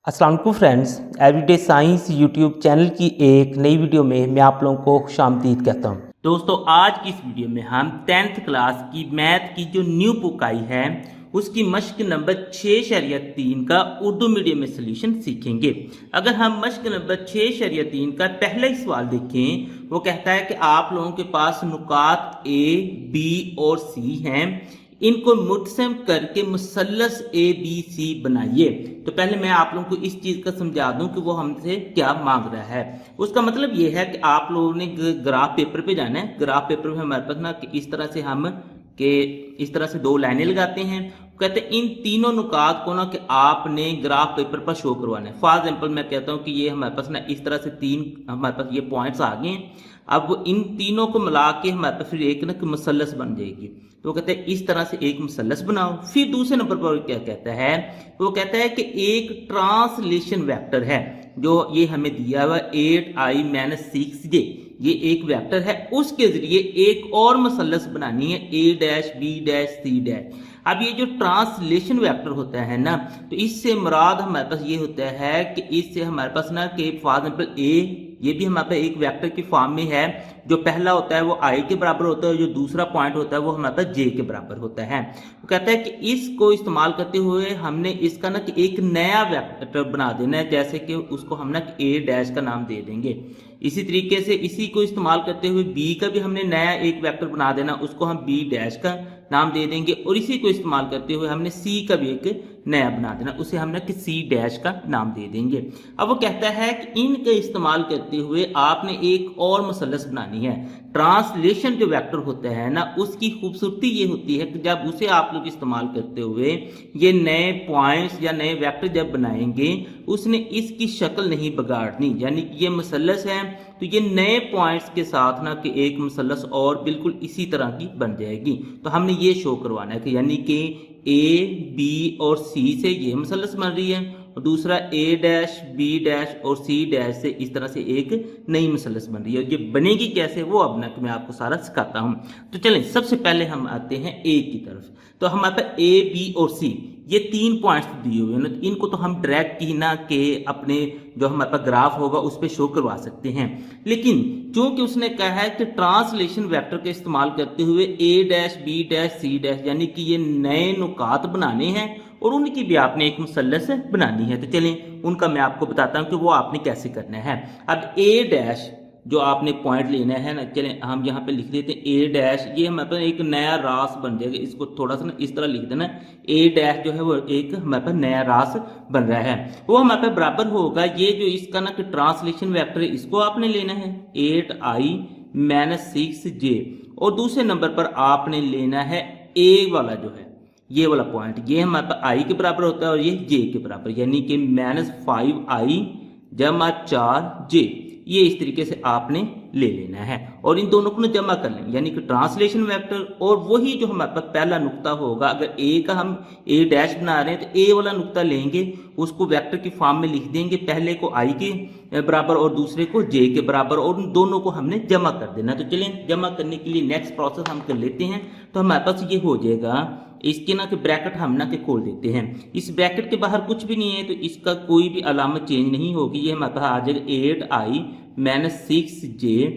अस्सलाम वालेकुम friends, everyday science YouTube channel की एक नई वीडियो में मैं आप लोगों को खुशामदीद कहता हूं। दोस्तों, आज की इस वीडियो में हम 10th क्लास की मैथ की जो न्यू बुक आई है उसकी मश्क नंबर 6.3 का उर्दू मीडियम में सोल्यूशन सीखेंगे। अगर हम मश्क नंबर 6.3 का पहला ही सवाल देखें, वो कहता है कि आप लोगों के पास नुकात ए, बी और सी हैं, इनको मुतसम करके मुसल्लस ए बी सी बनाइए। तो पहले मैं आप लोगों को इस चीज का समझा दूं कि वो हमसे क्या मांग रहा है। उसका मतलब ये है कि आप लोगों ने ग्राफ पेपर पे जाना है। ग्राफ पेपर में हमारे पास ना कि इस तरह से हम के इस तरह से दो लाइनें लगाते हैं। कहते हैं इन तीनों नुकात को ना कि आपने ग्राफ पेपर पर शो करवाना है। फॉर एग्जाम्पल मैं कहता हूँ कि ये हमारे पास ना इस तरह से तीन हमारे पास ये पॉइंट्स आ गए हैं। अब इन तीनों को मिला के हमारे पास फिर एक ना कि मुसल्लस बन जाएगी। तो वो कहते हैं इस तरह से एक मुसल्लस बनाओ। फिर दूसरे नंबर पर क्या कहता है, वो कहता है कि एक ट्रांसलेशन वेक्टर है जो ये हमें दिया हुआ 8i-6j, ये एक वेक्टर है, उसके जरिए एक और मुसल्लस बनानी है a-b-c-। अब ये जो ट्रांसलेशन वेक्टर होता है ना, तो इससे मुराद हमारे पास ये होता है कि इससे हमारे पास ना कि फॉर एग्जाम्पल ए, ये भी हमारे पास एक वेक्टर की फॉर्म में है। जो पहला होता है वो i के बराबर होता है, जो दूसरा पॉइंट होता है वो हमारे पास j के बराबर होता है। वो कहता है कि इसको इस्तेमाल करते हुए हमने इसका ना कि एक नया वेक्टर बना देना है, जैसे कि उसको हम ना a' का नाम दे देंगे। इसी तरीके से इसी को इस्तेमाल करते हुए b का भी हमने नया एक वेक्टर बना देना, उसको हम b' का नाम दे देंगे। और इसी को इस्तेमाल करते हुए हमने c का भी एक नया बना देना, उसे हमने कि c' का नाम दे देंगे। अब वो कहता है कि इनका इस्तेमाल करते हुए आपने एक और मुसल्लस बनानी है। ट्रांसलेशन जो वेक्टर होता है ना, उसकी खूबसूरती ये होती है कि जब उसे आप लोग इस्तेमाल करते हुए ये नए पॉइंट्स या नए वेक्टर जब बनाएंगे, उसने इसकी शक्ल नहीं बिगाड़नी। यानी कि ये मुसल्लस है तो ये नए पॉइंट्स के साथ ना कि एक मुसल्लस और बिल्कुल इसी तरह की बन जाएगी। तो हमने ये शो करवाना है कि यानी कि ए, बी और सी से ये मुसल्लस बन रही है, और दूसरा a', b' और c' से इस तरह से एक नई मुसल्लस बन रही है। और ये बनेगी कैसे वो अब ना मैं आपको सारा सिखाता हूँ। तो चलें, सबसे पहले हम आते हैं ए की तरफ। तो हमारे पास ए, बी और सी ये तीन पॉइंट्स दिए हुए हैं ना, तो इनको तो हम डायरेक्ट ही ना के अपने जो हमारे पास ग्राफ होगा उस पर शो करवा सकते हैं। लेकिन चूंकि उसने कहा है कि ट्रांसलेशन वेक्टर का इस्तेमाल करते हुए a', b', c' यानी कि ये नए नुकात बनाने हैं और उनकी भी आपने एक मुसल्लस बनानी है। तो चलें उनका मैं आपको बताता हूं कि वो आपने कैसे करना है। अब a' जो आपने पॉइंट लेना है ना, चलें हम यहाँ पे लिख देते हैं a', ये हमारे पास एक नया रास बन जाएगा। इसको थोड़ा सा ना इस तरह लिख देना, a' जो है वो एक हमारे पास नया रास बन रहा है। वो हमारे पास बराबर होगा ये जो इसका ना कि ट्रांसलेशन वेक्टर है, इसको आपने लेना है 8i-6j, और दूसरे नंबर पर आपने लेना है a वाला जो है ये वाला पॉइंट, ये हमारे पास i के बराबर होता है और ये j के बराबर, यानी कि -5i जमा 4j। ये इस तरीके से आपने ले लेना है और इन दोनों को जमा कर लेंगे, यानी कि ट्रांसलेशन वेक्टर और वही जो हमारे पास पहला नुक्ता होगा। अगर ए का हम a' बना रहे हैं तो ए वाला नुक्ता लेंगे, उसको वेक्टर की फॉर्म में लिख देंगे, पहले को i के बराबर और दूसरे को j के बराबर, और उन दोनों को हमने जमा कर देना। तो चलें जमा करने के लिए नेक्स्ट प्रोसेस हम कर लेते हैं। तो हमारे पास ये हो जाएगा, इसके ना कि ब्रैकेट हम ना के खोल देते हैं। इस ब्रैकेट के बाहर कुछ भी नहीं है तो इसका कोई भी अलामत चेंज नहीं होगी। ये हमारे पास आ जाएगा 8i-6j।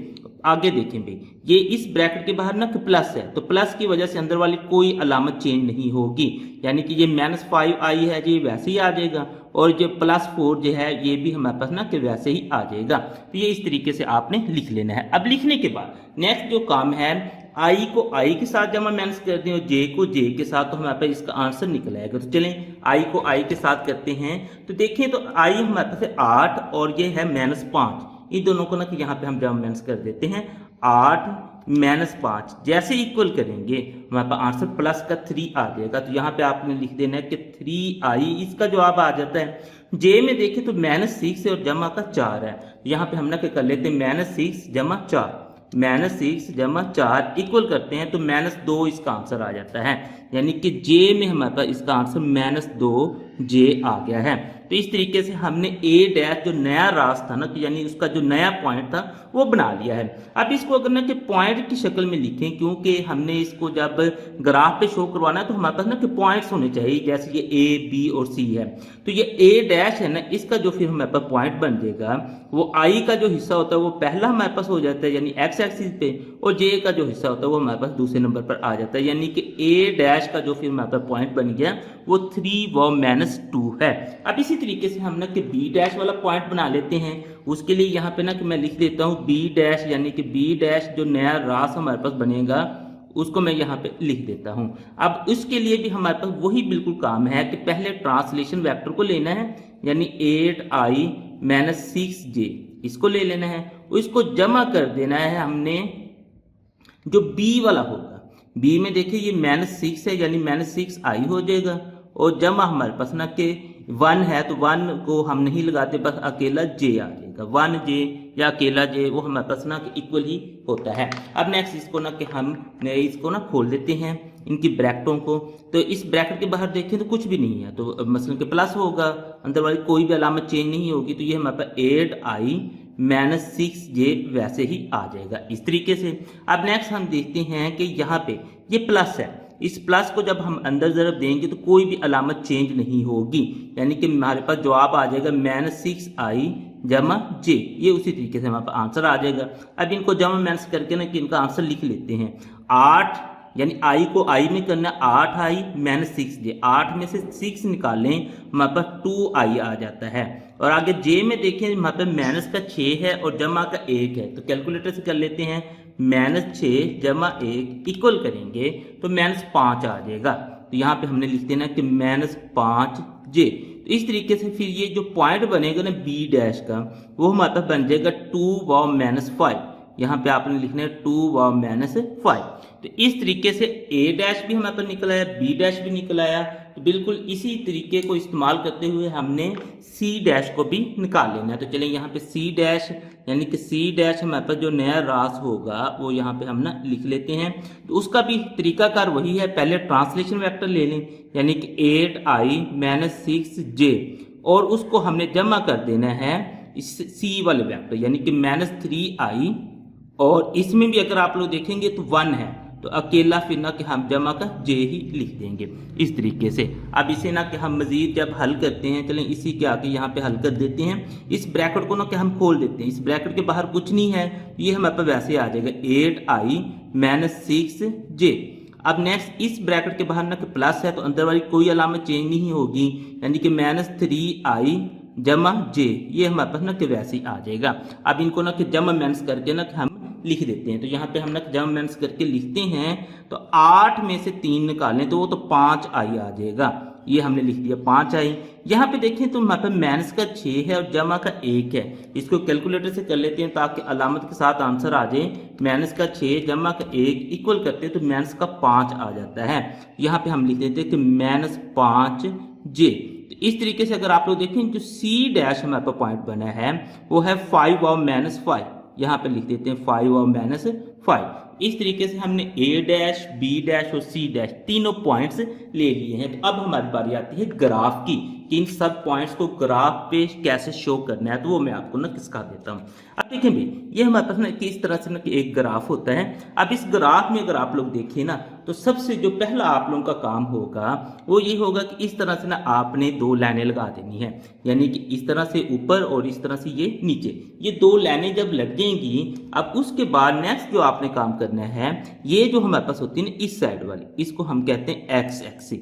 आगे देखें भाई, ये इस ब्रैकेट के बाहर ना कि प्लस है, तो प्लस की वजह से अंदर वाली कोई अलामत चेंज नहीं होगी, यानी कि ये -5i है ये वैसे ही आ जाएगा, और जो +4 जो है ये भी हमारे पास ना कि वैसे ही आ जाएगा। तो ये इस तरीके से आपने लिख लेना है। अब लिखने के बाद नेक्स्ट जो काम है, i को i के साथ जमा माइनस कर दें और j को j के साथ, तो हमारे पास इसका आंसर निकल आएगा। तो चलें i को i के साथ करते हैं। तो देखिए, तो i हमारे पास है 8 और ये है -5, इन दोनों को ना कि यहाँ पे हम जमा माइनस कर देते हैं। 8-5 जैसे इक्वल करेंगे हमारे पास आंसर प्लस का 3 आ जाएगा। तो यहाँ पे आपने लिख देना है कि 3i, इसका जवाब आ जाता है। j में देखें तो -6 है और जमा का 4 है, यहाँ पे हम ना कर लेते हैं -6 जमा 4, -6 जमा 4 इक्वल करते हैं तो -2 इसका आंसर आ जाता है, यानी कि j में हमारे पास इसका आंसर -2j आ गया है। तो इस तरीके से हमने ए डैश जो नया रास था ना, यानी उसका जो नया पॉइंट था वो बना लिया है। अब इसको अगर ना कि पॉइंट की शक्ल में लिखें, क्योंकि हमने इसको जब ग्राफ पे शो करवाना है तो हमारे पास ना कि पॉइंट्स होने चाहिए, जैसे ये ए बी और सी है। तो ये ए डैश है ना, इसका जो फिर हमारे पास पॉइंट बन जाएगा वो आई का जो हिस्सा होता है वो पहला हमारे पास हो जाता है यानी एक्स एक्सिस पे, और जे का जो हिस्सा होता है वो हमारे पास दूसरे नंबर पर आ जाता है, यानी कि ए डैश का जो फिर हमारे पास पॉइंट बन गया वो 3 है। अब इसी तरीके से हम ना कि बी डैश वाला पॉइंट बना लेते हैं। उसके लिए यहाँ पे ना कि मैं लिख देता हूँ बी डैश, यानी कि बी डैश जो नया रास हमारे पास बनेगा उसको मैं यहाँ पे लिख देता हूँ। अब इसके लिए भी हमारे पास वही बिल्कुल काम है कि पहले ट्रांसलेशन वेक्टर को लेना है, यानी 8i - 6j इसको ले लेना है, इसको जमा कर देना है हमने जो बी वाला होगा। बी में देखिए ये -6 है, यानी -6i हो जाएगा, और जमा हमारे पास ना कि 1 है तो 1 को हम नहीं लगाते, बस अकेला j आ जाएगा। 1j या अकेला j वो हमारे पास ना कि इक्वल ही होता है। अब नेक्स्ट इसको ना कि हम इसको ना खोल देते हैं इनकी ब्रैकेटों को। तो इस ब्रैकेट के बाहर देखें तो कुछ भी नहीं है, तो मसलन के प्लस होगा, अंदर वाली कोई भी अलामत चेंज नहीं होगी, तो ये हमारे पास 8i - 6j वैसे ही आ जाएगा इस तरीके से। अब नेक्स्ट हम देखते हैं कि यहाँ पे ये प्लस है, इस प्लस को जब हम अंदर ज़रब देंगे तो कोई भी अलामत चेंज नहीं होगी, यानी कि हमारे पास जवाब आ जाएगा -6i - j, ये उसी तरीके से हमारे पास आंसर आ जाएगा। अब इनको जमा मैंस करके ना कि इनका आंसर लिख लेते हैं। 8 यानी i को i में करना, 8i - 6j, 8 में से 6 निकालें हमारे पास 2i आ जाता है। और आगे j में देखें हमारे पास माइनस का 6 है और जमा का 1 है, तो कैलकुलेटर से कर लेते हैं। -6 + 1 इक्वल करेंगे तो -5 आ जाएगा। तो यहाँ पे हमने लिख देना कि -5j। तो इस तरीके से फिर ये जो पॉइंट बनेगा ना बी डैश का वो हमारे पास बन जाएगा 2 - 5। यहाँ पे आपने लिखना है 2 - 5। तो इस तरीके से ए डैश भी हमारे पास निकल आया, बी डैश भी निकल आया। तो बिल्कुल इसी तरीके को इस्तेमाल करते हुए हमने सी डैश को भी निकाल लेना है। तो चलिए यहाँ पे सी डैश यानी कि सी डैश हमारे पास जो नया रास होगा वो यहाँ पे हम ना लिख लेते हैं। तो उसका भी तरीकाकार वही है, पहले ट्रांसलेशन वेक्टर ले लें यानी कि 8i - 6j, और उसको हमने जमा कर देना है इस सी वाले वेक्टर यानी कि -3i, और इसमें भी अगर आप लोग देखेंगे तो 1 है, तो अकेला फिर ना कि हम जमा का j ही लिख देंगे इस तरीके से। अब इसे ना कि हम मजीद जब हल करते हैं, चलें इसी के आगे यहाँ पे हल कर देते हैं। इस ब्रैकेट को ना कि हम खोल देते हैं, इस ब्रैकेट के बाहर कुछ नहीं है, ये हमारे पास वैसे आ जाएगा 8i - 6j। अब नेक्स्ट इस ब्रैकेट के बाहर ना कि प्लस है तो अंदर वाली कोई अलामत चेंज नहीं होगी, यानी कि -3i - j, ये हमारे पास ना कि वैसे ही आ जाएगा। अब इनको ना कि जमा मैंस करके ना कि हम लिख देते हैं। तो यहाँ पे हम ना जमा मैंस करके लिखते हैं, तो 8 में से 3 निकालें तो वो तो 5i आ जाएगा, ये हमने लिख दिया 5i। यहाँ पे देखें तो हमारे पास माइनस का 6 है और जमा का 1 है, इसको कैलकुलेटर से कर लेते हैं ताकि अलामत के साथ आंसर आ जाए। माइनस का 6 जमा का 1 इक्वल करते हैं तो माइनस का 5 आ जाता है। यहाँ पे हम लिख देते हैं कि -5j। तो इस तरीके से अगर आप लोग देखें जो सी डैश हमारे पास पॉइंट बना है वो है 5 और -5, यहाँ पे लिख देते हैं 5 और -5। इस तरीके से हमने ए डैश, बी डैश और सी डैश तीनों पॉइंट्स ले लिए हैं। तो अब हमारी बारी आती है ग्राफ की, कि इन सब पॉइंट्स को ग्राफ पे कैसे शो करना है, तो वो मैं आपको ना सिखा देता हूँ। अब देखें भाई, ये हमारे पास ना कि इस तरह से ना कि एक ग्राफ होता है। अब इस ग्राफ में अगर आप लोग देखें ना तो सबसे जो पहला आप लोगों का काम होगा वो ये होगा कि इस तरह से ना आपने 2 लाइनें लगा देनी है, यानी कि इस तरह से ऊपर और इस तरह से ये नीचे, ये 2 लाइनें जब लगेंगी, अब उसके बाद नेक्स्ट जो आपने काम करना है, ये जो हमारे पास होती है ना इस साइड वाली, इसको हम कहते हैं एक्स एक्सिस,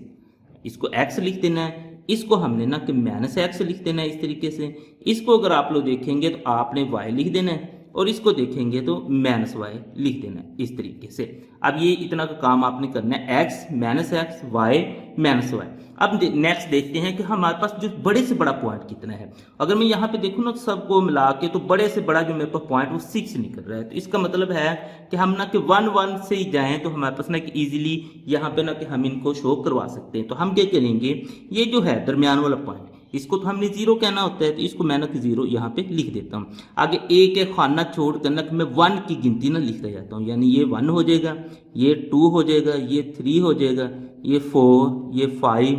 इसको एक्स लिख देना है। इसको हमने ना कि -x लिख देना है इस तरीके से। इसको अगर आप लोग देखेंगे तो आपने y लिख देना है, और इसको देखेंगे तो -y लिख देना है इस तरीके से। अब ये इतना का काम आपने करना है, x -x y -y। अब नेक्स्ट देखते हैं कि हमारे पास जो बड़े से बड़ा पॉइंट कितना है। अगर मैं यहाँ पे देखूँ ना तो सबको मिला के तो बड़े से बड़ा जो मेरे पास पॉइंट वो 6 निकल रहा है। तो इसका मतलब है कि हम ना कि 1 से ही जाएं तो हमारे पास ना कि ईजिली यहाँ पे ना कि हम इनको शो करवा सकते हैं। तो हम क्या करेंगे, ये जो है दरमियान वाला पॉइंट, इसको तो हमने 0 कहना होता है, तो इसको मैं ना कि 0 यहाँ पे लिख देता हूँ। आगे एक एक खाना छोड़ कर ना कि मैं 1 की गिनती ना लिखता जाता हूँ, यानी ये 1 हो जाएगा, ये 2 हो जाएगा, ये 3 हो जाएगा, ये 4, ये 5,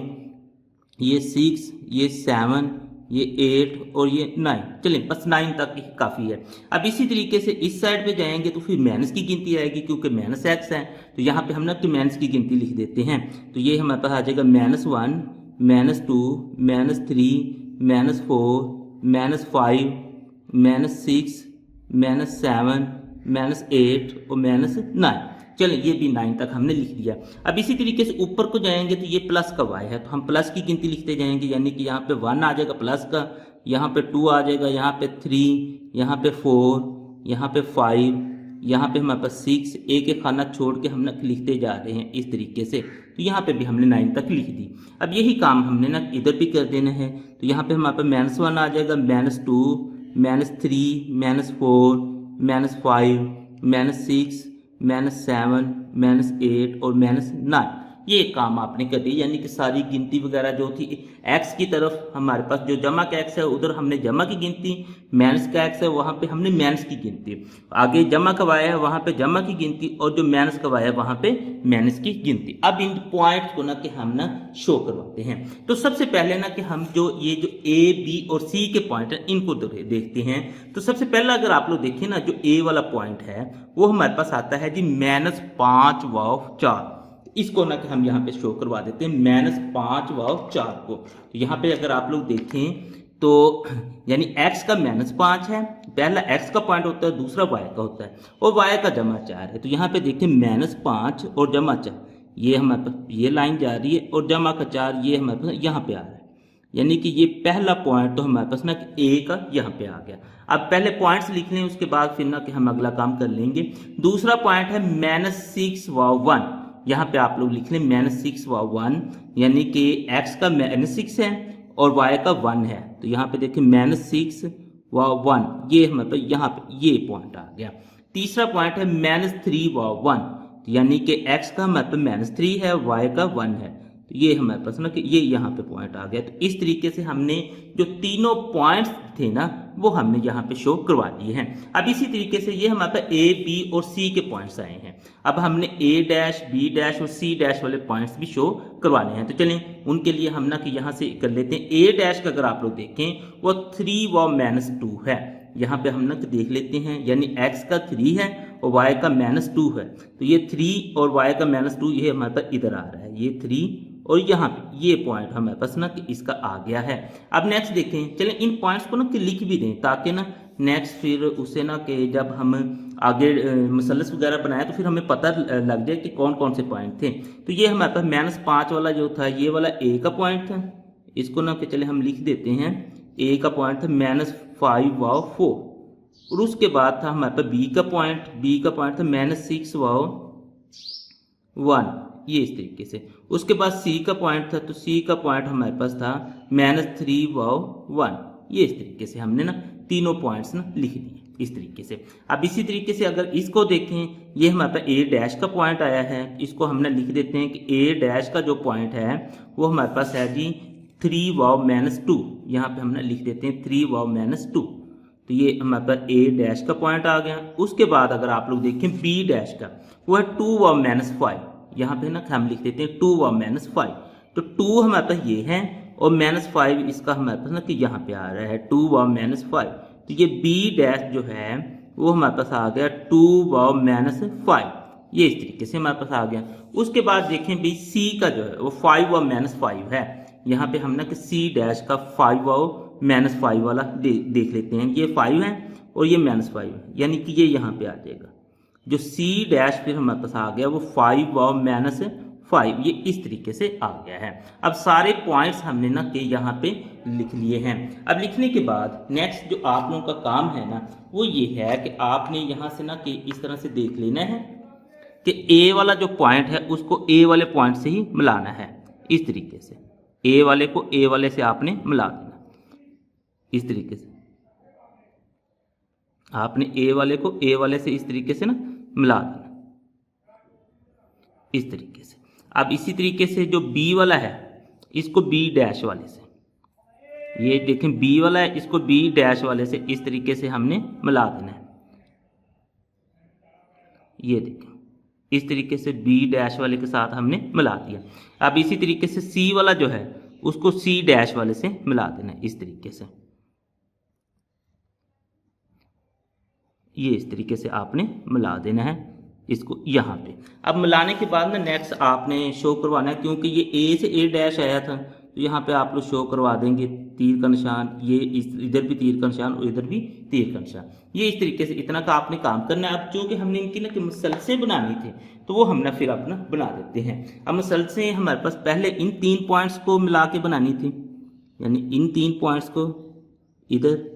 ये 6, ये 7, ये 8 और ये 9। चलिए बस 9 तक ही काफ़ी है। अब इसी तरीके से इस साइड पे जाएंगे तो फिर माइनस की गिनती आएगी, क्योंकि माइनस एक्स है। तो यहाँ पे हम ना कि माइनस की गिनती लिख देते हैं। तो ये हमारे पास आ जाएगा -1, -2, -3, -4, -5, -6, -7, -8 और -9। चलिए ये भी 9 तक हमने लिख दिया। अब इसी तरीके से ऊपर को जाएंगे तो ये प्लस का y है, तो हम प्लस की गिनती लिखते जाएंगे, यानी कि यहाँ पे 1 आ जाएगा प्लस का, यहाँ पे 2 आ जाएगा, यहाँ पे 3, यहाँ पे 4, यहाँ पे 5, यहाँ पे हमारे पास 6, एक एक खाना छोड़ के हम ना लिखते जा रहे हैं इस तरीके से। तो यहाँ पे भी हमने 9 तक लिख दी। अब यही काम हमने ना इधर भी कर देना है। तो यहाँ पे हमारे पास -1 आ जाएगा, -2, -3, -4, -5, -6, -7, -8 और -9। ये काम आपने कर दिया, यानी कि सारी गिनती वगैरह जो थी एक्स की तरफ हमारे पास जो जमा का एक्स है उधर हमने जमा की गिनती, माइनस का एक्स है वहाँ पे हमने माइनस की गिनती, आगे जमा का वाई है वहाँ पे जमा की गिनती, और जो माइनस का वाई है वहाँ पे माइनस की गिनती। अब इन पॉइंट्स को ना कि हम ना शो करवाते हैं। तो सबसे पहले ना कि हम जो ये जो ए बी और सी के पॉइंट है इनको देखते हैं। तो सबसे पहला अगर आप लोग देखें ना, जो ए वाला पॉइंट है वो हमारे पास आता है जी -5/4। इसको ना कि हम यहाँ पे शो करवा देते हैं -5/4 को। तो यहाँ पे अगर आप लोग देखें तो यानी x का -5 है, पहला x का पॉइंट होता है, दूसरा y का होता है, और y का जमा 4 है। तो यहाँ पे देखिए -5 और जमा 4, ये हमारे पास ये लाइन जा रही है, और जमा का 4 ये हमारे पास यहाँ पे आ रहा है, यानी कि ये पहला पॉइंट तो हमारे पास ना a का यहाँ पे आ गया। अब पहले पॉइंट्स लिख लें, उसके बाद फिर ना कि हम अगला काम कर लेंगे। दूसरा पॉइंट है -6/1, यहाँ पे आप लोग लिख लें -6/1, यानी कि x का -6 है और y का 1 है। तो यहाँ पे देखिए -6/1, ये मतलब यहाँ पे ये पॉइंट आ गया। तीसरा पॉइंट है -3/1, यानी कि x का मतलब -3 है, y का 1 है। तो ये हमारे पास ना कि ये यहाँ पे पॉइंट आ गया। तो इस तरीके से हमने जो तीनों पॉइंट्स थे ना वो हमने यहाँ पे शो करवा दिए हैं। अब इसी तरीके से ये हमारे पास ए बी और सी के पॉइंट्स आए हैं। अब हमने a डैश बी डैश और सी डैश वाले पॉइंट्स भी शो करवाने हैं। तो चलें उनके लिए हम ना कि यहाँ से कर लेते हैं। a डैश का अगर आप लोग देखें वो 3/-2 है, यहाँ पे हम ना देख लेते हैं, यानी x का 3 है और y का -2 है। तो ये 3 और y का -2 ये हमारे पास इधर आ रहा है, ये 3 और यहाँ पे ये पॉइंट हमारे पास ना कि इसका आ गया है। अब नेक्स्ट देखें, चलें इन पॉइंट्स को ना कि लिख भी दें, ताकि ना नेक्स्ट फिर उसे ना कि जब हम आगे मसलस वगैरह बनाए तो फिर हमें पता लग जाए कि कौन कौन से पॉइंट थे। तो ये हमारे पास -5 वाला जो था ये वाला a का पॉइंट था, इसको ना कि चले हम लिख देते हैं, a का पॉइंट था -5/4, और उसके बाद था हमारे पास b का पॉइंट था -6/1, ये इस तरीके से। उसके बाद सी का पॉइंट था, तो सी का पॉइंट हमारे पास था -3/1, ये इस तरीके से हमने ना तीनों पॉइंट्स ना लिख दिए इस तरीके से। अब इसी तरीके से अगर इसको देखें, ये हमारे पास a डैश का पॉइंट आया है, इसको हमने लिख देते हैं कि a डैश का जो पॉइंट है वो हमारे पास है जी 3/-2, यहाँ पे हमने लिख देते हैं 3/-2। तो ये हमारे पास a डैश का पॉइंट आ गया। उसके बाद अगर आप लोग देखें b डैश का, वो है 2/-5, यहाँ पे ना हम लिख देते हैं 2/-5। तो 2 हमारे पास ये है और -5 इसका हमारे पास ना कि यहाँ पे आ रहा है 2/-5। तो ये b डैश जो है वो हमारे पास आ गया 2/-5, ये इस तरीके से हमारे पास आ गया। उसके बाद देखें भाई c का जो है वो 5/-5 है, यहाँ पे हम ना कि c डैश का 5/-5 वाला देख लेते हैं। ये 5 है और ये -5 है, यानी कि ये यहाँ पे आ जाएगा। जो C डैश फिर हमारे पास आ गया वो 5/-5, ये इस तरीके से आ गया है। अब सारे पॉइंट्स हमने ना कि यहाँ पे लिख लिए हैं। अब लिखने के बाद नेक्स्ट जो आप लोगों का काम है ना वो ये है कि आपने यहाँ से ना कि इस तरह से देख लेना है कि A वाला जो पॉइंट है उसको A वाले पॉइंट से ही मिलाना है, इस तरीके से A वाले को A वाले से आपने मिला देना, इस तरीके से आपने A वाले को A वाले से इस तरीके से ना मिला देना, इस तरीके से। अब इसी तरीके से जो B वाला है इसको B डैश वाले से, ये देखें B वाला है, इसको B डैश वाले से इस तरीके से हमने मिला देना है, ये देखें इस तरीके से B डैश वाले के साथ हमने मिला दिया। अब इसी तरीके से C वाला जो है उसको सी डैश वाले से मिला देना है इस तरीके से। ये इस तरीके से आपने मिला देना है इसको यहाँ पे। अब मिलाने के बाद ना नेक्स्ट आपने शो करवाना है, क्योंकि ये ए से ए डैश आया था तो यहाँ पे आप लोग शो करवा देंगे तीर का निशान, ये इधर भी तीर का निशान और इधर भी तीर का निशान। ये इस तरीके से इतना का आपने काम करना है। अब चूँकि हमने इनकी ना कि मसलसें बनानी थी तो वो हमने फिर अपना बना देते हैं। अब मसलसें हमारे पास पहले इन 3 पॉइंट्स को मिला के बनानी थी, यानी इन 3 पॉइंट्स को इधर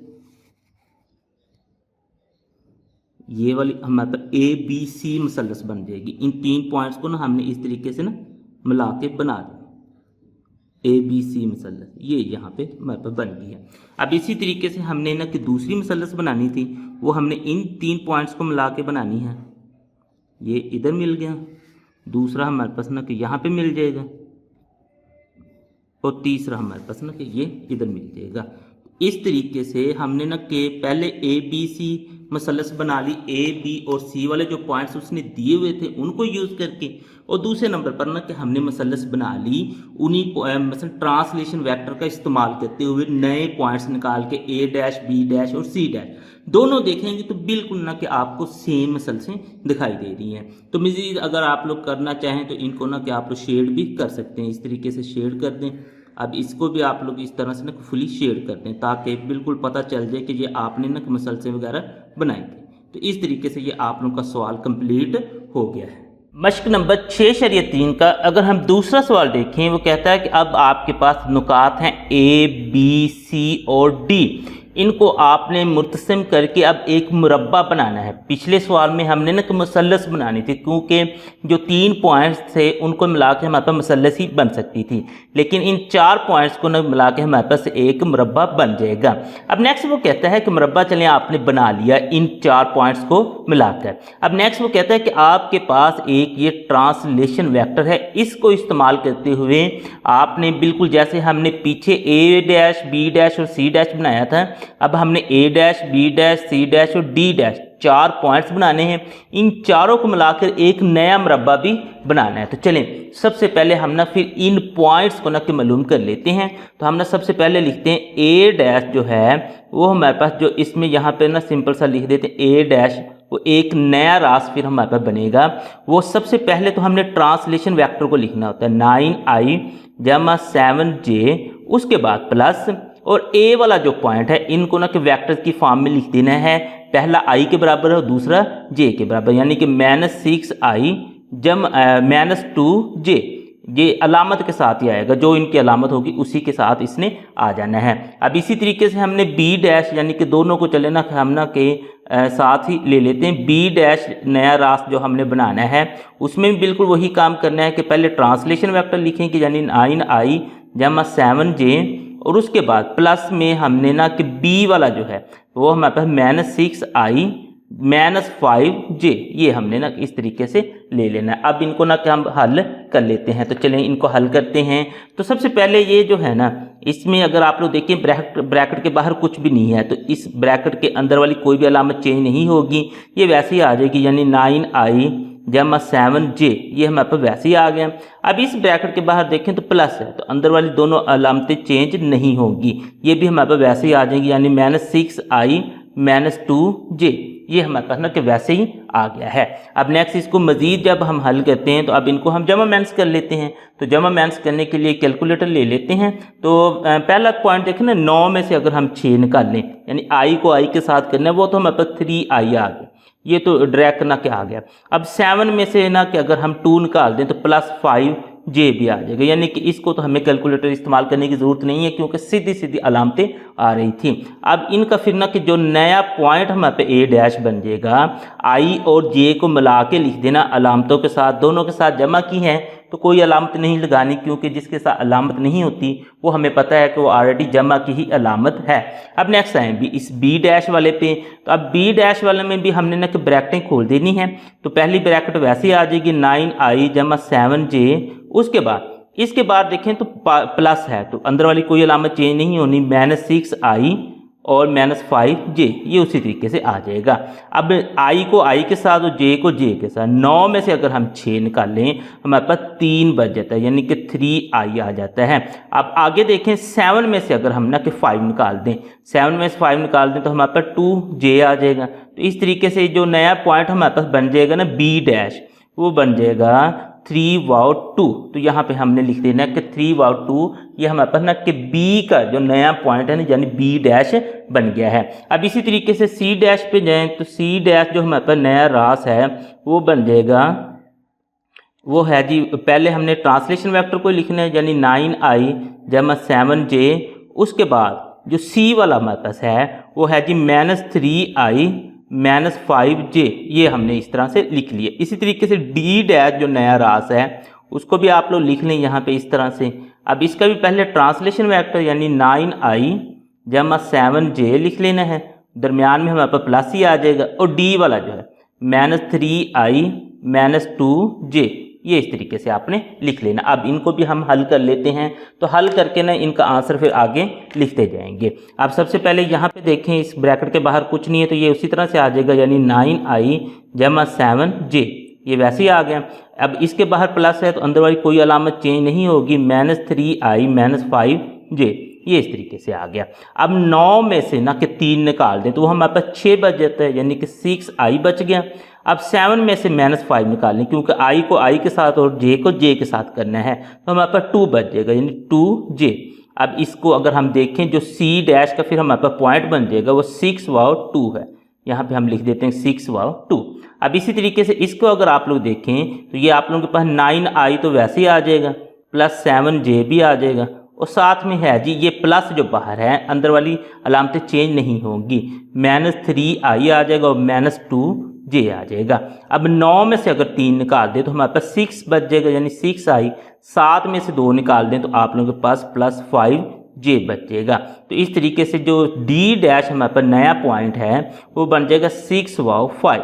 ये वाली हमारे पास ABC मसलस बन जाएगी। इन 3 पॉइंट्स को ना हमने इस तरीके से ना मिला के बना दिया ABC मसलस, ये यहाँ पे हमारे पास बन गई है। अब इसी तरीके से हमने ना कि दूसरी मसलस बनानी थी, वो हमने इन 3 पॉइंट्स को मिला के बनानी है। ये इधर मिल गया, दूसरा हमारे पास ना कि यहाँ पे मिल जाएगा और तीसरा हमारे पास ना कि ये इधर मिल जाएगा। इस तरीके से हमने ना कि पहले ABC मसलस बना ली, A, B और C वाले जो पॉइंट्स उसने दिए हुए थे उनको यूज़ करके, और दूसरे नंबर पर ना कि हमने मसलस बना ली उन्हीं मतलब ट्रांसलेशन वेक्टर का इस्तेमाल करते हुए नए पॉइंट्स निकाल के A डैश, B डैश और C डैश दोनों देखेंगे तो बिल्कुल ना कि आपको सेम मसलसें दिखाई दे रही हैं। तो मज़ीद अगर आप लोग करना चाहें तो इनको ना कि आप लोग शेड भी कर सकते हैं, इस तरीके से शेड कर दें। अब इसको भी आप लोग इस तरह से ना फुली शेड कर दें ताकि बिल्कुल पता चल जाए कि ये आपने ना मसलसें वगैरह बनाई थी। तो इस तरीके से ये आप लोगों का सवाल कंप्लीट हो गया है। मश्क नंबर 6.3 का अगर हम दूसरा सवाल देखें, वो कहता है कि अब आपके पास नुकात हैं A, B, C और D, इनको आपने मुर्तसिम करके अब एक मुरब्बा बनाना है। पिछले सवाल में हमने ना कि मुसल्लस बनानी थी, क्योंकि जो 3 पॉइंट्स थे उनको मिला के हमारे पास मुसल्लस ही बन सकती थी, लेकिन इन 4 पॉइंट्स को ना मिला के हमारे पास एक मुरब्बा बन जाएगा। अब नेक्स्ट वो कहता है कि मुरब्बा चलें आपने बना लिया इन 4 पॉइंट्स को मिलाकर। अब नेक्स्ट वो कहता है कि आपके पास एक ये ट्रांसलेशन वेक्टर है, इसको इस्तेमाल करते हुए आपने बिल्कुल जैसे हमने पीछे A डैश, B डैश और C डैश बनाया था, अब हमने A dash, B dash, C dash और D डैश 4 पॉइंट्स बनाने हैं। इन चारों को मिलाकर एक नया मुरब्बा भी बनाना है। तो चलें सबसे पहले हम ना फिर इन पॉइंट्स को ना कि मालूम कर लेते हैं। तो हम ना सबसे पहले लिखते हैं A डैश जो है वो हमारे पास जो इसमें यहाँ पे ना सिंपल सा लिख देते हैं A डैश, वो एक नया रास फिर हमारे पास बनेगा। वो सबसे पहले तो हमने ट्रांसलेशन वेक्टर को लिखना होता है 9i जमा 7j, उसके बाद प्लस और A वाला जो पॉइंट है इनको ना कि वेक्टर की फॉर्म में लिख देना है। पहला I के बराबर है और दूसरा J के बराबर, यानी कि -6i जम -2j, ये अलामत के साथ ही आएगा, जो इनकी अलामत होगी उसी के साथ इसने आ जाना है। अब इसी तरीके से हमने B डैश, यानी कि दोनों को चले ना हम ना के साथ ही ले लेते हैं। B डैश नया रास जो हमने बनाना है उसमें भी बिल्कुल वही काम करना है कि पहले ट्रांसलेशन वेक्टर लिखेंगे यानी 9i जमा 7j, और उसके बाद प्लस में हमने ना कि B वाला जो है वो हमारे पास -6i -5j, ये हमने ना इस तरीके से ले लेना है। अब इनको ना कि हम हल कर लेते हैं। तो चलें इनको हल करते हैं। तो सबसे पहले ये जो है ना, इसमें अगर आप लोग देखें ब्रैकेट के बाहर कुछ भी नहीं है, तो इस ब्रैकेट के अंदर वाली कोई भी अलामत चेंज नहीं होगी, ये वैसे ही आ जाएगी, यानी 9i जमा 7j, ये हमारे पास वैसे ही आ गया। अब इस ब्रैकेट के बाहर देखें तो प्लस है, तो अंदर वाली दोनों अलामतें चेंज नहीं होंगी, ये भी हमारे पास वैसे ही आ जाएंगी, यानी -6i -2j, ये हमारे पास ना कि वैसे ही आ गया है। अब नेक्स्ट इसको मज़ीद जब हम हल करते हैं तो अब इनको हम जमा मैंस कर लेते हैं। तो जमा मैंस करने के लिए कैलकुलेटर ले लेते हैं। तो पहला पॉइंट देखें ना, 9 में से अगर हम 6 निकाल लें, यानी i को i के साथ करना है, वो तो हमारे पास 3i आ गया, ये तो डायरेक्ट ना क्या आ गया। अब 7 में से ना कि अगर हम 2 निकाल दें तो +5j भी आ जाएगा, यानी कि इसको तो हमें कैलकुलेटर इस्तेमाल करने की ज़रूरत नहीं है क्योंकि सीधी सीधी अलामतें आ रही थी। अब इनका फिर ना कि जो नया पॉइंट हमारे पे A डैश बन जाएगा, I और J को मिला के लिख देना अलामतों के साथ, दोनों के साथ जमा की है तो कोई अलामत नहीं लगानी, क्योंकि जिसके साथ अलामत नहीं होती वो हमें पता है कि वो ऑलरेडी जमा की ही अलामत है। अब नेक्स्ट आए भी इस B डैश वाले पे, तो अब B डैश वाले में भी हमने ना कि ब्रैकेटें खोल देनी है। तो पहली ब्रैकेट वैसे ही आ जाएगी 9i जमा 7j, उसके बाद इसके बाद देखें तो प्लस है, तो अंदर वाली कोई अलामत चेंज नहीं होनी, -6i और -5j, ये उसी तरीके से आ जाएगा। अब i को i के साथ और j को j के साथ, 9 में से अगर हम 6 निकालें हमारे पास 3 बच जाता है, यानी कि 3i आ जाता है। अब आगे देखें 7 में से अगर हम ना कि 5 निकाल दें, 7 में से 5 निकाल दें तो हमारे पास 2j आ जाएगा। तो इस तरीके से जो नया पॉइंट हमारे पास बन जाएगा ना b डैश, वो बन जाएगा 3/2। तो यहाँ पे हमने लिख देना कि 3/2, ये हमारे पास ना कि b का जो नया पॉइंट है ना, यानी b डैश बन गया है। अब इसी तरीके से c डैश पे जाएं तो c डैश जो हमारे पास नया रास है वो बन जाएगा, वो है जी, पहले हमने ट्रांसलेशन वेक्टर को लिखना है, यानी 9i जमा 7j। उसके बाद जो c वाला हमारे पास है वो है जी -3i -5j, ये हमने इस तरह से लिख लिए। इसी तरीके से d डैश जो नया रास है उसको भी आप लोग लिख लें यहाँ पे इस तरह से। अब इसका भी पहले ट्रांसलेशन वेक्टर यानी 9i जमा 7j लिख लेना है, दरमियान में हमारे पास प्लस ही आ जाएगा, और d वाला जो है -3i -2j, ये इस तरीके से आपने लिख लेना। अब इनको भी हम हल कर लेते हैं, तो हल करके ना इनका आंसर फिर आगे लिखते जाएंगे। अब सबसे पहले यहाँ पे देखें, इस ब्रैकेट के बाहर कुछ नहीं है तो ये उसी तरह से आ जाएगा, यानी 9i जमा 7j, ये वैसे ही आ गया। अब इसके बाहर प्लस है तो अंदर वाली कोई अलामत चेंज नहीं होगी, -3i -5j, ये इस तरीके से आ गया। अब 9 में से ना कि 3 निकाल दें तो वो हमारे पास 6 बच जाता है, यानी कि 6i बच गया। अब 7 में से -5 निकालें, क्योंकि i को i के साथ और j को j के साथ करना है, तो हमारे पास 2 बच जाएगा, यानी 2j। अब इसको अगर हम देखें जो c डैश का फिर हमारे पास पॉइंट बन जाएगा वो 6/2 है, यहाँ पे हम लिख देते हैं 6/2। अब इसी तरीके से इसको अगर आप लोग देखें तो ये आप लोगों के पास 9i तो वैसे ही आ जाएगा, प्लस 7j भी आ जाएगा, और साथ में है जी ये प्लस जो बाहर है, अंदर वाली अलामतें चेंज नहीं होंगी, -3i आ जाएगा और -2j आ जाएगा। अब 9 में से अगर 3 निकाल दें तो हमारे पास 6 बच जाएगा, यानी 6i। 7 में से 2 निकाल दें तो आप लोगों के पास +5j बच जाएगा। तो इस तरीके से जो d डैश हमारे पास नया पॉइंट है वो बन जाएगा 6/5।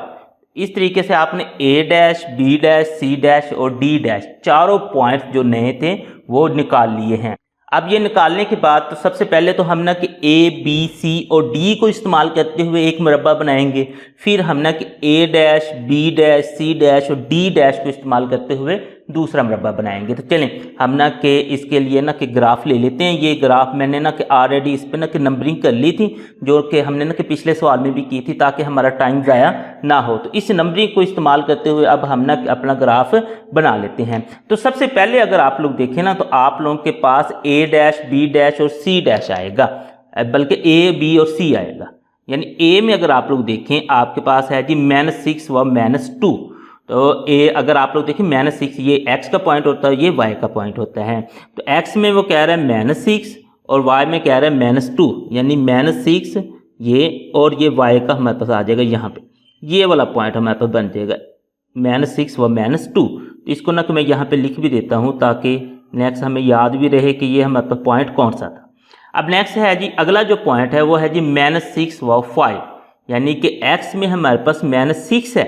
इस तरीके से आपने a dash, b dash, c dash और d डैश चारों पॉइंट्स जो नए थे वो निकाल लिए हैं। अब ये निकालने के बाद तो सबसे पहले तो हम ना कि a, b, c और d को इस्तेमाल करते हुए एक मुरब्बा बनाएंगे, फिर हम ना कि a dash, b dash, c dash और d डैश को इस्तेमाल करते हुए दूसरा मुरब्बा बनाएंगे। तो चलें हम ना कि इसके लिए ना कि ग्राफ ले लेते हैं। ये ग्राफ मैंने ना कि ऑलरेडी इस पर ना कि नंबरिंग कर ली थी, जो कि हमने ना कि पिछले सवाल में भी की थी, ताकि हमारा टाइम ज़ाया ना हो। तो इस नंबरिंग को इस्तेमाल करते हुए अब हम ना अपना ग्राफ बना लेते हैं। तो सबसे पहले अगर आप लोग देखें ना तो आप लोगों के पास a डैश, b डैश और c डैश आएगा, बल्कि a, b और c आएगा। यानी a में अगर आप लोग देखें आपके पास है जी -6 व -2। तो a अगर आप लोग देखें -6 ये x का पॉइंट होता है, ये y का पॉइंट होता है। तो x में वो कह रहा है -6 और y में कह रहा है -2, यानी -6 ये और ये y का हमारे पास आ जाएगा, यहाँ पे ये वाला पॉइंट हमारे पास बन जाएगा -6 व -2। इसको ना कि मैं यहाँ पे लिख भी देता हूँ ताकि नेक्स्ट हमें याद भी रहे कि ये हमारे पास पॉइंट कौन सा था। अब नेक्स्ट है जी अगला जो पॉइंट है वो है जी -6 व 5, यानी कि x में हमारे पास -6 है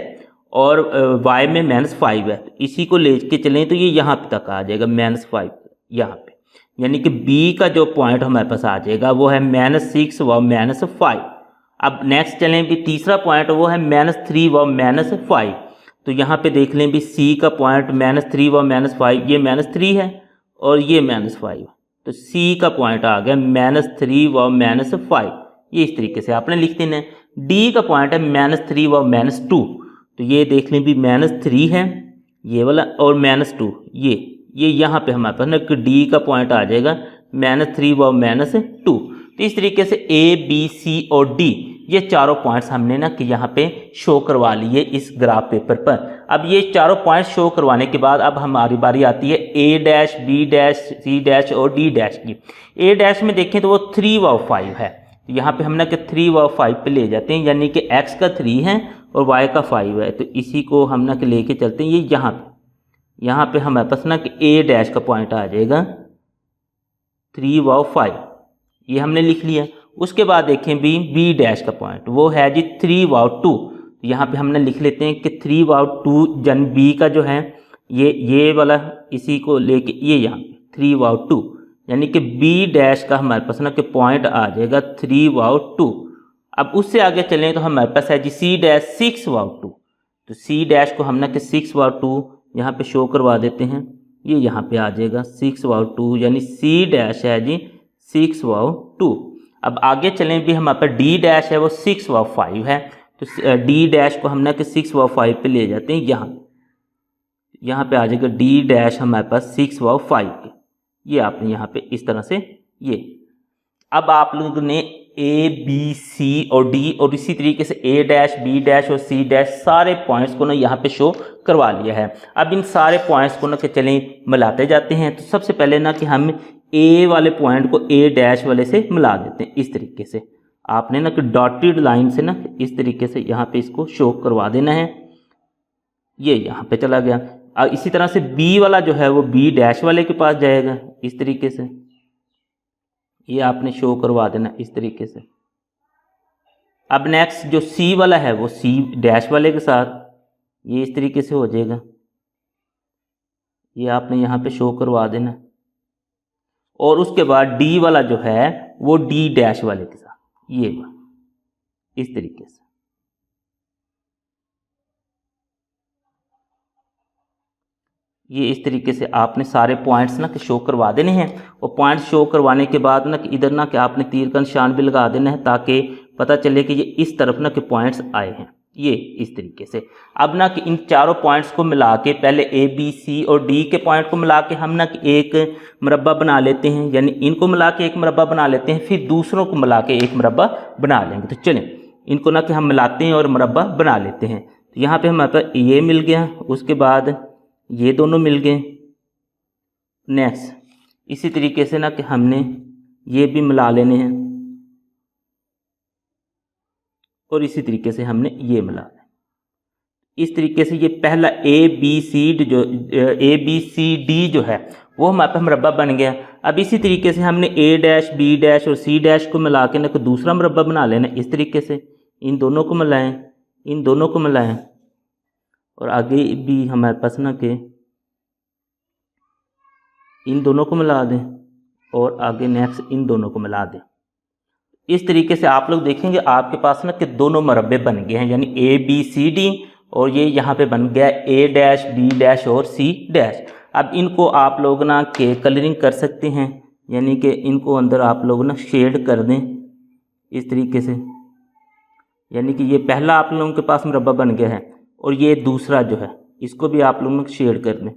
और y में -5 है। तो इसी को ले के चलें तो ये यहाँ पे तक आ जाएगा -5 यहाँ पे, यानी कि b का जो पॉइंट हमारे पास आ जाएगा वो है -6 व -5। अब नेक्स्ट चलें भी तीसरा पॉइंट वो है -3 व -5। तो यहाँ पे देख लें भी c का पॉइंट -3 व -5, ये -3 है और ये -5, तो c का पॉइंट आ गया -3 व -5। ये इस तरीके से आपने लिख देना है। d का पॉइंट है -3 व -2, तो ये देख लें भी -3 है ये वाला और -2, ये यहाँ पे हमारे पास ना d का पॉइंट आ जाएगा -3 व -2। तो इस तरीके से a, b, c और d ये चारों पॉइंट्स हमने ना कि यहाँ पे शो करवा लिए इस ग्राफ पेपर पर। अब ये चारों पॉइंट्स शो करवाने के बाद अब हमारी बारी आती है a dash, b dash, c dash और d डैश की। a डैश में देखें तो वो 3 व 5 है, तो यहाँ पे हम ना कि 3 व 5 पे ले जाते हैं, यानी कि x का 3 है और y का 5 है। तो इसी को हम ना कि लेके चलते हैं, ये यहाँ पे हमारे पास ना कि a डैश का पॉइंट आ जाएगा 3 व 5, ये हमने लिख लिया। उसके बाद देखें b डैश का पॉइंट वो है जी 3 व 2, यहाँ पे हमने लिख लेते हैं कि 3 व 2 जन b का जो है ये वाला, इसी को लेके ये यहाँ 3 व 2, यानी कि बी डैश का हमारे पास ना कि पॉइंट आ जाएगा 3/2। अब उससे आगे चलें तो हमारे पास है जी सी डैश 6/2। तो सी डैश को हम ना कि 6/2 यहाँ पे शो करवा देते हैं, ये यहाँ पे आ जाएगा 6/2, यानी सी डैश है जी 6/2। अब आगे चलें भी हमारे पास डी डैश है वो 6/5 है, तो डी डैश को हम ना कि 6/5 पे ले जाते हैं, यहाँ पे आ जाएगा डी डैश हमारे पास 6/5 के। ये आपने यहाँ पे इस तरह से ये। अब आप लोगों ने ए बी सी और डी और इसी तरीके से ए डैश बी डैश और सी डैश सारे पॉइंट्स को ना यहाँ पे शो करवा लिया है। अब इन सारे पॉइंट्स को ना कि चलें मिलाते जाते हैं। तो सबसे पहले ना कि हम ए वाले पॉइंट को ए डैश वाले से मिला देते हैं। इस तरीके से आपने ना कि डॉटेड लाइन से ना इस तरीके से यहाँ पे इसको शो करवा देना है, ये यहाँ पे चला गया। और इसी तरह से बी वाला जो है वो बी डैश वाले के पास जाएगा, इस तरीके से ये आपने शो करवा देना इस तरीके से। अब नेक्स्ट जो सी वाला है वो सी डैश वाले के साथ ये इस तरीके से हो जाएगा, ये आपने यहाँ पे शो करवा देना। और उसके बाद डी वाला जो है वो डी डैश वाले के साथ ये इस तरीके से। ये इस तरीके से आपने सारे पॉइंट्स ना कि शो करवा देने हैं। और पॉइंट्स शो करवाने के बाद ना कि इधर ना कि आपने तीर का निशान भी लगा देना है ताकि पता चले कि ये इस तरफ ना कि पॉइंट्स आए हैं, ये इस तरीके से। अब ना कि इन चारों पॉइंट्स को मिला के पहले ए बी सी और डी के पॉइंट को मिला के हम ना कि एक मुरब्बा बना लेते हैं, यानी इनको मिला के एक मुरब्बा बना लेते हैं, फिर दूसरों को मिला के एक मुरब्बा बना लेंगे। तो चलें इनको ना कि हम मिलाते हैं और मुरब्बा बना लेते हैं। तो यहाँ पे हमारे पास ये मिल गया, उसके बाद ये दोनों मिल गए। नेक्स्ट इसी तरीके से ना कि हमने ये भी मिला लेने हैं और इसी तरीके से हमने ये मिला लें। इस तरीके से ये पहला ए बी सी डी जो है वो हमारे पास मुरब्बा बन गया। अब इसी तरीके से हमने ए डैश बी डैश और सी डैश को मिला के ना कि दूसरा मुरब्बा बना लेना इस तरीके से। इन दोनों को मिलाएं, इन दोनों को मिलाएं और आगे भी हमारे पास ना कि इन दोनों को मिला दें और आगे नेक्स्ट इन दोनों को मिला दें। इस तरीके से आप लोग देखेंगे आपके पास ना कि दोनों मुरब्बे बन गए हैं, यानी ए बी सी डी और ये यहाँ पे बन गया ए डैश बी डैश और सी डैश। अब इनको आप लोग ना के कलरिंग कर सकते हैं, यानी कि इनको अंदर आप लोग ना शेड कर दें इस तरीके से, यानी कि ये पहला आप लोगों के पास मुरब्बा बन गया है और ये दूसरा जो है इसको भी आप लोग शेड कर दें।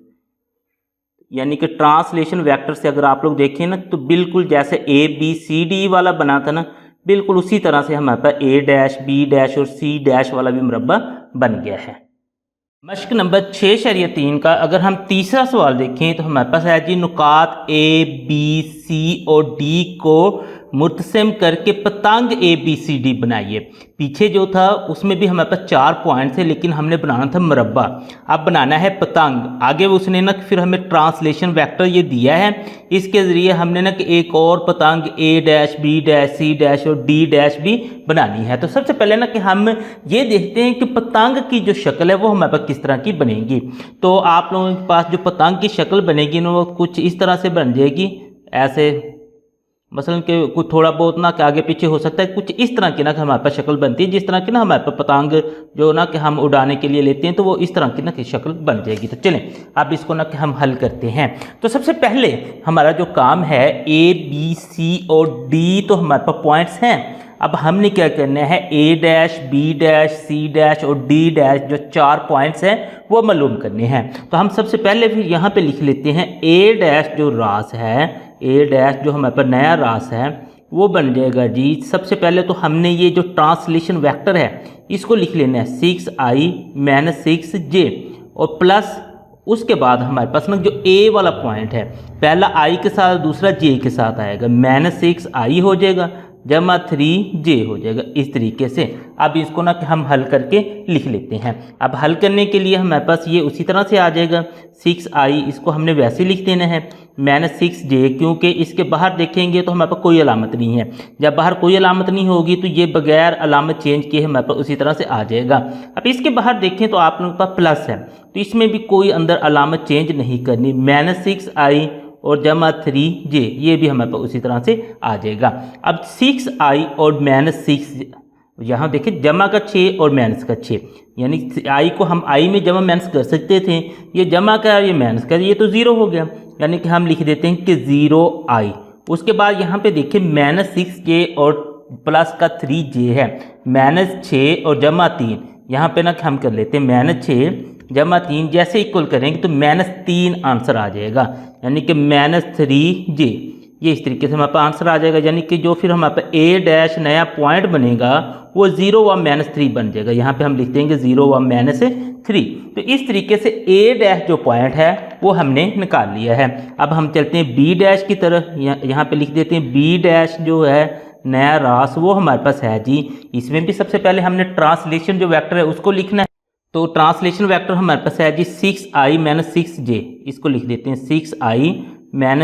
यानी कि ट्रांसलेशन वेक्टर से अगर आप लोग देखें ना तो बिल्कुल जैसे ए बी सी डी वाला बना था ना, बिल्कुल उसी तरह से हमारे पास ए डैश बी डैश और सी डैश वाला भी मुरब्बा बन गया है। मश्क नंबर 6.3 का अगर हम तीसरा सवाल देखें तो हमारे पास है जी नुकात ए बी सी और डी को मुर्तसिम करके पतंग ए बी सी डी बनाइए। पीछे जो था उसमें भी हमारे पास 4 पॉइंट थे लेकिन हमने बनाना था मुरब्बा, अब बनाना है पतंग। आगे उसने ना फिर हमें ट्रांसलेशन वेक्टर ये दिया है, इसके ज़रिए हमने ना कि एक और पतंग A dash B dash C dash और डी डैश भी बनानी है। तो सबसे पहले ना कि हम ये देखते हैं कि पतंग की जो शक्ल है वो हमारे पास किस तरह की बनेगी। तो आप लोगों के पास जो पतंग की शक्ल बनेगी ना वो कुछ इस तरह से बन जाएगी, ऐसे मसलन कि कुछ थोड़ा बहुत ना कि आगे पीछे हो सकता है, कुछ इस तरह की ना कि हमारे पास शक्ल बनती है, जिस तरह की ना हमारे पास पतंग जो ना कि हम उड़ाने के लिए लेते हैं तो वो इस तरह की ना कि शक्ल बन जाएगी। तो चलें अब इसको ना कि हम हल करते हैं। तो सबसे पहले हमारा जो काम है ए बी सी और डी तो हमारे पास पॉइंट्स हैं। अब हमने क्या करना है A dash B dash C dash और डी डैश जो 4 पॉइंट्स हैं वो मालूम करने हैं। तो हम सबसे पहले फिर यहाँ पे लिख लेते हैं ए डैश जो रास है, ए डैश जो हमारे पास नया रास है वो बन जाएगा जी। सबसे पहले तो हमने ये जो ट्रांसलेशन वेक्टर है इसको लिख लेना है 6i - 6j और प्लस उसके बाद हमारे पास ना जो ए वाला पॉइंट है पहला i के साथ दूसरा j के साथ आएगा, -6i हो जाएगा जमा 3j हो जाएगा इस तरीके से। अब इसको ना कि हम हल करके लिख लेते हैं। अब हल करने के लिए हमारे पास ये उसी तरह से आ जाएगा 6i, इसको हमने वैसे लिख देना है -6j, क्योंकि इसके बाहर देखेंगे तो हमारे पास कोई अलामत नहीं है। जब बाहर कोई अलामत नहीं होगी तो ये बगैर अलामत चेंज किए हमारे पास उसी तरह से आ जाएगा। अब इसके बाहर देखें तो आप लोगों के पास प्लस है तो इसमें भी कोई अंदर अलामत चेंज नहीं करनी, -6i और जमा 3j, ये भी हमारे पास उसी तरह से आ जाएगा। अब 6i और -6, यहाँ देखिए जमा का 6 और माइनस का 6, यानी i को हम i में जमा माइनस कर सकते थे, ये जमा का ये माइनस का, ये तो 0 हो गया, यानी कि हम लिख देते हैं कि 0i। उसके बाद यहाँ पे देखिए -6j और प्लस का 3j है, -6 और जमा 3, यहाँ पे ना हम कर लेते हैं -6 जमा 3, जैसे इक्वल करेंगे तो -3 आंसर आ जाएगा, यानी कि -3j, ये इस तरीके से हमारे पास आंसर आ जाएगा। यानी कि जो फिर हमारे पास a डैश नया पॉइंट बनेगा वो 0 व -3 बन जाएगा, यहाँ पे हम लिख देंगे 0 व -3। तो इस तरीके से a डैश जो पॉइंट है वो हमने निकाल लिया है। अब हम चलते हैं b डैश की तरफ, यहाँ पे लिख देते हैं b डैश जो है नया रास वो हमारे पास है जी। इसमें भी सबसे पहले हमने ट्रांसलेशन जो वेक्टर है उसको लिखना है, तो ट्रांसलेशन वेक्टर हमारे पास है जी 6i - 6j, इसको लिख देते हैं 6i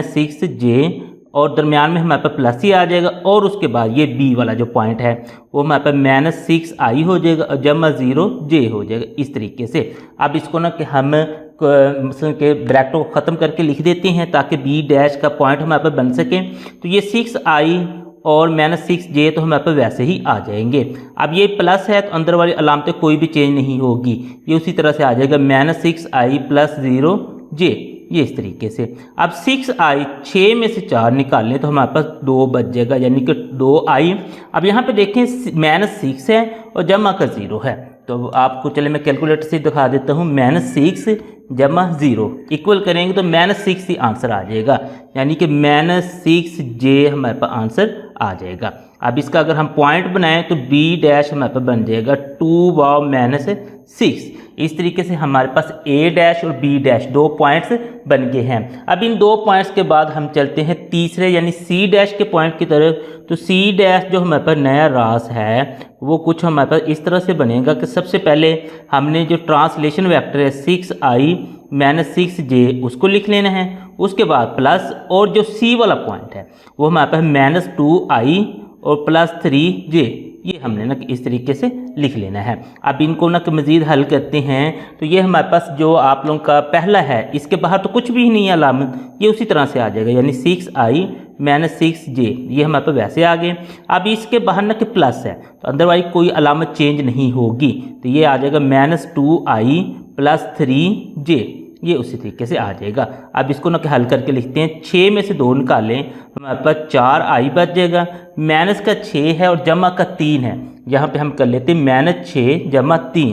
- 6j, और दरमियान में हमारे पास प्लस ही आ जाएगा, और उसके बाद ये b वाला जो पॉइंट है वो हमारे पास -6i हो जाएगा और जमा 0j हो जाएगा इस तरीके से। अब इसको ना कि हम मतलब के ब्रैकेट को ख़त्म करके लिख देते हैं ताकि b डैश का पॉइंट हमारे पास बन सके। तो ये 6i और -6j तो हमारे पास वैसे ही आ जाएंगे। अब ये प्लस है तो अंदर वाली अलामतें कोई भी चेंज नहीं होगी, ये उसी तरह से आ जाएगा -6i + 0j, ये इस तरीके से। अब 6i 6 में से 4 निकालें तो हमारे पास 2 बच जाएगा, यानी कि 2i। अब यहाँ पे देखें -6 है और जमा का 0 है, तो आपको चले मैं कैलकुलेटर से दिखा देता हूँ। -6 जमा 0 इक्वल करेंगे तो -6 ही आंसर आ जाएगा, यानी कि -6j हमारे पास आंसर आ जाएगा। अब इसका अगर हम पॉइंट बनाएं तो b डैश हमारे पास बन जाएगा 2 व -6। इस तरीके से हमारे पास a डैश और b डैश 2 पॉइंट्स बन गए हैं। अब इन 2 पॉइंट्स के बाद हम चलते हैं तीसरे यानी c डैश के पॉइंट की तरफ। तो c डैश जो हमारे पास नया रास है वो कुछ हमारे पास इस तरह से बनेगा कि सबसे पहले हमने जो ट्रांसलेशन वेक्टर है 6i - 6j उसको लिख लेना है, उसके बाद प्लस, और जो c वाला पॉइंट है वो हमारे पास -2i और +3j, ये हमने ना इस तरीके से लिख लेना है। अब इनको ना मज़ीद हल करते हैं तो ये हमारे पास जो आप लोगों का पहला है इसके बाहर तो कुछ भी नहीं है अलामत, ये उसी तरह से आ जाएगा, यानी 6i - 6j, ये हमारे पास वैसे आ गए। अब इसके बाहर ना कि प्लस है तो अंदर वाली कोई अलामत चेंज नहीं होगी, तो ये आ जाएगा -2i + 3j, ये उसी तरीके से आ जाएगा। अब इसको ना हल करके लिखते हैं, 6 में से 2 निकालें हमारे पास 4i बच जाएगा, माइनस का 6 है और जमा का 3 है, यहाँ पे हम कर लेते हैं -6 जमा 3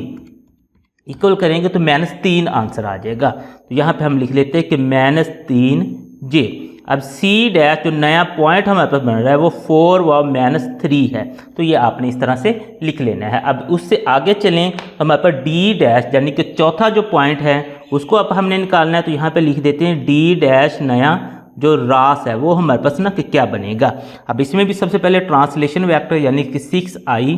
इक्वल करेंगे तो -3 आंसर आ जाएगा। तो यहाँ पे हम लिख लेते हैं कि -3j। अब c डैश जो नया पॉइंट हमारे पास बन रहा है वो 4 व -3 है, तो ये आपने इस तरह से लिख लेना है। अब उससे आगे चलें तो हमारे पास d डैश यानी कि चौथा जो पॉइंट है उसको अब हमने निकालना है, तो यहाँ पे लिख देते हैं d डैश नया जो रास है वो हमारे पास ना कि क्या बनेगा। अब इसमें भी सबसे पहले ट्रांसलेशन वेक्टर यानी कि 6i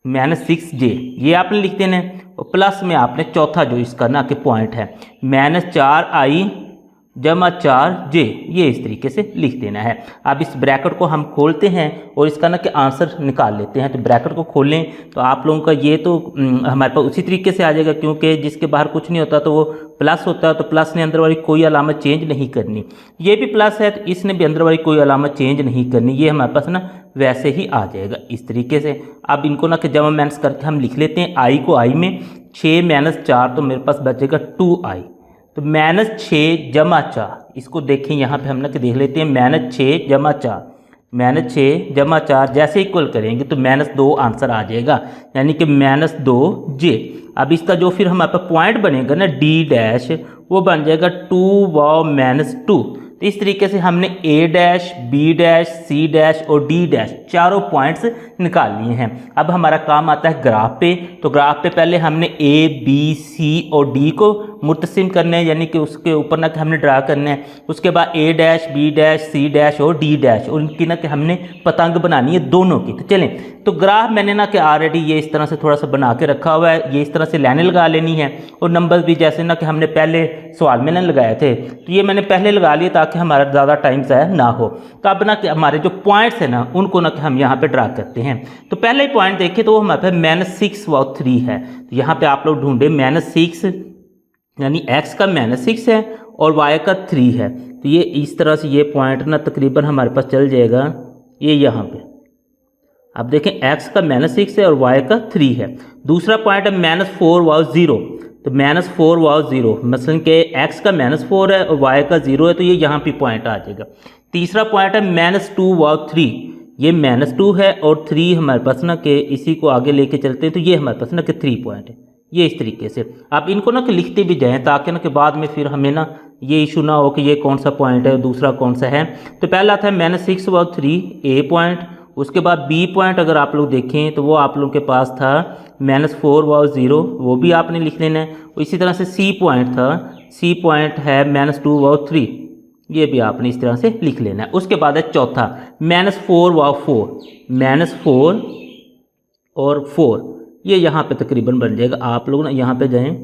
- 6j ये आपने लिख देना है, और प्लस में आपने चौथा जो इसका ना कि पॉइंट है -4i जमा 4j, ये इस तरीके से लिख देना है। अब इस ब्रैकेट को हम खोलते हैं और इसका ना कि आंसर निकाल लेते हैं। तो ब्रैकेट को खोलें तो आप लोगों का ये तो हमारे पास उसी तरीके से आ जाएगा, क्योंकि जिसके बाहर कुछ नहीं होता तो वो प्लस होता है, तो प्लस ने अंदर वाली कोई अलामत चेंज नहीं करनी। ये भी प्लस है तो इसने भी अंदर वाली कोई अलामत चेंज नहीं करनी, ये हमारे पास ना वैसे ही आ जाएगा इस तरीके से। अब इनको ना कि जमा माइनस करके हम लिख लेते हैं, i को i में 6 - 4 तो मेरे पास बचेगा 2i, तो -6 जमा 4, इसको देखें यहाँ पे हम ना कि देख लेते हैं -6 जमा 4, -6 जमा 4 जैसे इक्वल करेंगे तो -2 आंसर आ जाएगा, यानी कि -2j। अब इसका जो फिर हमारे पास पॉइंट बनेगा ना d डैश वो बन जाएगा 2 व -2। तो इस तरीके से हमने a dash, b dash, c dash और d डैश चारों पॉइंट्स निकाल लिए हैं। अब हमारा काम आता है ग्राफ पे। तो ग्राफ पे पहले हमने a, b, c और d को मुतसिम करना है, यानी कि उसके ऊपर ना कि हमने ड्रा करना है। उसके बाद a dash, b dash, c dash और d डैश, और उनकी ना कि हमने पतंग बनानी है दोनों की। तो चलें, तो ग्राफ मैंने ना कि ऑलरेडी ये इस तरह से थोड़ा सा बना के रखा हुआ है, ये इस तरह से लाइनें लगा लेनी है, और नंबर भी जैसे ना कि हमने पहले सवाल में ना लगाए थे तो ये मैंने पहले लगा लिए ताकि हमारा ज़्यादा टाइम ज़ाया ना हो। तो अब ना कि हमारे जो पॉइंट्स हैं ना उनको ना कि हम यहाँ पे ड्रा करते हैं। तो पहले ही पॉइंट देखें तो वो हमारे पास -6 व 3 है, तो यहाँ पे आप लोग ढूंढे -6 यानी x का -6 है और y का 3 है। तो ये इस तरह से ये पॉइंट ना तकरीबन हमारे पास चल जाएगा ये यहाँ पे। अब देखें x का -6 है और y का 3 है। दूसरा पॉइंट है -4 वाव 0, तो -4 वाव 0 मसलन के x का -4 है और y का 0 है, तो ये यहाँ पे पॉइंट आ जाएगा। तीसरा पॉइंट है -2 वाव 3, ये -2 है और 3 हमारे पास ना कि इसी को आगे लेके चलते हैं, तो ये हमारे पास ना कि 3 पॉइंट है। ये इस तरीके से आप इनको ना कि लिखते भी जाएं ताकि ना कि बाद में फिर हमें ना ये इशू ना हो कि ये कौन सा पॉइंट है दूसरा कौन सा है। तो पहला था -6 वाव 3 ए पॉइंट, उसके बाद बी पॉइंट अगर आप लोग देखें तो वो आप लोगों के पास था -4 वाव 0, वो भी आपने लिख लेना है। इसी तरह से सी पॉइंट था, सी पॉइंट है -2 वाव 3, ये भी आपने इस तरह से लिख लेना है। उसके बाद है चौथा -4 वाव 4, -4 और 4, ये यहाँ पे तकरीबन बन जाएगा। आप लोग ना यहाँ पे जाएं,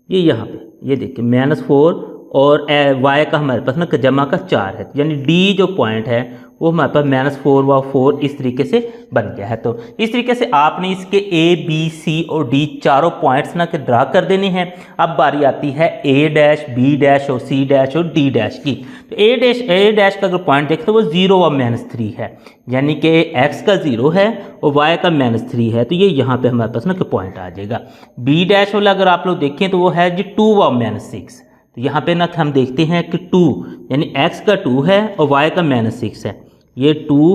ये यहाँ पे ये देखिए -4 और y का हमारे पास ना जमा का 4 है, यानी डी जो पॉइंट है वो हमारे पास -4 व 4 इस तरीके से बन गया है। तो इस तरीके से आपने इसके ए बी सी और डी चारों पॉइंट्स ना के ड्रा कर देने हैं। अब बारी आती है ए डैश बी डैश और सी डैश और डी डैश की। तो ए डैश का अगर पॉइंट देखें तो वो 0 व -3 है, यानी कि x का 0 है और y का -3 है, तो ये यहाँ पे हमारे पास ना पॉइंट आ जाएगा। बी डैश वाला अगर आप लोग देखें तो वो है जी 2 व -6, तो यहाँ पे ना हम देखते हैं कि 2 यानी x का 2 है और y का -6 है, ये 2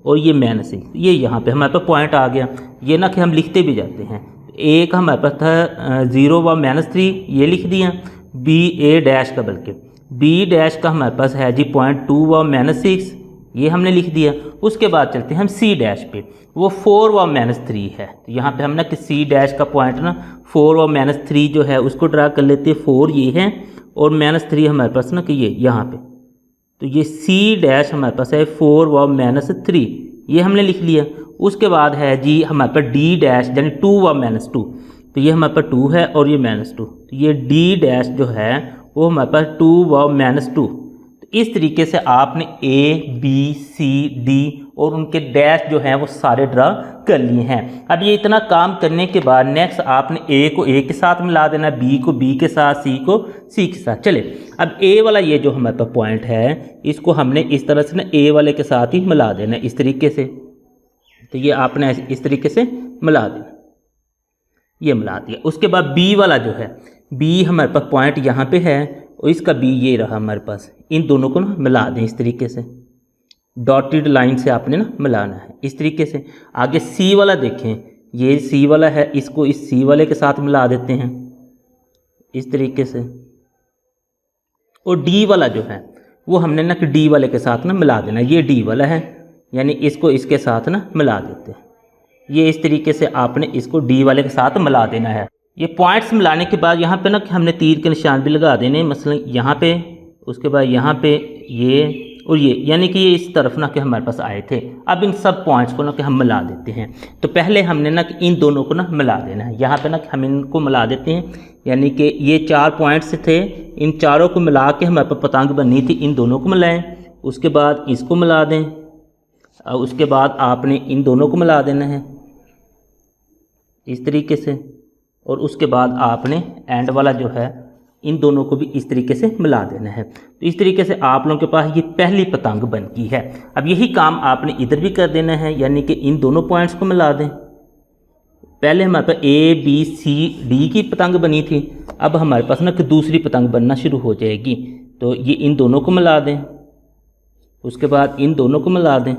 और ये -6, ये यहाँ पे हमारे पास पॉइंट आ गया। ये ना कि हम लिखते भी जाते हैं, ए का हमारे पास था 0 व -3, ये लिख दिया। बी ए डैश का बल्कि बी डैश का हमारे पास है जी पॉइंट 2 व -6, ये हमने लिख दिया। उसके बाद चलते हैं हम सी डैश पे, वो 4 व -3 है, तो यहाँ पे हम ना कि सी डैश का पॉइंट ना 4 व -3 जो है उसको ड्रा कर लेते हैं। 4 ये है और -3 हमारे पास ना कि ये यहाँ पे, तो ये सी डैश हमारे पास है 4 व -3, ये हमने लिख लिया। उसके बाद है जी हमारे पास डी डैश यानी 2 व -2, तो ये हमारे पास 2 है और ये -2, तो ये डी डैश जो है वो हमारे पास 2 व -2। इस तरीके से आपने ए बी सी डी और उनके डैश जो हैं वो सारे ड्रा कर लिए हैं। अब ये इतना काम करने के बाद नेक्स्ट आपने ए को ए के साथ मिला देना, बी को बी के साथ, सी को सी के साथ। चले अब ए वाला ये जो हमारे पास पॉइंट है इसको हमने इस तरह से ना ए वाले के साथ ही मिला देना इस तरीके से। तो ये आपने इस तरीके से मिला देना, ये मिला दिया। उसके बाद बी वाला जो है, बी हमारे पास पॉइंट यहाँ पे है और इसका बी ये रहा हमारे पास, इन दोनों को ना मिला दें इस तरीके से, डॉटेड लाइन से आपने ना मिलाना है इस तरीके से। आगे सी वाला देखें, ये सी वाला है, इसको इस सी वाले के साथ मिला देते हैं इस तरीके से। और डी वाला जो है वो हमने ना कि डी वाले के साथ ना मिला देना, ये डी वाला है यानी इसको इसके साथ ना मिला देते हैं। ये इस तरीके से आपने इसको डी वाले के साथ मिला देना है। ये पॉइंट्स मिलाने के बाद यहाँ पे ना कि हमने तीर के निशान भी लगा देने, मसलन यहाँ पे, उसके बाद यहाँ पे ये और ये, यानी कि ये इस तरफ ना कि हमारे पास आए थे। अब इन सब पॉइंट्स को ना कि हम मिला देते हैं। तो पहले हमने ना कि इन दोनों को ना मिला देना है, यहाँ पे ना कि हम इनको मिला देते हैं, यानी कि ये 4 पॉइंट्स थे, इन चारों को मिला के हमारे पास पतंग बननी थी, इन दोनों को मिलाएं। उसके बाद इसको मिला दें, और उसके बाद आपने इन दोनों को मिला देना है इस तरीके से, और उसके बाद आपने एंड वाला जो है इन दोनों को भी इस तरीके से मिला देना है। तो इस तरीके से आप लोगों के पास ये पहली पतंग बन गई है। अब यही काम आपने इधर भी कर देना है, यानी कि इन दोनों पॉइंट्स को मिला दें। पहले हमारे पास ए बी सी डी की पतंग बनी थी, अब हमारे पास ना कि दूसरी पतंग बनना शुरू हो जाएगी। तो ये इन दोनों को मिला दें, उसके बाद इन दोनों को मिला दें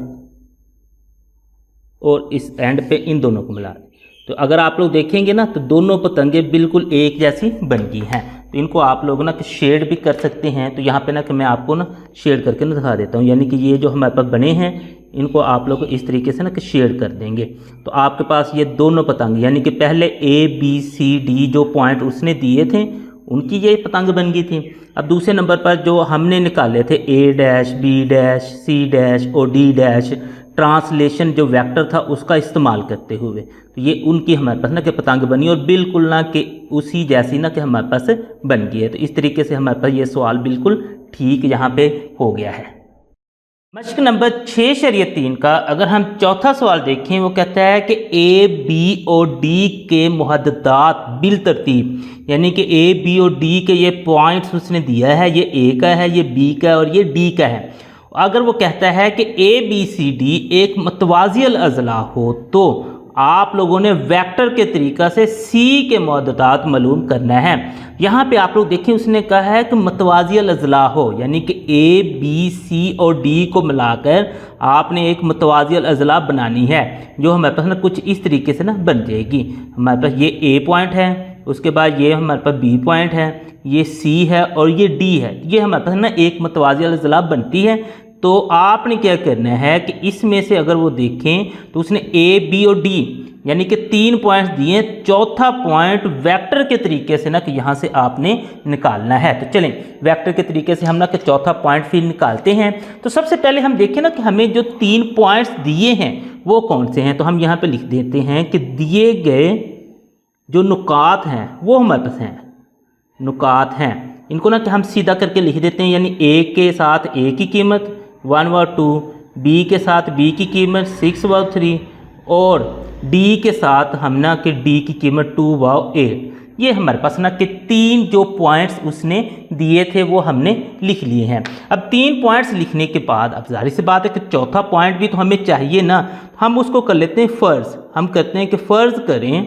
और इस एंड पे इन दोनों को मिला दें। तो अगर आप लोग देखेंगे ना तो दोनों पतंगे बिल्कुल एक जैसी बन गई हैं। तो इनको आप लोग ना कि शेड भी कर सकते हैं। तो यहाँ पे ना कि मैं आपको ना शेड करके ना दिखा देता हूँ, यानी कि ये जो हमारे पास बने हैं इनको आप लोग इस तरीके से ना कि शेड कर देंगे। तो आपके पास ये दोनों पतंग, यानी कि पहले ए बी सी डी जो पॉइंट उसने दिए थे उनकी ये पतंग बन गई थी। अब दूसरे नंबर पर जो हमने निकाले थे A dash B dash C dash और डी डैश, ट्रांसलेशन जो वेक्टर था उसका इस्तेमाल करते हुए, तो ये उनकी हमारे पास ना कि पतंग बनी और बिल्कुल ना कि उसी जैसी ना कि हमारे पास बन गई है। तो इस तरीके से हमारे पास ये सवाल बिल्कुल ठीक यहाँ पे हो गया है। मश्क नंबर 6/3 का अगर हम चौथा सवाल देखें, वो कहता है कि ए बी और डी के मुहद्ददात बिल तरतीब, यानी कि ए बी और डी के ये पॉइंट्स उसने दिया है, ये ए का है, ये बी का है और ये डी का है। अगर वो कहता है कि ए बी सी डी एक मतवाजियल अज़ला हो तो आप लोगों ने वेक्टर के तरीक़ा से सी के मौददात मालूम करना है। यहाँ पे आप लोग देखें उसने कहा है कि मतवाजियल अज़ला हो, यानी कि ए बी सी और डी को मिलाकर आपने एक मतवाजियल अज़ला बनानी है, जो हमारे पास ना कुछ इस तरीके से ना बन जाएगी। हमारे पास ये ए पॉइंट है, उसके बाद ये हमारे पास बी पॉइंट है, ये सी है और ये डी है। ये हमारे पास ना एक मतवाजियल अज़ला बनती है। तो आपने क्या करना है कि इसमें से अगर वो देखें तो उसने ए बी और डी यानी कि 3 पॉइंट्स दिए, चौथा पॉइंट वेक्टर के तरीके से ना कि यहाँ से आपने निकालना है। तो चलें वेक्टर के तरीके से हम ना कि चौथा पॉइंट फिर निकालते हैं। तो सबसे पहले हम देखें ना कि हमें जो 3 पॉइंट्स दिए हैं वो कौन से हैं। तो हम यहाँ पे लिख देते हैं कि दिए गए जो नुकात हैं वो हमारे पास हैं, नुकात हैं। इनको ना कि हम सीधा करके लिख देते हैं, यानी ए के साथ ए की कीमत 1/2, बी के साथ बी की कीमत 6/3 और डी के साथ हम ना कि डी की कीमत 2/8। ये हमारे पास ना कि 3 जो पॉइंट्स उसने दिए थे वो हमने लिख लिए हैं। अब 3 पॉइंट्स लिखने के बाद अब जाहिर सी बात है कि चौथा पॉइंट भी तो हमें चाहिए ना। हम उसको कर लेते हैं फ़र्ज़। हम कहते हैं कि फ़र्ज़ करें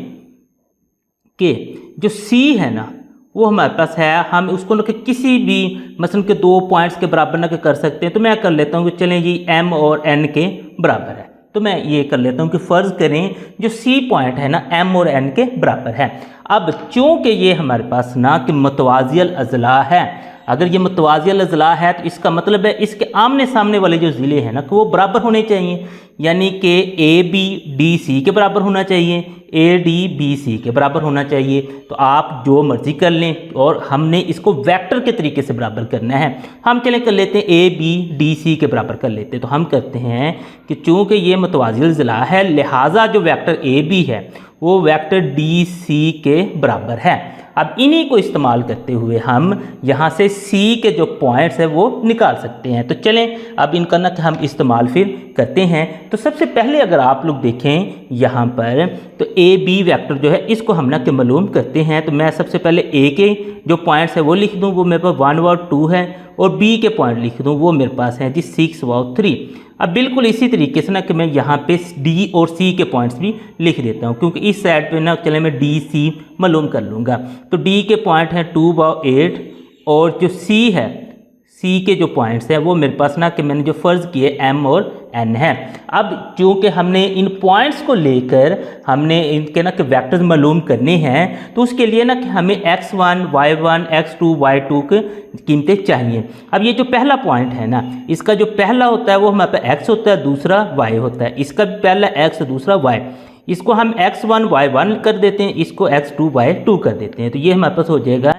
कि जो सी है ना वो हमारे पास है, हम उसको ना कि किसी भी मसलन के 2 पॉइंट्स के बराबर ना कर सकते हैं। तो मैं कर लेता हूँ कि चलें जी m और n के बराबर है। तो मैं ये कर लेता हूँ कि फ़र्ज़ करें जो c पॉइंट है ना m और n के बराबर है। अब चूँकि ये हमारे पास ना कि मतवाजियल अज़ला है, अगर ये मतवाजियल अज़ला है तो इसका मतलब है इसके आमने सामने वाले जो ज़िले हैं ना कि वो बराबर होने चाहिए, यानी कि ए बी डी सी के बराबर होना चाहिए, ए डी बी सी के बराबर होना चाहिए। तो आप जो मर्ज़ी कर लें और हमने इसको वेक्टर के तरीके से बराबर करना है। हम चलें कर लेते हैं ए बी डी सी के बराबर कर लेते हैं। तो हम करते हैं कि चूँकि ये मतवाजिल ज़िला है लिहाजा जो वेक्टर ए बी है वो वेक्टर डी सी के बराबर है। अब इन्हीं को इस्तेमाल करते हुए हम यहाँ से C के जो पॉइंट्स है वो निकाल सकते हैं। तो चलें अब इनका ना हम इस्तेमाल फिर करते हैं। तो सबसे पहले अगर आप लोग देखें यहाँ पर तो ए बी वेक्टर जो है इसको हम ना के मालूम करते हैं। तो मैं सबसे पहले ए के जो पॉइंट्स है वो लिख दूँ, वो मेरे पास 1/2 है, और बी के पॉइंट लिख दूँ वो मेरे पास है जी 6/3। अब बिल्कुल इसी तरीके से ना कि मैं यहाँ पे डी और सी के पॉइंट्स भी लिख देता हूँ, क्योंकि इस साइड पे ना चले मैं डी सी मालूम कर लूँगा। तो डी के पॉइंट हैं 2/8 और जो सी है सी के जो पॉइंट्स हैं वो मेरे पास ना कि मैंने जो फ़र्ज़ किए एम और एन है। अब चूँकि हमने इन पॉइंट्स को लेकर हमने इनके ना कि वेक्टर्स मालूम करने हैं, तो उसके लिए ना कि हमें x1, y1, x2, y2 की कीमतें चाहिए। अब ये जो पहला पॉइंट है ना, इसका जो पहला होता है वो हमारे पास x होता है, दूसरा y होता है। इसका भी पहला x दूसरा y, इसको हम x1 y1 कर देते हैं, इसको x2 y2 कर देते हैं। तो ये हमारे पास हो जाएगा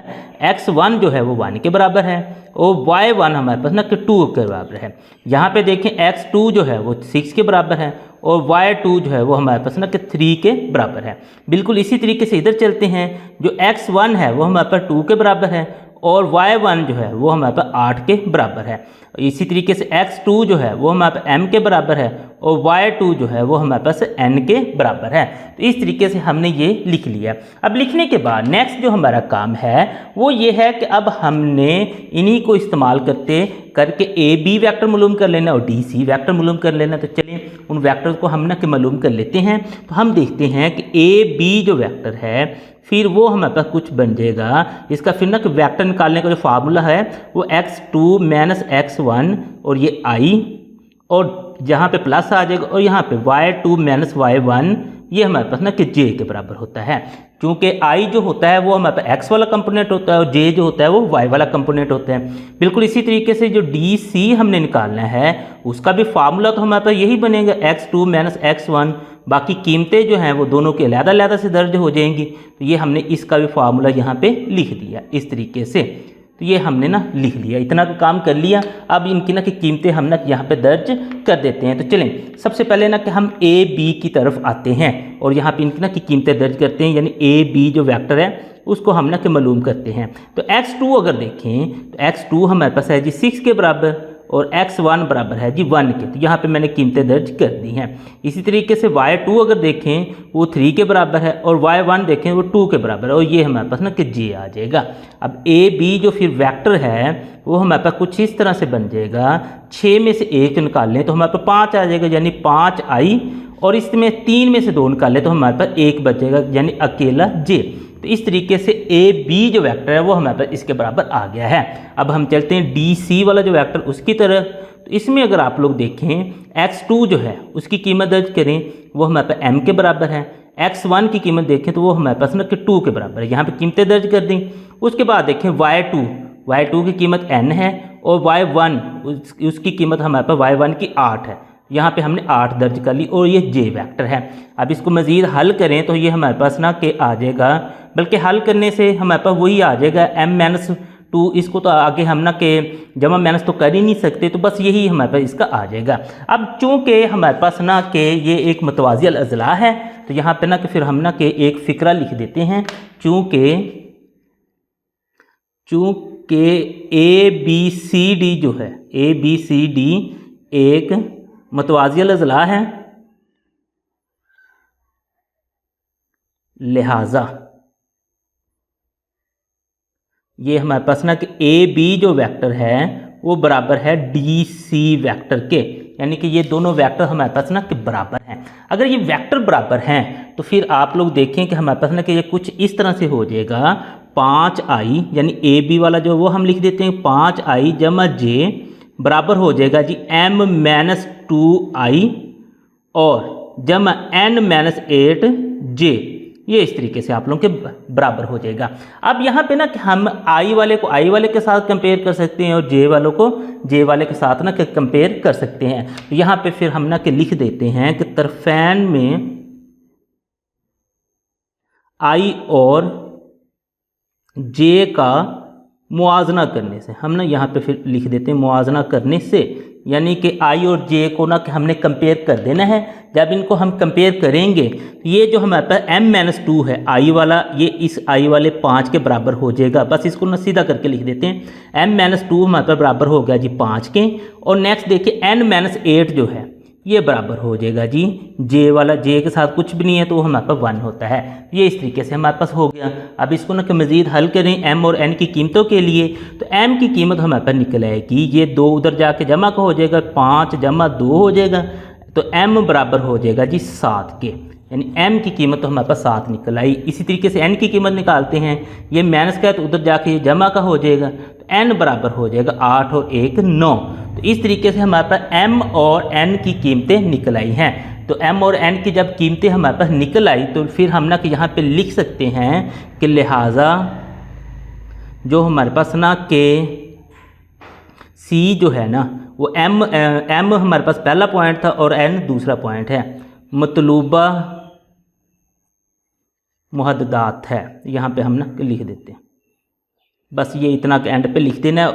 x1 जो है वो 1 के बराबर है और y1 हमारे पास ना कि 2 के बराबर है। यहाँ पे देखें x2 जो है वो 6 के बराबर है और y2 जो है वो हमारे पास ना कि 3 के बराबर है। बिल्कुल इसी तरीके से इधर चलते हैं, जो x1 है वो हमारे पास 2 के बराबर है और y1 जो है वो हमारे पास 8 के बराबर है। इसी तरीके से x2 जो है वो हमारे पास m के बराबर है और y2 जो है वो हमारे पास n के बराबर है। तो इस तरीके से हमने ये लिख लिया। अब लिखने के बाद नेक्स्ट जो हमारा काम है वो ये है कि अब हमने इन्हीं को इस्तेमाल करके ए बी वैक्टर मालूम कर लेना और डी सी वैक्टर मालूम कर लेना। तो चलिए उन वैक्टर्स को हम ना कि मालूम कर लेते हैं। तो हम देखते हैं कि ए बी जो वैक्टर है फिर वो हमारे पास कुछ बन जाएगा, इसका फिर ना कि वैक्टर निकालने का जो फार्मूला है वो x2 - x1 और ये i और जहाँ पे प्लस आ जाएगा और यहाँ पे y2 - y1 ये हमारे पास ना कि j के बराबर होता है। क्योंकि i जो होता है वो हमारे पास x वाला कंपोनेंट होता है और j जो होता है वो y वाला कंपोनेंट होता है। बिल्कुल इसी तरीके से जो डी सी हमने निकालना है उसका भी फार्मूला तो हमारे पास यही बनेगा x2 - x1। बाकी कीमतें जो हैं वो दोनों के अलग-अलग से दर्ज हो जाएंगी। तो ये हमने इसका भी फार्मूला यहाँ पे लिख दिया इस तरीके से। तो ये हमने ना लिख लिया, इतना तो काम कर लिया। अब इनकी ना कि कीमतें हम ना यहाँ पे दर्ज कर देते हैं। तो चलें सबसे पहले ना कि हम ए बी की तरफ आते हैं और यहाँ पे इनकी ना कि कीमतें दर्ज करते हैं, यानी ए बी जो वेक्टर है उसको हम ना कि मालूम करते हैं। तो x2 अगर देखें तो x2 हमारे पास है जी 6 के बराबर और x1 बराबर है जी 1 के। तो यहाँ पे मैंने कीमतें दर्ज कर दी हैं। इसी तरीके से y2 अगर देखें वो 3 के बराबर है और y1 देखें वो 2 के बराबर है और ये हमारे पास ना कि j आ जाएगा। अब a b जो फिर वेक्टर है वो हमारे पास कुछ इस तरह से बन जाएगा, 6 में से 1 निकाल लें तो हमारे पास 5 आ जाएगा यानी 5i, और इसमें 3 में से 2 निकाल लें तो हमारे पास 1 बचेगा यानी अकेला j। तो इस तरीके से ए बी जो वेक्टर है वो हमारे पास इसके बराबर आ गया है। अब हम चलते हैं डी सी वाला जो वेक्टर उसकी तरफ। तो इसमें अगर आप लोग देखें x2 जो है उसकी कीमत दर्ज करें वो हमारे पास m के बराबर है, x1 की कीमत देखें तो वो हमारे पास ना कि 2 के बराबर है। यहाँ पे कीमतें दर्ज कर दी। उसके बाद देखें y2 की कीमत n है और y1 उसकी कीमत हमारे पास y1 की 8 है। यहाँ पे हमने 8 दर्ज कर ली और ये j वेक्टर है। अब इसको मज़ीद हल करें तो ये हमारे पास ना कि आ जाएगा, बल्कि हल करने से हमारे पास वही आ जाएगा m-2। इसको तो आगे हम ना कि जमा माइनस तो कर ही नहीं सकते, तो बस यही हमारे पास इसका आ जाएगा। अब चूँकि हमारे पास ना कि ये एक मुतवाज़ी अज़ला है तो यहाँ पे ना कि फिर हम ना कि एक फ़िक्रा लिख देते हैं। चूँकि ए बी सी डी जो है ABCD एक मुतवाज़ी अज़ला है, लिहाजा ये हमारे पास ना कि ए बी जो वेक्टर है वो बराबर है डी सी वेक्टर के, यानी कि ये दोनों वेक्टर हमारे पास ना कि बराबर हैं। अगर ये वेक्टर बराबर हैं तो फिर आप लोग देखें कि हमारे पास ना कि ये कुछ इस तरह से हो जाएगा, 5i यानी ए बी वाला जो वो हम लिख देते हैं 5i जमा j बराबर हो जाएगा जी m-2i और जमा n-8j। ये इस तरीके से आप लोगों के बराबर हो जाएगा। अब यहाँ पे ना कि हम i वाले को i वाले के साथ कंपेयर कर सकते हैं और j वालों को j वाले के साथ ना कि कंपेयर कर सकते हैं। तो यहाँ पे फिर हम ना कि लिख देते हैं कि तरफैन में i और j का मुआजना करने से, हम ना यहाँ पे फिर लिख देते हैं मुआजना करने से, यानी कि i और j को ना कि हमने कंपेयर कर देना है। जब इनको हम कंपेयर करेंगे ये जो हमारे पास m-2 है i वाला, ये इस i वाले 5 के बराबर हो जाएगा। बस इसको ना सीधा करके लिख देते हैं, m-2 हमारे पास बराबर हो गया जी 5 के। और नेक्स्ट देखिए n-8 जो है ये बराबर हो जाएगा जी j वाला, j के साथ कुछ भी नहीं है तो वो हमारे पास 1 होता है। ये इस तरीके से हमारे पास हो गया। अब इसको ना कि मज़ीद हल करें m और n की कीमतों के लिए, तो m की कीमत हमारे पास निकल आएगी, ये 2 उधर जाके जमा का हो जाएगा, 5 जमा 2 हो जाएगा, तो m बराबर हो जाएगा जी 7 के, यानी m की कीमत तो हमारे पास 7 निकल आई। इसी तरीके से n की कीमत निकालते हैं, ये माइनस का है तो उधर जाके ये जमा का हो जाएगा, तो n बराबर हो जाएगा 8 और 1 9। तो इस तरीके से हमारे पास m और n की कीमतें निकल आई हैं। तो m और n की जब कीमतें हमारे पास निकल आई तो फिर हम ना कि यहाँ पे लिख सकते हैं कि लिहाजा जो हमारे पास ना कि c जो है ना वो m हमारे पास पहला पॉइंट था और n दूसरा पॉइंट है, मतलूबा मुहद्ददात है। यहाँ पे हम ना लिख देते हैं, बस ये इतना एंड पे लिख देना है,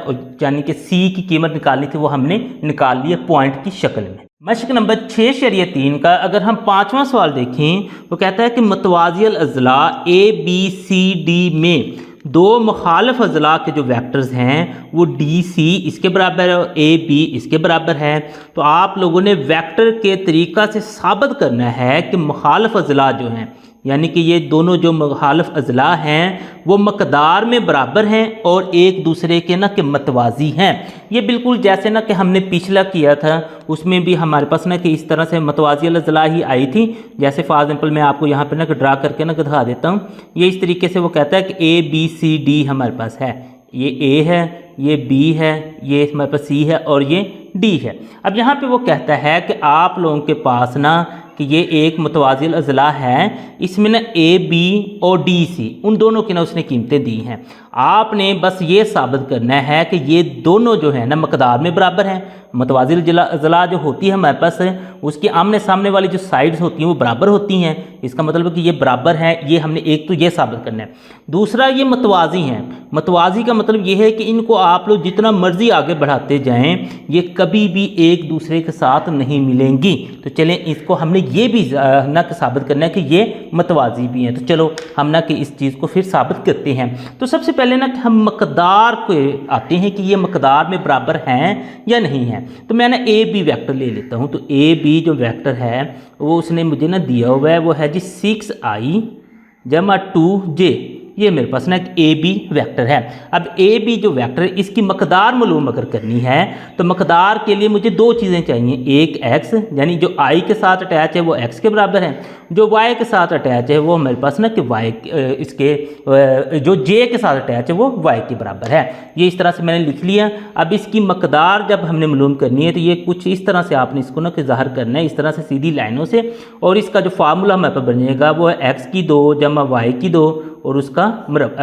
यानी कि सी की कीमत निकालनी थी वो हमने निकाल ली है पॉइंट की शक्ल में। मशक नंबर 6/3 का अगर हम 5वां सवाल देखें तो कहता है कि मुतवाज़ी अज़ला ABCD में 2 मुखालिफ अज़ला के जो वेक्टर्स हैं वो DC इसके बराबर है और AB इसके बराबर है। तो आप लोगों ने वेक्टर के तरीक़ा से साबित करना है कि मुखालिफ अज़ला जो हैं, यानी कि ये दोनों जो मुखालिफ अज़ला हैं वो मकदार में बराबर हैं और एक दूसरे के ना कि मतवाज़ी हैं। ये बिल्कुल जैसे ना कि हमने पिछला किया था उसमें भी हमारे पास ना कि इस तरह से मुतवाज़ी अज़ला ही आई थी। जैसे फॉर एग्जांपल मैं आपको यहाँ पे ना कि ड्रा करके ना दिखा देता हूँ। ये इस तरीके से वो कहता है कि ABCD हमारे पास है, ये A है, ये B है, ये हमारे पास C है और ये D है। अब यहाँ पे वो कहता है कि आप लोगों के पास ना कि ये एक मुतवाज़ी अज़ला है, इसमें ना AB और DC उन दोनों की ना उसने कीमतें दी हैं। आपने बस ये साबित करना है कि ये दोनों जो है ना मकदार में बराबर हैं। मतवाज़िल अज़ला जो होती है हमारे पास उसकी आमने सामने वाली जो साइड्स होती हैं वो बराबर होती हैं। इसका मतलब है कि ये बराबर है, ये हमने एक तो ये साबित करना है। दूसरा ये मतवाज़ी हैं। मतवाज़ी का मतलब ये है कि इनको आप लोग जितना मर्जी आगे बढ़ाते जाएं ये कभी भी एक दूसरे के साथ नहीं मिलेंगी। तो चलें इसको हमने ये भी ना कि साबित करना है कि ये मतवाज़ी भी हैं। तो चलो हम ना कि इस चीज़ को फिर साबित करते हैं। तो सबसे पहले ना कि हम मकदार को आते हैं कि ये मकदार में बराबर हैं या नहीं है। तो मैं ना ए बी वेक्टर ले लेता हूँ। तो ए बी जो वेक्टर है वो उसने मुझे ना दिया हुआ है, वो है जी 6i जमा 2j। ये मेरे पास ना एक ए बी वैक्टर है। अब ए बी जो वैक्टर है इसकी मकदार मालूम अगर करनी है तो मकदार के लिए मुझे दो चीज़ें चाहिए, एक एक्स यानी जो आई के साथ अटैच है वो एक्स के बराबर है, जो वाई के साथ अटैच है वो मेरे पास ना कि वाई इसके जो जे के साथ अटैच है वो वाई के बराबर है। ये इस तरह से मैंने लिख लिया। अब इसकी मकदार जब हमने मालूम करनी है तो ये कुछ इस तरह से आपने इसको ना कि ज़ाहिर करना है, इस तरह से सीधी लाइनों से। और इसका जो फार्मूला हमारे पास बनेगा वो है एक्स की 2 जमा वाई की 2 और उसका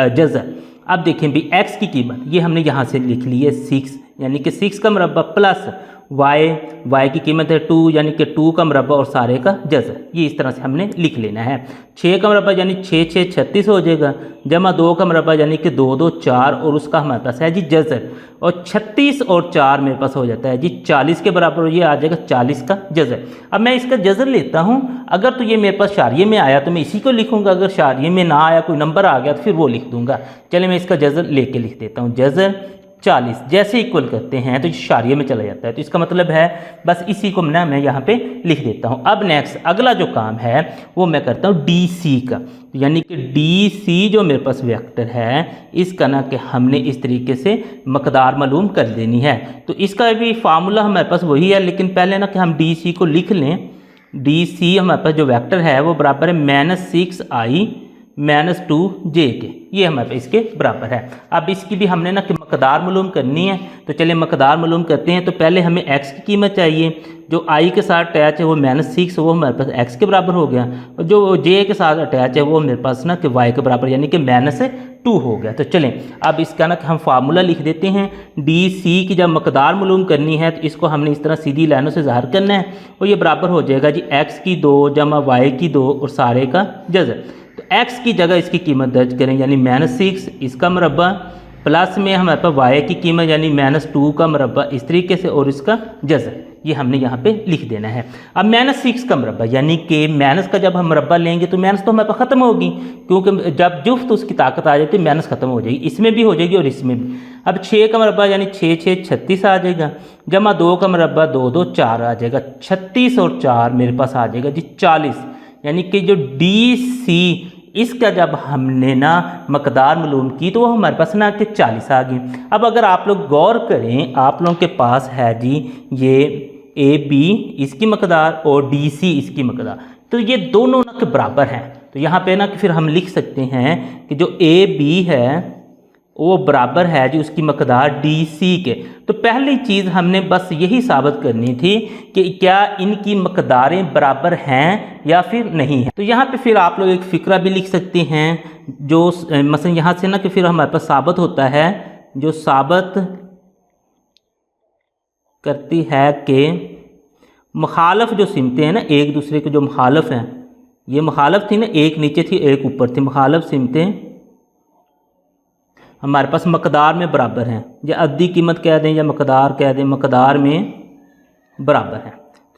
जज़र। अब देखें भी एक्स की कीमत ये हमने यहाँ से लिख ली है 6 यानी कि 6 का मुरब्बा प्लस वाई की कीमत है 2 यानी कि 2 का मुरब्बा और सारे का जज़र। ये इस तरह से हमने लिख लेना है। 6 का मुरब्बा यानी 6 6 36 हो जाएगा, जमा 2 का मुरब्बा यानी कि 2 2 4 और उसका हमारे पास है जी जज़र। और 36 और 4 मेरे पास हो जाता है जी 40 के बराबर, और ये आ जाएगा 40 का जज़र। अब मैं इसका जज़र लेता हूँ। अगर तो ये मेरे पास शारिये में आया तो मैं इसी को लिखूँगा, अगर शारिये में ना आया कोई नंबर आ गया तो फिर वो लिख दूँगा। चलिए मैं इसका जज़र लेके लिख देता हूँ। जज़र 40 जैसे इक्वल करते हैं तो शारिये में चला जाता है, तो इसका मतलब है बस इसी को ना मैं यहाँ पे लिख देता हूँ। अब नेक्स्ट अगला जो काम है वो मैं करता हूँ डी सी का, यानी कि डी सी जो मेरे पास वेक्टर है इसका ना कि हमने इस तरीके से मकदार मालूम कर देनी है। तो इसका भी फार्मूला हमारे पास वही है, लेकिन पहले ना कि हम डी सी को लिख लें। डी सी हमारे पास जो वेक्टर है वो बराबर है -6i - 2j के, ये हमारे पास इसके बराबर है। अब इसकी भी हमने ना कि मकदार मालूम करनी है, तो चलिए मकदार मालूम करते हैं। तो पहले हमें x की कीमत चाहिए, जो i के साथ अटैच है वो -6 वो हमारे पास x के बराबर हो गया, और जो j के साथ अटैच है वो मेरे पास ना कि y के बराबर यानी कि -2 हो गया। तो चलें अब इसका ना कि हम फार्मूला लिख देते हैं। डी सी की जब मकदार मालूम करनी है तो इसको हमने इस तरह सीधी लाइनों से ज़ाहिर करना है, और ये बराबर हो जाएगा जी x की 2 जमा y की 2 और सारे का जज़र। तो x की जगह इसकी कीमत दर्ज करें यानी -6 इसका मुरब्बा प्लस में हमारे पास y की कीमत यानी -2 का मुरब्बा इस तरीके से और इसका जज़र, ये हमने यहाँ पे लिख देना है। अब -6 का मुरब्बा यानी कि माइनस का जब हम मुरब्बा लेंगे तो माइनस तो हमारे पास ख़त्म होगी, क्योंकि जब जुफ्त उसकी ताकत आ जाती है माइनस ख़त्म हो जाएगी, इसमें भी हो जाएगी और इसमें भी। अब 6 का मुरब्बा यानी 6 6 36 आ जाएगा, जमा 2 का मुरब्बा 2 2 4 आ जाएगा, 36 और 4 मेरे पास आ जाएगा जी 40, यानी कि जो डी सी इसका जब हमने ना मकदार मालूम की तो वो हमारे पास ना कि 40 आ गई। अब अगर आप लोग गौर करें, आप लोगों के पास है जी ये ए बी इसकी मकदार और डी सी इसकी मकदार, तो ये दोनों ना के बराबर हैं। तो यहाँ पे ना कि फिर हम लिख सकते हैं कि जो ए बी है वो बराबर है जी उसकी मकदार डी सी के। तो पहली चीज़ हमने बस यही साबित करनी थी कि क्या इनकी मकदारें बराबर हैं या फिर नहीं है। तो यहाँ पे फिर आप लोग एक फ़िक्रा भी लिख सकते हैं, जो मसलन यहाँ से ना कि फिर हमारे पास साबित होता है, जो साबित करती है कि मुखालफ जो सिमतें हैं ना एक दूसरे के, जो मुखालफ हैं, ये मुखालफ थी ना, एक नीचे थी एक ऊपर थी, मुखालफ सिमतें हमारे पास मकदार में बराबर हैं, या अद्दी कीमत कह दें या मकदार कह दें, मकदार में बराबर है।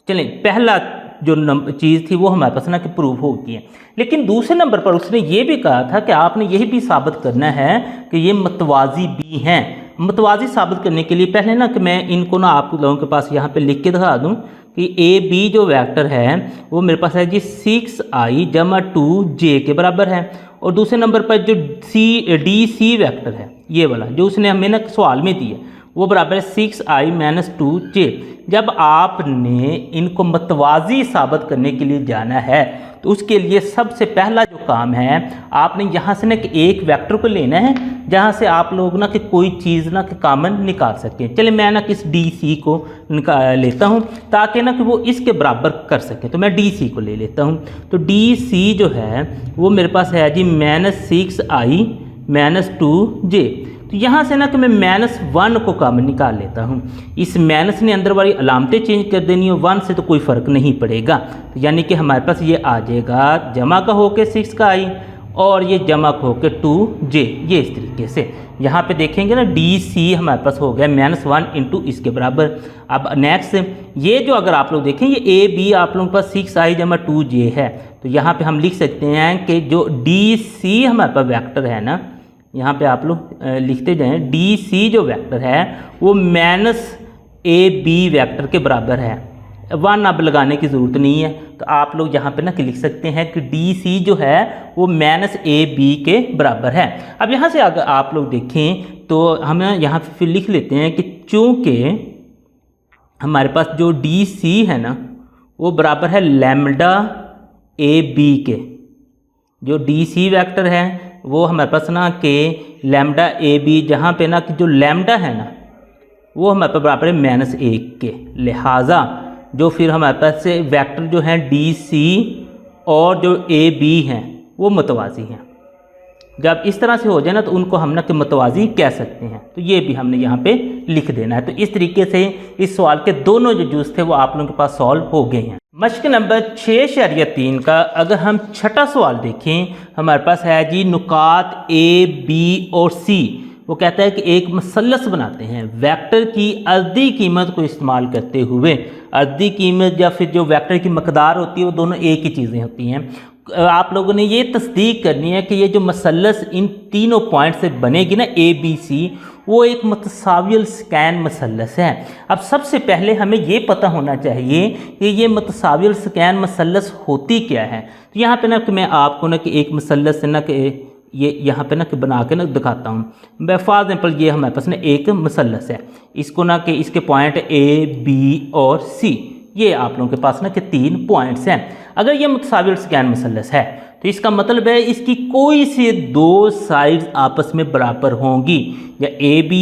चलें पहला जो चीज़ थी वो हमारे पास ना कि प्रूफ हो गई है। लेकिन दूसरे नंबर पर उसने ये भी कहा था कि आपने यही भी साबित करना है कि ये मतवाज़ी भी हैं। मतवाज़ी साबित करने के लिए पहले ना कि मैं इनको ना आप लोगों के पास यहाँ पे लिख के दिखा दूँ कि ए बी जो वेक्टर है वो मेरे पास है जी 6i जमा 2j के बराबर है, और दूसरे नंबर पर जो डी सी वेक्टर है ये वाला जो उसने हमें ना सवाल में दिया वो बराबर है 6i - 2j। जब आपने इनको मतवाज़ी साबित करने के लिए जाना है तो उसके लिए सबसे पहला जो काम है आपने यहाँ से ना कि एक वेक्टर को लेना है जहाँ से आप लोग ना कि कोई चीज़ ना कि कॉमन निकाल सकें। चलिए मैं ना किस डी सी को लेता हूँ ताकि ना कि वो इसके बराबर कर सके, तो मैं डी सी को ले लेता हूँ। तो डी सी जो है वो मेरे पास है जी -6i - 2j। तो यहाँ से ना कि मैं -1 को कॉमन निकाल लेता हूँ। इस माइनस ने अंदर वाली अलामतें चेंज कर देनी है, 1 से तो कोई फ़र्क नहीं पड़ेगा। तो यानी कि हमारे पास ये आ जाएगा जमा का होके 6 का आई और ये जमा का होके 2j, ये इस तरीके से। यहाँ पे देखेंगे ना DC हमारे पास हो गया -1 इंटू इसके बराबर। अब नेक्स्ट ये जो अगर आप लोग देखें ये AB आप लोगों के पास 6i जमा 2j है, तो यहाँ पे हम लिख सकते हैं कि जो DC हमारे पास वेक्टर है ना, यहाँ पे आप लोग लिखते जाएं, DC जो वेक्टर है वो -AB वेक्टर के बराबर है। 1 अब लगाने की ज़रूरत नहीं है, तो आप लोग यहाँ पे ना कि लिख सकते हैं कि DC जो है वो -AB के बराबर है। अब यहाँ से अगर आप लोग देखें तो हम यहाँ पे फिर लिख लेते हैं कि चूँकि हमारे पास जो DC है ना वो बराबर है लैम्डा AB के। जो DC वेक्टर है वो हमारे पास ना कि लैम्डा AB, जहाँ पे ना कि जो लैम्डा है ना वो हमारे पास बराबर है -1 के। लिहाजा जो फिर हमारे पास से वेक्टर जो हैं DC और जो AB हैं वो मतवाज़ी हैं। जब इस तरह से हो जाए ना तो उनको हम ना कि मतवाज़ी कह सकते हैं। तो ये भी हमने यहाँ पे लिख देना है। तो इस तरीके से इस सवाल के दोनों जो जूस थे वो आप लोगों के पास सॉल्व हो गए हैं। मश्क नंबर 6.3 का अगर हम छठा सवाल देखें, हमारे पास है जी नुकात A, B और C। वो कहता है कि एक मसलस बनाते हैं वेक्टर की अर्दी कीमत को इस्तेमाल करते हुए। अर्दी कीमत या फिर जो वेक्टर की मकदार होती है वो दोनों एक ही चीज़ें होती हैं। आप लोगों ने ये तस्दीक करनी है कि ये जो मसलस इन तीनों पॉइंट से बनेगी ना ABC, वो एक मुतसाविल स्कैन मसलस है। अब सबसे पहले हमें ये पता होना चाहिए कि ये मुतसाविल स्कैन मसलस होती क्या है। तो यहाँ पे ना कि मैं आपको ना कि एक मसलस से ना कि ये यहाँ पे ना कि बना के ना दिखाता हूँ। फॉर एग्जाम्पल ये हमारे पास ना एक मसलस है, इसको ना कि इसके पॉइंट A, B और C, ये आप लोगों के पास ना कि 3 पॉइंट्स हैं। अगर ये मुतसाविल स्कैन मसलस है तो इसका मतलब है इसकी कोई से 2 साइड्स आपस में बराबर होंगी, या AB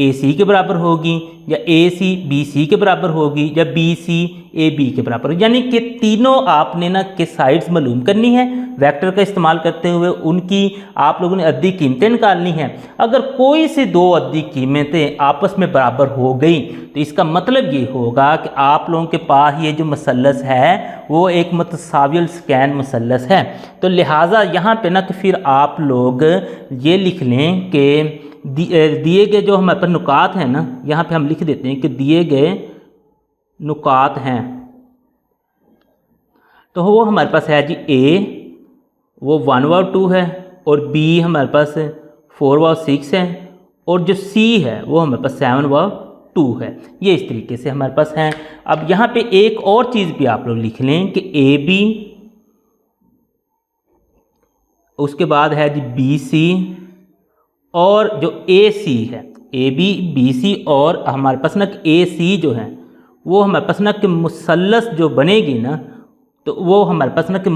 AC के बराबर होगी, या AC BC के बराबर होगी, या BC AB के बराबर। यानी कि तीनों आपने ना के साइड्स मालूम करनी है वेक्टर का इस्तेमाल करते हुए, उनकी आप लोगों ने अद्दी कीमतें निकालनी है। अगर कोई से 2 अद्दी कीमतें आपस में बराबर हो गई तो इसका मतलब ये होगा कि आप लोगों के पास ये जो मसलस है वो एक मुतसाविल स्कैन मसलस है। तो लिहाजा यहाँ पे ना कि फिर आप लोग ये लिख लें कि दिए गए जो हमारे पास नुकात हैं ना, यहाँ पे हम लिख देते हैं कि दिए गए नुकात हैं तो वो हमारे पास है जी A, वो 1/2 है, और B हमारे पास 4/6 है, और जो C है वो हमारे पास 7/2 है। ये इस तरीके से हमारे पास हैं। अब यहाँ पे एक और चीज़ भी आप लोग लिख लें कि AB, उसके बाद है जी BC और जो AC है, AB BC और हमारे पास ना AC जो है वो हमारे पास ना कि मुसल्लस जो बनेगी ना, तो वो हमारे पास ना कि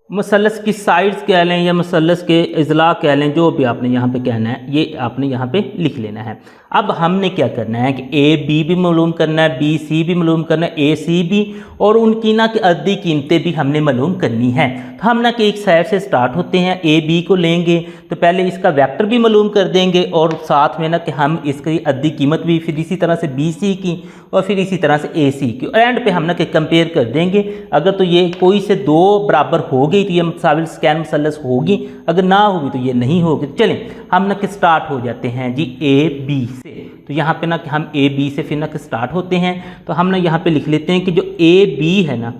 मुसल्लस की साइड्स कह लें या मुसल्लस के इज़ला कह लें, जो भी आपने यहाँ पे कहना है ये आपने यहाँ पे लिख लेना है। अब हमने क्या करना है कि AB भी मालूम करना है, BC भी मालूम करना है, AC भी, और उनकी ना कि अद्दी कीमतें भी हमने मालूम करनी है। तो हम ना कि एक साइड से स्टार्ट होते हैं, AB को लेंगे तो पहले इसका वेक्टर भी मालूम कर देंगे और साथ में ना कि हम इसकी अद्दी कीमत भी, फिर इसी तरह से BC की और फिर इसी तरह से AC की, और एंड पे हम ना कि कंपेयर कर देंगे। अगर तो ये कोई से 2 बराबर हो गई तो ये मुतसाविल स्कैन मसलस होगी, अगर ना होगी तो ये नहीं होगी। चलें हम ना कि स्टार्ट हो जाते हैं जी AB से। तो यहाँ पे ना कि हम AB से फिर ना कि स्टार्ट होते हैं। तो हम ना यहाँ पे लिख लेते हैं कि जो AB है ना,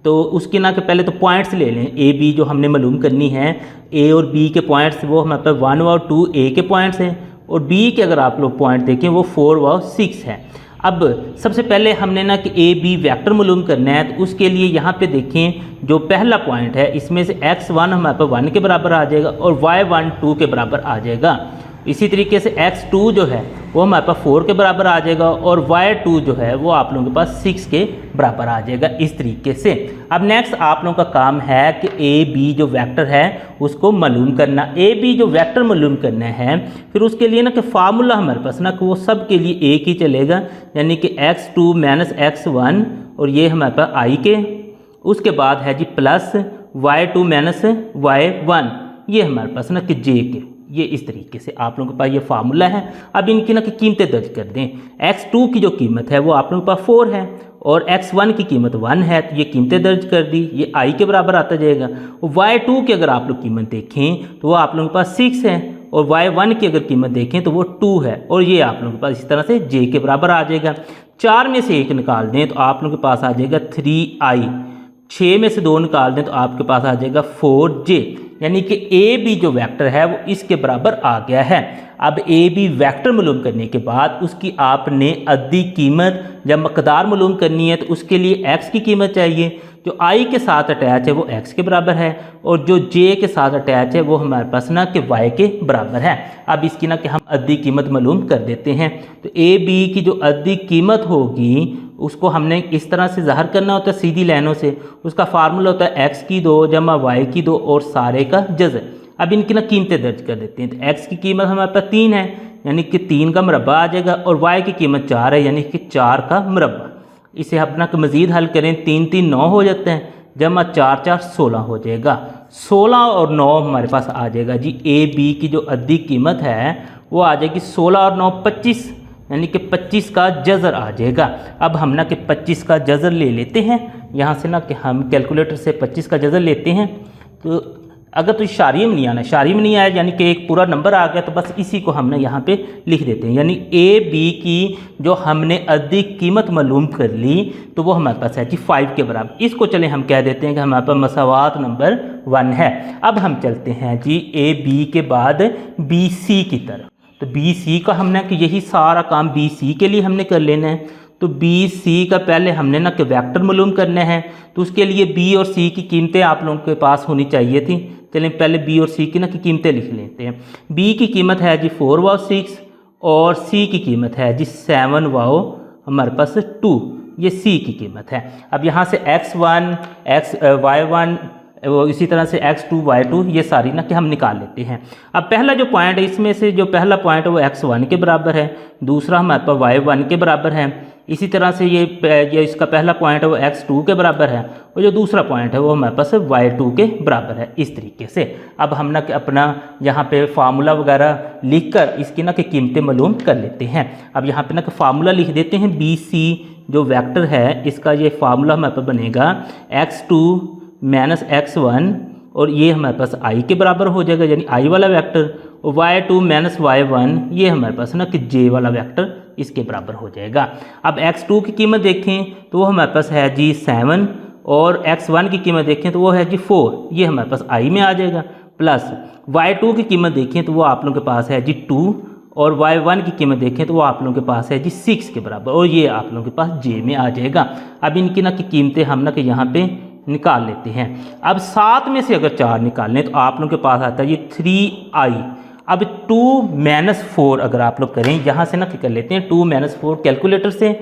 तो उसके ना कि पहले तो पॉइंट्स ले लें। AB जो हमने मालूम करनी है, A और B के पॉइंट्स वो हमारे पास 1 और 2 A के पॉइंट्स हैं, और B के अगर आप लोग पॉइंट देखें वो 4 और 6 है। अब सबसे पहले हमने ना कि AB वेक्टर मालूम करना है, तो उसके लिए यहाँ पे देखें जो पहला पॉइंट है इसमें से x1 हमारे पास 1 के बराबर आ जाएगा और y1 2 के बराबर आ जाएगा। इसी तरीके से x2 जो है वो हमारे पास 4 के बराबर आ जाएगा और y2 जो है वो आप लोगों के पास 6 के बराबर आ जाएगा। इस तरीके से अब नेक्स्ट आप लोगों का काम है कि AB जो वेक्टर है उसको मालूम करना। AB जो वेक्टर मालूम करना है, फिर उसके लिए ना कि फार्मूला हमारे पास ना कि वो सब के लिए एक ही चलेगा, यानी कि x2 - x1 और ये हमारे पास i के, उसके बाद है जी प्लस y2 - y1, ये हमारे पास ना कि j के, ये इस तरीके से आप लोगों के पास ये फार्मूला है। अब इनकी ना की कीमतें दर्ज कर दें। x2 की जो कीमत है वो आप लोगों के पास 4 है और x1 की कीमत 1 है, तो ये कीमतें दर्ज कर दी, ये i के बराबर आता जाएगा। y2 की अगर आप लोग कीमत देखें तो वो आप लोगों के पास 6 है और y1 की अगर कीमत देखें तो वो 2 है और ये आप लोगों के पास इस तरह से j के बराबर आ जाएगा। 4 में से 1 निकाल दें तो आप लोगों के पास आ जाएगा 3i, 6 में से 2 निकाल दें तो आपके पास आ जाएगा 4j, यानी कि ए बी जो वेक्टर है वो इसके बराबर आ गया है। अब ए बी वेक्टर मालूम करने के बाद उसकी आपने अद्दी कीमत जब मकदार मालूम करनी है तो उसके लिए x की कीमत चाहिए, जो i के साथ अटैच है वो x के बराबर है और जो j के साथ अटैच है वो हमारे पास ना कि y के बराबर है। अब इसकी ना कि हम अद्दी कीमत मालूम कर देते हैं। तो ए बी की जो अद्दी कीमत होगी उसको हमने इस तरह से ज़ाहिर करना होता है सीधी लाइनों से। उसका फार्मूला होता है x की 2 जमा y की 2 और सारे का जज़र। अब इनकी ना कीमतें दर्ज कर देते हैं। तो x की कीमत हमारे पास 3 है यानी कि 3 का मुरब्बा आ जाएगा और y की कीमत 4 है यानी कि 4 का मुरब्बा। इसे अपना मज़ीद हल करें, 3 3 9 हो जाते हैं, जमा 4 4 16 हो जाएगा। 16 और 9 हमारे पास आ जाएगा जी। ए बी की जो अद्दी कीमत है वो आ जाएगी 16 और 9 25, यानी कि 25 का जज़र आ जाएगा। अब हम ना कि 25 का जज़र ले लेते हैं, यहाँ से ना कि हम कैलकुलेटर से 25 का जज़र लेते हैं। तो अगर तो शारी में नहीं आना, शारी में नहीं आया यानी कि एक पूरा नंबर आ गया, तो बस इसी को हमने यहाँ पे लिख देते हैं। यानी ए बी की जो हमने अद्दी कीमत मालूम कर ली तो वो हमारे पास है जी 5 के बराबर। इसको चलें हम कह देते हैं कि हमारे पास मसावात नंबर 1 है। अब हम चलते हैं जी ए बी के बाद बी सी की तरफ। तो बी सी का हमने कि यही सारा काम बी सी के लिए हमने कर लेना है। तो बी सी का पहले हमने ना कि वेक्टर मालूम करना है, तो उसके लिए बी और सी की कीमतें आप लोगों के पास होनी चाहिए थी। चलें पहले बी और सी की ना कि कीमतें लिख लेते हैं। बी की कीमत है जी 4 वाओ 6 और सी की कीमत है जी 7 वाओ हमारे पास 2, ये सी की कीमत है। अब यहाँ से x1 y1 वो इसी तरह से x2 y2 ये सारी ना कि हम निकाल लेते हैं। अब पहला जो पॉइंट है इसमें से जो पहला पॉइंट है वो x1 के बराबर है, दूसरा हमारे पास y1 के बराबर है, इसी तरह से ये इसका पहला पॉइंट है वो x2 के बराबर है और जो दूसरा पॉइंट है वो हमारे पास y2 के बराबर है। इस तरीके से अब हम ना कि अपना यहाँ पे फार्मूला वगैरह लिख कर इसकी ना कि कीमतें मालूम कर लेते हैं। अब यहाँ पे ना कि फार्मूला लिख देते हैं। बी सी जो वेक्टर है इसका ये फार्मूला हमारे पास बनेगा x2 माइनस x1 और ये हमारे पास i के बराबर हो जाएगा यानी i वाला वेक्टर, और y2 माइनस y1 ये हमारे पास ना कि j वाला वेक्टर इसके बराबर हो जाएगा। अब x2 की कीमत देखें तो वो हमारे पास है जी 7 और x1 की कीमत देखें तो वो है जी 4, ये हमारे पास i में आ जाएगा। प्लस y2 की कीमत देखें तो वो आप लोगों के पास है जी 2 और y1 की कीमत देखें तो वो आप लोगों के पास है जी 6 के बराबर और ये आप लोगों के पास j में आ जाएगा। अब इनकी ना की कीमतें हम ना कि यहाँ पे निकाल लेते हैं। अब 7 में से अगर 4 निकालें तो आप लोगों के पास आता है ये 3i। अब 2 माइनस 4 अगर आप लोग करें, यहाँ से ना कर लेते हैं 2 माइनस 4 कैलकुलेटर से,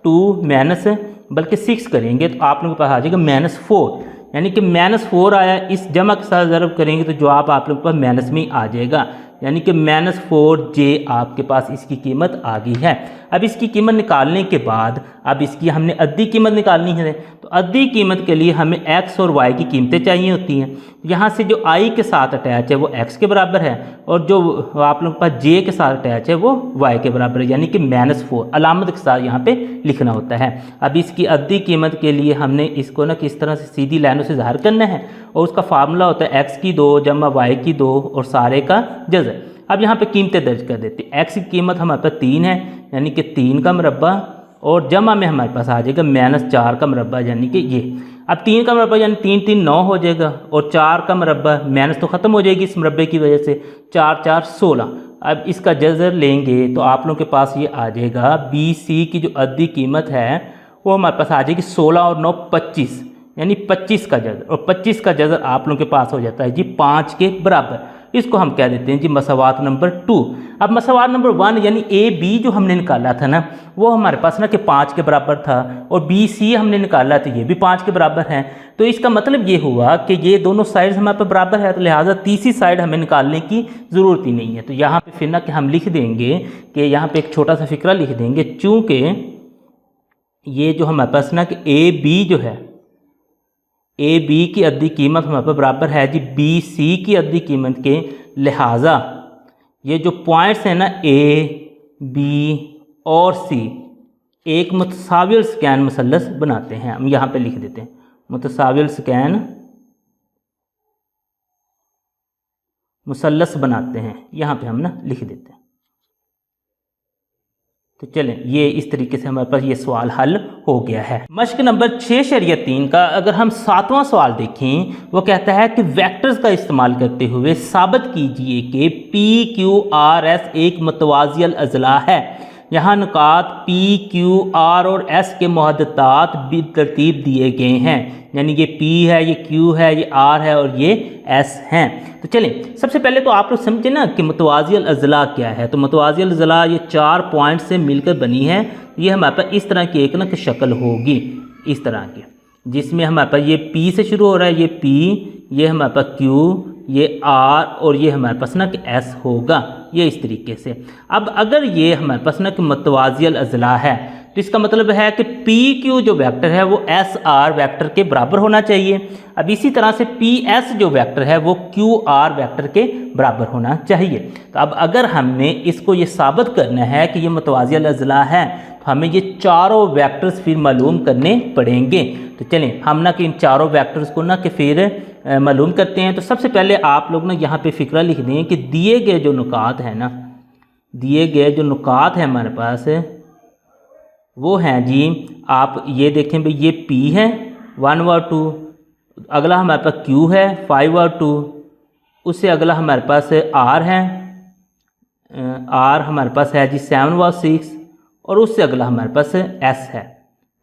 2 माइनस बल्कि 6 करेंगे तो आप लोगों के पास आ जाएगा -4, यानी कि -4 आया। इस जमा के साथ ज़रब करेंगे तो जवाब आप लोगों के पास माइनस में ही आ जाएगा, यानी कि -4j आपके पास इसकी कीमत आ गई है। अब इसकी कीमत निकालने के बाद अब इसकी हमने अद्दी कीमत निकालनी है, तो अद्दी कीमत के लिए हमें x और y की कीमतें चाहिए होती हैं। यहाँ से जो i के साथ अटैच है वो x के बराबर है और जो आप लोगों के पास j के साथ अटैच है वो y के बराबर है, यानी कि -4 अलामत के साथ यहाँ पे लिखना होता है। अब इसकी अद्दी कीमत के लिए हमने इसको ना किस तरह से सीधी लाइनों से ज़ाहिर करना है और उसका फार्मूला होता है x की 2 जमा y की 2 और सारे का जज़र। अब यहाँ पे कीमतें दर्ज कर देते हैं। x की कीमत हमारे पास 3 है यानी कि 3 का मुरब्बा और जमा में हमारे पास आ जाएगा -4 का मुरब्बा यानी कि ये। अब 3 का मुरब्बा यानी 3 3 9 हो जाएगा और 4 का मुरब्बा माइनस तो ख़त्म हो जाएगी इस मुरब्बे की वजह से, 4 4 16। अब इसका जज़र लेंगे तो आप लोगों के पास ये आ जाएगा बी सी की जो अद्दी कीमत है वो हमारे पास आ जाएगी 16 और 9 25, यानी 25 का जज़र, और 25 का जज़र आप लोगों के पास हो जाता है जी 5 के बराबर। इसको हम कह देते हैं जी मसावात नंबर 2। अब मसावात नंबर 1 यानी ए बी जो हमने निकाला था ना वो हमारे पास ना कि 5 के बराबर था और बी सी हमने निकाला तो ये भी 5 के बराबर है। तो इसका मतलब ये हुआ कि ये दोनों साइड्स हमारे पास बराबर है, तो लिहाजा तीसरी साइड हमें निकालने की ज़रूरत ही नहीं है। तो यहाँ पे फिर ना कि हम लिख देंगे कि यहाँ पे एक छोटा सा फिक्रा लिख देंगे, चूँकि ये जो हमारे पास ना कि ए बी जो है, ए बी की अद्दी कीमत हमारे पास बराबर है जी बी सी की अद्दी कीमत के, लिहाजा ये जो पॉइंट्स हैं ना ए, बी और सी एक मुतसाविल स्कैन मुसल्लस बनाते हैं। हम यहाँ पे लिख देते हैं मुतसाविल स्कैन मुसल्लस बनाते हैं, यहाँ पे हम ना लिख देते हैं। तो चलें, ये इस तरीके से हमारे पास ये सवाल हल हो गया है। मश्क नंबर 6 का अगर हम 7वां सवाल देखें, वो कहता है कि वेक्टर्स का इस्तेमाल करते हुए साबित कीजिए कि पी क्यू आर एस एक मुतवाज़िल अज़ला है। यहाँ नुकात पी क्यू आर और एस के मुहद्दतात तरतीब दिए गए हैं, यानी ये पी है, ये क्यू है, ये आर है और ये एस हैं। तो चलें, सबसे पहले तो आप लोग समझे ना कि मुतवाज़िल अज़ला क्या है। तो मुतवाज़िल अज़ला ये 4 पॉइंट से मिलकर बनी है। ये हमारे पास इस तरह की एक ना शक्ल होगी, इस तरह की, जिसमें हमारे पास ये पी से शुरू हो रहा है, ये पी, ये हमारे पास क्यू, ये आर और ये हमारे पास ना कि एस होगा, ये इस तरीके से। अब अगर ये हमारे पास ना कि मुतवाज़िल अज़ला है तो इसका मतलब है कि पी क्यू जो वेक्टर है वो एस आर वेक्टर के बराबर होना चाहिए। अब इसी तरह से पी एस जो वेक्टर है वो क्यू आर वेक्टर के बराबर होना चाहिए। तो अब अगर हमने इसको ये साबित करना है कि ये मुतवाज़िल अज़ला है तो हमें ये चारों वेक्टर्स फिर मालूम करने पड़ेंगे। तो चलें, हम ना कि इन चारों वेक्टर्स को ना कि फिर मालूम करते हैं। तो सबसे पहले आप लोग ना यहाँ पे फ़िक्रा लिख दें कि दिए गए जो नुकात है ना, दिए गए जो नुकात है हमारे पास वो हैं जी, आप ये देखें भाई, ये P है 1 व 2, अगला हमारे पास Q है 5 व 2, उससे अगला हमारे पास R है, R हमारे पास है जी 7 व 6, और उससे अगला हमारे पास S है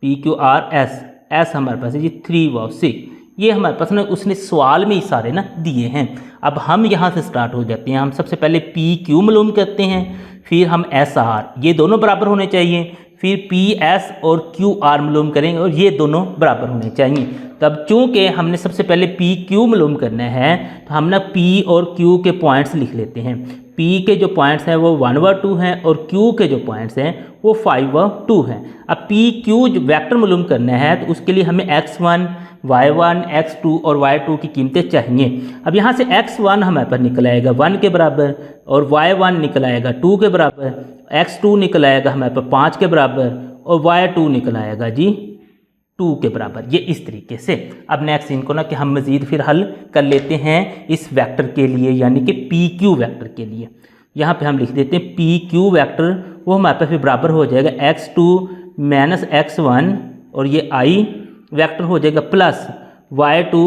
P Q R S, S हमारे पास है जी 3 व 6। ये हमारे पास ना उसने सवाल में ही सारे ना दिए हैं। अब हम यहाँ से स्टार्ट हो जाते हैं। हम सबसे पहले पी क्यू मालूम करते हैं, फिर हम एस आर, ये दोनों बराबर होने चाहिए, फिर पी एस और क्यू आर मालूम करेंगे और ये दोनों बराबर होने चाहिए। तब चूँकि हमने सबसे पहले पी क्यू मालूम करना है तो हम ना पी और क्यू के पॉइंट्स लिख लेते हैं। पी के जो पॉइंट्स हैं वो 1 व 2 हैं और क्यू के जो पॉइंट्स हैं वो 5 व 2 हैं। अब पी क्यू जो वेक्टर मालूम करना है तो उसके लिए हमें x1, y1, x2 और y2 की कीमतें चाहिए। अब यहाँ से x1 हमारे पास निकल आएगा 1 के बराबर, और y1 निकल आएगा 2 के बराबर, x2 निकल आएगा हमारे पास 5 के बराबर, और y2 निकल आएगा जी 2 के बराबर। ये इस तरीके से। अब नेक्स्ट इनको ना कि हम मज़ीद फिर हल कर लेते हैं इस वेक्टर के लिए, यानी कि पी क्यू वेक्टर के लिए। यहाँ पे हम लिख देते हैं पी क्यू वेक्टर, वो हमारे पास फिर बराबर हो जाएगा x2 माइनस x1, और ये i वेक्टर हो जाएगा प्लस y2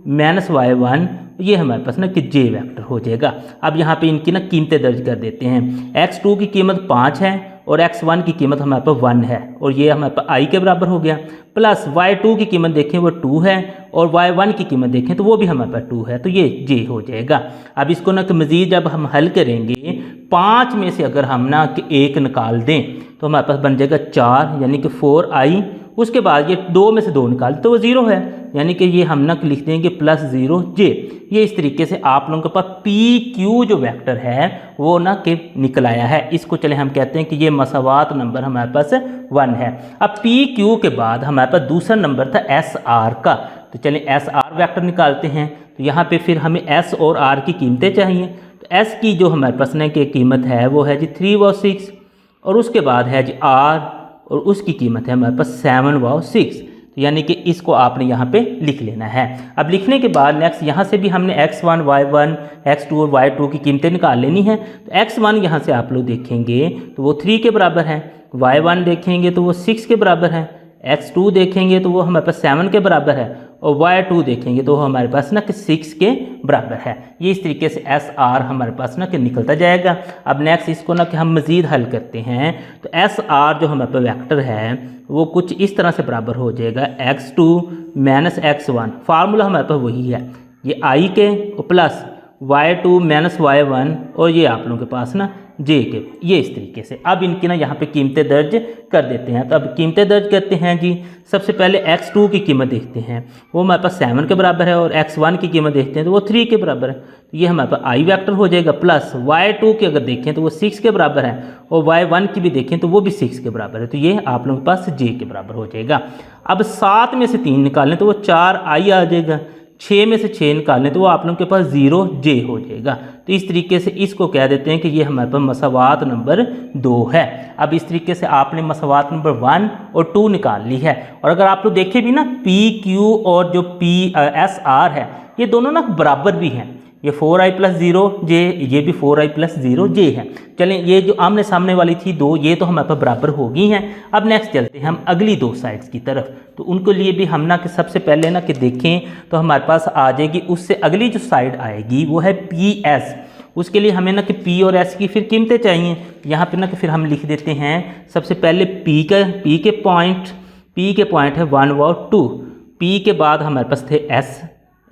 माइनस y1, ये हमारे पास ना कि j वेक्टर हो जाएगा। अब यहाँ पे इनकी ना कीमतें दर्ज कर देते हैं। x2 की कीमत 5 है और x1 की कीमत हमारे पास 1 है, और ये हमारे पास i के बराबर हो गया, प्लस y2 की कीमत देखें वो 2 है और y1 की कीमत देखें तो वो भी हमारे पास 2 है, तो ये j हो जाएगा। अब इसको ना कि मज़ीद जब हम हल करेंगे 5 में से अगर हम ना कि 1 निकाल दें तो हमारे पास बन जाएगा 4, यानी कि 4i। उसके बाद ये 2 में से 2 निकाल तो वो 0 है, यानी कि ये हम ना लिख देंगे प्लस 0j। ये इस तरीके से आप लोगों के पास पी क्यू जो वेक्टर है वो ना कि निकल आया है। इसको चले हम कहते हैं कि ये मसावात नंबर हमारे पास 1 है। अब पी क्यू के बाद हमारे पास दूसरा नंबर था एस आर का, तो चलें एस आर वेक्टर निकालते हैं। तो यहाँ पे फिर हमें एस और आर की कीमतें चाहिए। तो एस की जो हमारे पास ना की कीमत है वो है जी 3 व 6, और उसके बाद है जी आर, और उसकी कीमत है हमारे पास 7 व 6। तो यानी कि इसको आपने यहाँ पे लिख लेना है। अब लिखने के बाद नेक्स्ट यहाँ से भी हमने x1, y1, x2 और y2 की कीमतें निकाल लेनी है। तो x1 यहाँ से आप लोग देखेंगे तो वो 3 के बराबर है, y1 देखेंगे तो वो 6 के बराबर है, x2 देखेंगे तो वो हमारे पास 7 के बराबर है, और y2 देखेंगे तो वो हमारे पास ना कि 6 के बराबर है। ये इस तरीके से एस आर हमारे पास ना कि निकलता जाएगा। अब नेक्स्ट इसको ना कि हम मज़ीद हल करते हैं। तो एस आर जो हमारे पास वेक्टर है वो कुछ इस तरह से बराबर हो जाएगा x2 माइनस x1, फार्मूला हमारे पास वही है, ये i के और प्लस y2 माइनस y1, और ये आप लोगों के पास ना j के, ये इस तरीके से। अब इनकी ना यहाँ पे कीमतें दर्ज कर देते हैं। तो अब कीमतें दर्ज करते हैं जी। सबसे पहले x2 की कीमत देखते हैं, वो हमारे पास 7 के बराबर है, और x1 की कीमत देखते हैं तो वो 3 के बराबर है। तो ये हमारे पास i वेक्टर हो जाएगा, प्लस y2 की अगर देखें तो वो 6 के बराबर है, और y1 की भी देखें तो वो भी 6 के बराबर है। तो ये आप लोगों के पास j के बराबर हो जाएगा। अब 7 में से 3 निकालें तो वो 4i आ जाएगा। 6 में से 6 निकालें तो वो आप लोगों के पास 0j हो जाएगा। तो इस तरीके से इसको कह देते हैं कि ये हमारे पास मसावात नंबर 2 है। अब इस तरीके से आपने मसावात नंबर 1 और 2 निकाल ली है। और अगर आप लोग देखें भी ना PQ और जो PSR है ये दोनों ना बराबर भी हैं। ये 4i + 0j, ये भी 4i + 0j है। चलें, ये जो आमने सामने वाली थी 2 ये तो हमारे पास बराबर हो गई हैं। अब नेक्स्ट चलते हैं हम अगली 2 साइड्स की तरफ। तो उनको लिए भी हम ना कि सबसे पहले ना कि देखें तो हमारे पास आ जाएगी, उससे अगली जो साइड आएगी वो है PS। उसके लिए हमें ना कि P और S की फिर कीमतें चाहिए। यहाँ पे ना कि फिर हम लिख देते हैं सबसे पहले P के पॉइंट है 1 व 2। P के बाद हमारे पास थे S,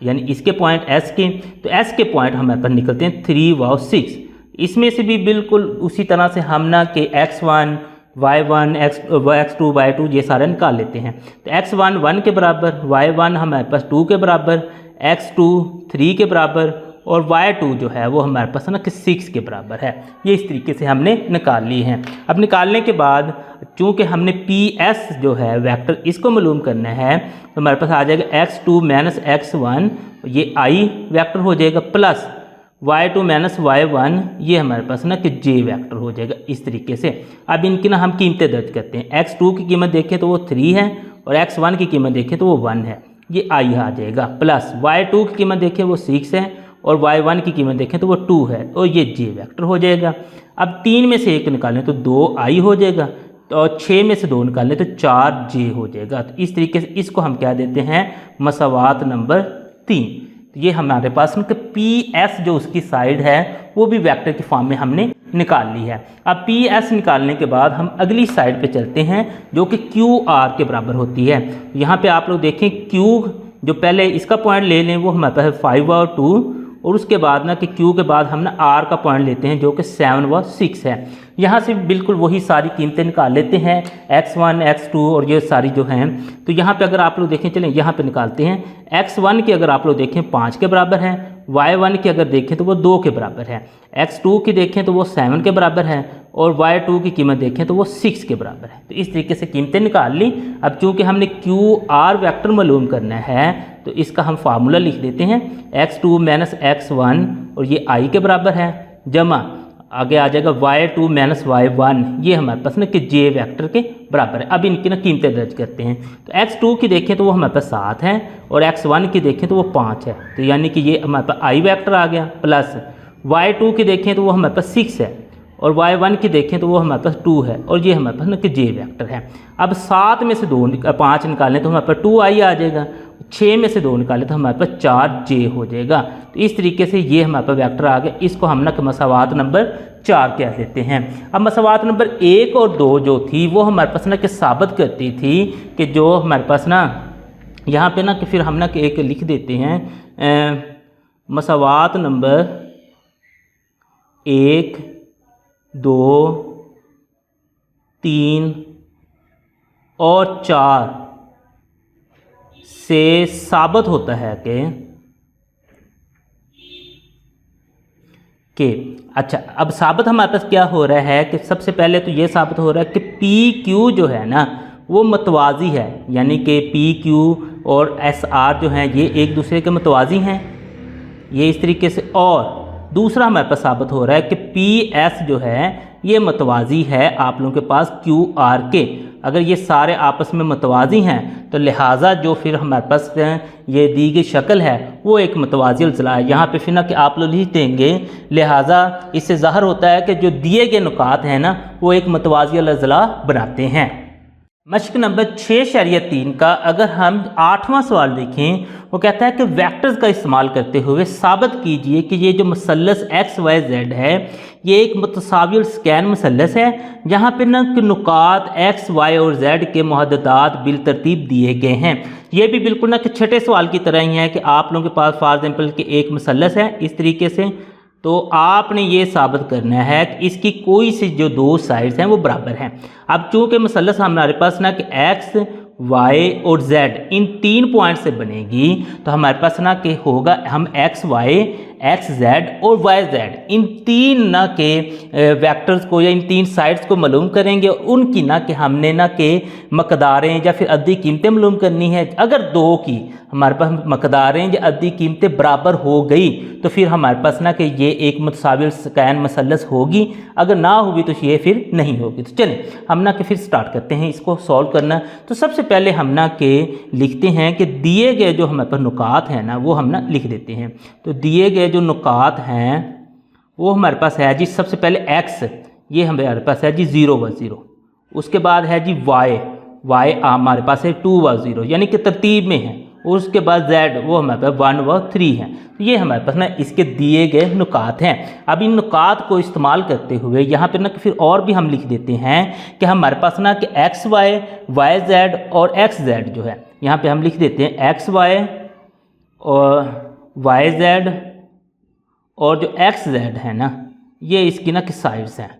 यानी इसके पॉइंट S के, तो S के पॉइंट हमारे पास निकलते हैं 3 व 6। इसमें से भी बिल्कुल उसी तरह से हम ना कि X1 Y1 X2 Y2 ये सारे निकाल लेते हैं। तो X1 1 के बराबर, Y1 हमारे पास 2 के बराबर, X2 3 के बराबर और Y2 जो है वो हमारे पास ना कि 6 के बराबर है। ये इस तरीके से हमने निकाल ली हैं। अब निकालने के बाद चूँकि हमने PS जो है वेक्टर इसको मालूम करना है तो हमारे पास आ जाएगा X2 - X1, ये I वेक्टर हो जाएगा, प्लस Y2 - Y1 ये हमारे पास ना कि J वेक्टर हो जाएगा इस तरीके से। अब इनकी ना हम कीमतें दर्ज करते हैं। X2 की कीमत देखें तो वो 3 है और X1 की कीमत देखें तो वो 1 है, ये I आ जाएगा, प्लस Y2 की कीमत देखें वो 6 है और Y1 की कीमत देखें तो वो 2 है और ये J वेक्टर हो जाएगा। अब 3 में से 1 निकालें तो 2I हो जाएगा, और 6 में से 2 निकालें तो 4J हो जाएगा। तो इस तरीके से इसको हम क्या देते हैं, मसावात नंबर 3। तो ये हमारे पास ना PS जो उसकी साइड है वो भी वेक्टर की फॉर्म में हमने निकाल ली है। अब PS निकालने के बाद हम अगली साइड पे चलते हैं जो कि QR के बराबर होती है। यहाँ पे आप लोग देखें Q जो पहले इसका पॉइंट ले लें वो हमारे पास है 5 और 2, और उसके बाद ना कि Q के बाद हम ना R का पॉइंट लेते हैं जो कि 7 व 6 है। यहाँ से बिल्कुल वही सारी कीमतें निकाल लेते हैं, X1 X2 और ये सारी जो हैं। तो यहाँ पे अगर आप लोग देखें, चलें यहाँ पे निकालते हैं। X1 की अगर आप लोग देखें 5 के बराबर है, Y1 की अगर देखें तो वो 2 के बराबर है, X2 की देखें तो वो 7 के बराबर है और Y2 की कीमत देखें तो वो 6 के बराबर है। तो इस तरीके से कीमतें निकाल ली। अब चूँकि हमने QR वेक्टर मालूम करना है तो इसका हम फार्मूला लिख देते हैं, X2 - X1 और ये I के बराबर है, जमा आगे आ जाएगा Y2 - Y1, ये हमारे पास ना कि J वेक्टर के बराबर है। अब इनकी ना कीमतें दर्ज करते हैं। तो X2 की देखें तो वो हमारे पास 7 है और X1 की देखें तो वो 5 है, तो यानी कि ये हमारे पास I वेक्टर आ गया, प्लस Y2 की देखें तो वो हमारे पास 6 है और Y1 की देखें तो वो हमारे पास 2 है और ये हमारे पास ना कि J वेक्टर है। अब 7 में से 5 निकालें तो हमारे पास 2I आ जाएगा, 6 में से 2 निकालें तो हमारे पास 4J हो जाएगा। तो इस तरीके से ये हमारे पास वेक्टर आ गया। इसको हम ना कि मसावात नंबर 4 कह देते हैं। अब मसावात नंबर 1 और 2 जो थी वो हमारे पास ना कि साबित करती थी कि जो हमारे पास ना यहाँ पे ना कि फिर हम ना कि एक लिख देते हैं मसावात नंबर 1 2 3 और 4 से साबित होता है कि अच्छा, अब साबित हमारे पास क्या हो रहा है कि सबसे पहले तो ये साबित हो रहा है कि PQ जो है ना वो मतवाजी है, यानी कि PQ और SR जो हैं ये एक दूसरे के मतवाजी हैं, ये इस तरीके से। और दूसरा हमारे पास साबित हो रहा है कि PS जो है ये मतवाजी है आप लोगों के पास QR के। अगर ये सारे आपस में मतवाजी हैं तो लिहाजा जो फिर हमारे पास ये दी गई शक्ल है वो एक मतवाजी अज़ला है। यहाँ पे फिर ना कि आप लोग लिख देंगे, लिहाजा इससे ज़ाहिर होता है कि जो दिए गए नुकात हैं ना वो एक मतवाजी अज़ला बनाते हैं। मश्क नंबर 6.3 का अगर हम 8वां सवाल देखें, वो कहता है कि वेक्टर्स का इस्तेमाल करते हुए साबित कीजिए कि ये जो मसलस XYZ है ये एक मुतसाविल स्कैन मसलस है जहाँ पे ना नुकात X, Y और Z के मुहद्ददात बिल तरतीब दिए गए हैं। ये भी बिल्कुल ना कि छठे सवाल की तरह ही है कि आप लोगों के पास फॉर एग्जाम्पल कि एक मसलस है इस तरीके से, तो आपने ये साबित करना है कि इसकी कोई सी जो 2 साइड्स हैं वो बराबर हैं। अब चूँकि मसलस हमारे पास ना कि X, Y और Z इन 3 पॉइंट से बनेगी तो हमारे पास ना कि होगा हम एक्स जेड और वाई जेड इन तीन ना के वेक्टर्स को या इन तीन साइड्स को मालूम करेंगे और उनकी ना कि हमने ना के मकदारें या फिर अद्दी कीमतें मालूम करनी है। अगर दो की हमारे पास मकदारें या अद्दी कीमतें बराबर हो गई तो फिर हमारे पास ना कि ये एक मुतसाविल स्कैन मसलस होगी, अगर ना होगी तो ये फिर नहीं होगी। तो चलें हम ना कि फिर स्टार्ट करते हैं इसको सॉल्व करना। तो सबसे पहले हम ना के लिखते हैं कि दिए गए जो हमारे पास नुकात हैं ना वो हम ना लिख देते हैं। तो दिए गए जो नुकात हैं वो हमारे पास है जी सबसे पहले एक्स, ये हमारे पास है जी 0 व 0। उसके बाद है जी वाई हमारे पास है 2 व 0 यानी कि तरतीब में है। और उसके बाद जेड वो हमारे पास 1 व 3 है। तो ये हमारे पास ना इसके दिए गए नुकात हैं। अब इन नुकात को इस्तेमाल करते हुए यहाँ पे ना फिर और भी हम लिख देते हैं कि हमारे पास ना कि एक्स वाई जेड और एक्स जेड जो है यहाँ पे हम लिख देते हैं एक्स वाई और वाई जेड और जो एक्स जेड है ना ये इसकी ना कि साइड्स हैं,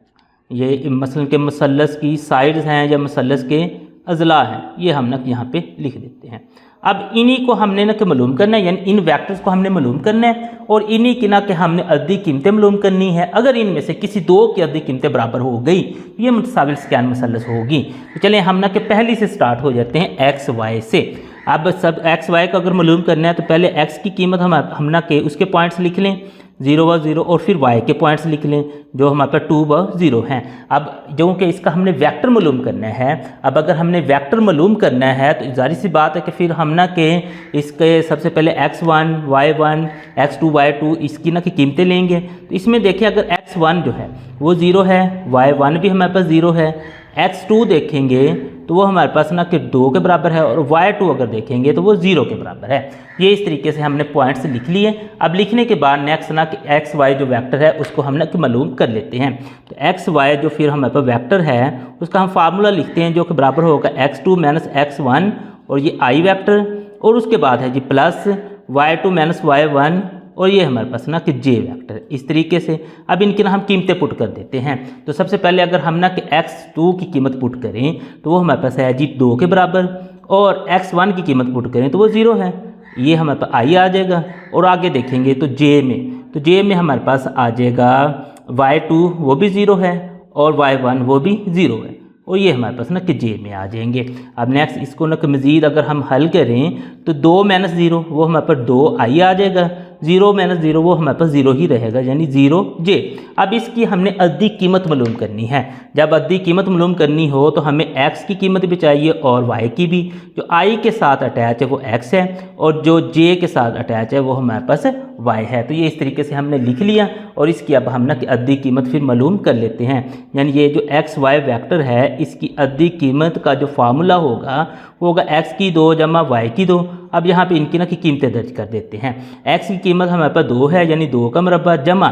ये मसलन के मसलस की साइड्स हैं या मसलस के अजला हैं, ये हम ना यहाँ पे लिख देते हैं। अब इन्हीं को हमने ना कि मालूम करना है, यानी इन वेक्टर्स को हमने मालूम करना है और इन्हीं की ना कि हमने अद्दी कीमतें मालूम करनी है। अगर इनमें से किसी दो की अद्दी कीमतें बराबर हो गई तो ये मुतसाविल स्कैन मसलस होगी। तो चलें हम ना कि पहली से स्टार्ट हो जाते हैं एक्स वाई से। अब सब एक्स वाई का अगर मालूम करना है तो पहले एक्स की कीमत हम ना कि उसके पॉइंट्स लिख लें 0 व 0 और फिर y के पॉइंट्स लिख लें जो हमारे पास 2 व 0 हैं। अब जो कि इसका हमने वेक्टर मालूम करना है, अब अगर हमने वेक्टर मालूम करना है तो जारी सी बात है कि फिर हम ना के इसके सबसे पहले x1 y1 x2 y2 इसकी ना की कीमतें लेंगे। तो इसमें देखिए अगर x1 जो है वो 0 है, y1 भी हमारे पास 0 है, x2 देखेंगे तो वो हमारे पास ना कि 2 के बराबर है और y2 अगर देखेंगे तो वो 0 के बराबर है। ये इस तरीके से हमने पॉइंट्स लिख लिए। अब लिखने के बाद नेक्स्ट ना कि एक्स वाई जो वेक्टर है उसको हम ना कि मालूम कर लेते हैं। तो एक्स वाई जो फिर हमारे पास वेक्टर है उसका हम फार्मूला लिखते हैं जो कि बराबर होगा x2 - x1 और ये आई वेक्टर और उसके बाद है जी प्लस y2 - y1 और ये हमारे पास ना कि जे वेक्टर। इस तरीके से अब इनकी ना हम कीमतें पुट कर देते हैं। तो सबसे पहले अगर हम ना कि x2 की कीमत पुट करें तो वो हमारे पास है जी 2 के बराबर और x1 की कीमत पुट करें तो वो 0 है, ये हमारे पास आई आ जाएगा। और आगे देखेंगे तो जे में हमारे पास आ जाएगा y2 वो भी 0 है और y1 वो भी 0 है और ये हमारे पास ना कि जे में आ जाएंगे। अब नेक्स्ट इसको ना कि मज़ीद अगर हम हल करें तो 2 - 0 वो हमारे पास 2 आई आ जाएगा, 0 - 0 वो हमारे पास 0 ही रहेगा यानी 0 जे। अब इसकी हमने अद्दी कीमत मालूम करनी है। जब अद्दी कीमत मालूम करनी हो तो हमें x की कीमत भी चाहिए और y की भी। जो i के साथ अटैच है वो x है और जो j के साथ अटैच है वो हमारे पास y है। तो ये इस तरीके से हमने लिख लिया और इसकी अब हम ना कि अद्दी कीमत फिर मालूम कर लेते हैं। यानी ये जो एक्स वाई वेक्टर है इसकी अद्दी कीमत का जो फार्मूला होगा वो होगा x की 2 जमा y की 2। अब यहाँ पे इनकी ना की कीमतें दर्ज कर देते हैं। x की कीमत हमारे पास 2 है यानी 2 का मुरब्बा जमा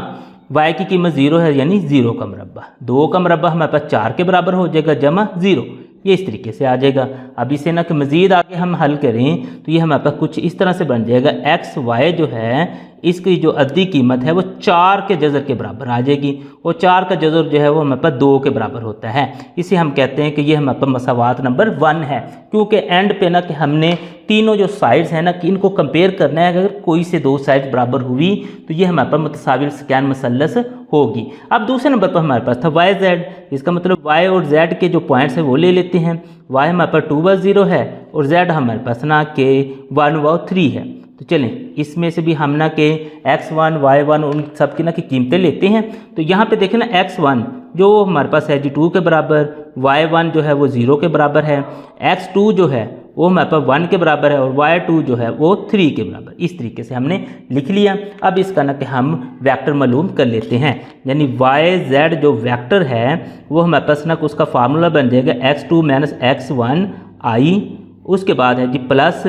y की कीमत 0 है यानी 0 का मुरब्बा। 2 का मुरब्बा हमारे पास 4 के बराबर हो जाएगा जमा 0, ये इस तरीके से आ जाएगा। अब इसे ना कि मज़ीद आगे हम हल करें तो ये हमारे पास कुछ इस तरह से बन जाएगा। एक्स वाई जो है इसकी जो अद्दी कीमत है वो 4 के जज़र के बराबर आ जाएगी और 4 का जज़र जो है वो हमारे पास 2 के बराबर होता है। इसे हम कहते हैं कि ये हमारे पास मसावात नंबर 1 है, क्योंकि एंड पे ना कि हमने तीनों जो साइड्स हैं ना कि इनको कंपेयर करना है। अगर कोई से दो साइड्स बराबर हुई तो ये हमारे पास मुतसाविल स्कैन मसलस होगी। अब दूसरे नंबर पर हमारे पास था वाई जेड, इसका मतलब वाई और जेड के जो पॉइंट्स हैं वो ले लेते हैं। वाई हमारे पास 2 व 0 है और जेड हमारे पास ना के 1 व 3 है। तो चलें इसमें से भी हम ना के x1 y1 उन सब की ना की कीमतें लेते हैं। तो यहाँ पे देखें ना x1 जो हमारे पास है जी 2 के बराबर, y1 जो है वो 0 के बराबर है, x2 जो है वो हमारे पास 1 के बराबर है और y2 जो है वो 3 के बराबर। इस तरीके से हमने लिख लिया। अब इसका ना कि हम वेक्टर मालूम कर लेते हैं। यानी y z जो वेक्टर है वो हमारे पास ना उसका फार्मूला बन जाएगा x2 - x1 i, उसके बाद है जी प्लस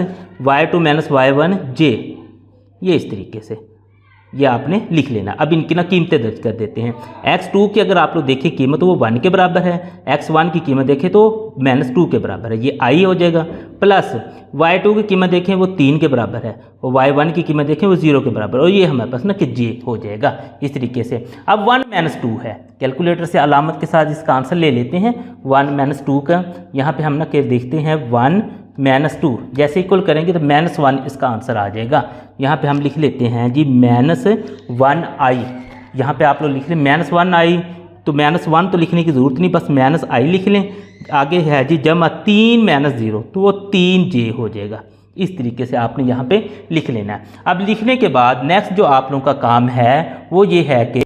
y2 - y1 j। ये इस तरीके से ये आपने लिख लेना। अब इनकी ना कीमतें दर्ज कर देते हैं। x2 की अगर आप लोग देखें कीमत वो 1 के बराबर है, x1 की कीमत देखें तो -2 के बराबर है, ये i हो जाएगा। प्लस y2 की कीमत देखें वो 3 के बराबर है और y1 की कीमत देखें वो 0 के बराबर और ये हमारे पास ना कि j हो जाएगा इस तरीके से। अब 1 - 2 है, कैलकुलेटर से अलामत के साथ इसका आंसर ले लेते हैं 1 - 2 का। यहाँ पर हम ना देखते हैं 1 - 2 जैसे इक्वल करेंगे तो -1 इसका आंसर आ जाएगा। यहाँ पे हम लिख लेते हैं जी -1i। यहाँ पे आप लोग लिख लें -1i, तो -1 तो लिखने की ज़रूरत नहीं, बस -i लिख लें। आगे है जी जमा 3 -0, तो वो 3j हो जाएगा। इस तरीके से आपने यहाँ पे लिख लेना है। अब लिखने के बाद नेक्स्ट जो आप लोगों का काम है वो ये है कि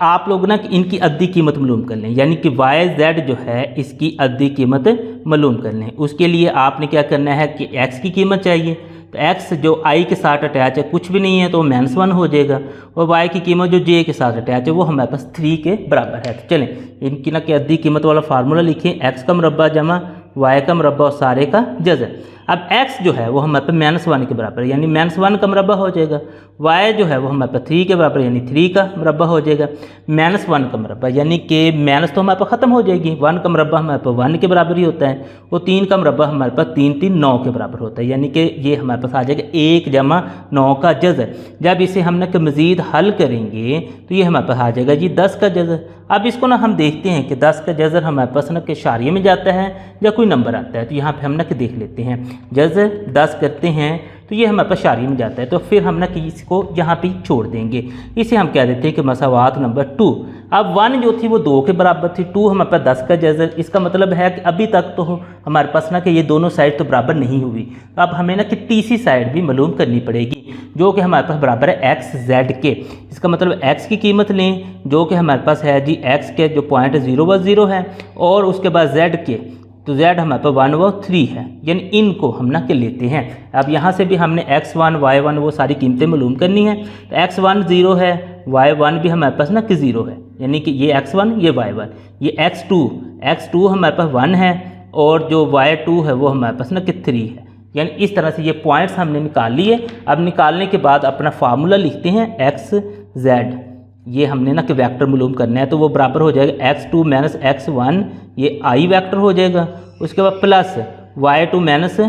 आप लोग ना इनकी अद्दी कीमत मालूम कर लें, यानी कि YZ जो है इसकी अद्दी कीमत मालूम कर लें। उसके लिए आपने क्या करना है कि x की कीमत चाहिए, तो x जो i के साथ अटैच है कुछ भी नहीं है तो -1 हो जाएगा, और y की कीमत जो j के साथ अटैच है वो हमारे पास 3 के बराबर है। तो चलें इनकी ना कि अद्दी कीमत वाला फार्मूला लिखें, x का मुरब्बा जमा y का मुरब्बा और सारे का जज़र। अब x जो है वो हमारे पास -1 के बराबर है, यानी -1 का मुरब्बा हो जाएगा। y जो है वो हमारे पास 3 के बराबर, यानी 3 का मुरब्बा हो जाएगा। -1 का मुरब्बा यानी कि माइनस तो हमारे पास ख़त्म हो जाएगी, 1 का मुरब्बा हमारे पास 1 के बराबर ही होता है, वो 3 का मुरब्बा हमारे पास 3 3 9 के बराबर होता है, यानी कि ये हमारे पास आ जाएगा 1 जमा 9 का जज़र। जब इसे हम ना कि मज़ीद हल करेंगे तो ये हमारे पास आ जाएगा जी 10 का जज़र। अब इसको ना हम देखते हैं कि 10 का जज़र हमारे पास ना कि शारिये में जाता है या कोई नंबर आता है, तो यहाँ पे हम ना कि देख लेते हैं। जज़र 10 करते हैं तो ये हमारे पास शारिये में जाता है, तो फिर हम ना कि इसको यहाँ पे छोड़ देंगे। इसे हम कह देते हैं कि मसावात नंबर 2। अब 1 जो थी वो 2 के बराबर थी, 2 हमारे पास 10 का जज़र। इसका मतलब है कि अभी तक तो हमारे पास ना कि ये दोनों साइड तो बराबर नहीं हुई, अब हमें ना कि तीसरी साइड भी मालूम करनी पड़ेगी जो कि हमारे पास बराबर है XZ के। इसका मतलब x की कीमत लें जो कि हमारे पास है जी x के जो पॉइंट 0 है, और उसके बाद z के, तो z हमारे पास 1 व 3 है, यानी इनको हम ना के लेते हैं। अब यहाँ से भी हमने x1 y1 वो सारी कीमतें मालूम करनी है, तो x1 0 है, y1 भी हमारे पास ना कि 0 है, यानी कि ये x1 ये y1, ये x2 हमारे पास 1 है, और जो y2 है वो हमारे पास ना कि 3 है। यानी इस तरह से ये पॉइंट्स हमने निकाल लिए। अब निकालने के बाद अपना फार्मूला लिखते हैं XZ, ये हमने ना कि वेक्टर मालूम करना है, तो वो बराबर हो जाएगा x2 माइनस x1, ये i वेक्टर हो जाएगा। उसके बाद प्लस y2 माइनस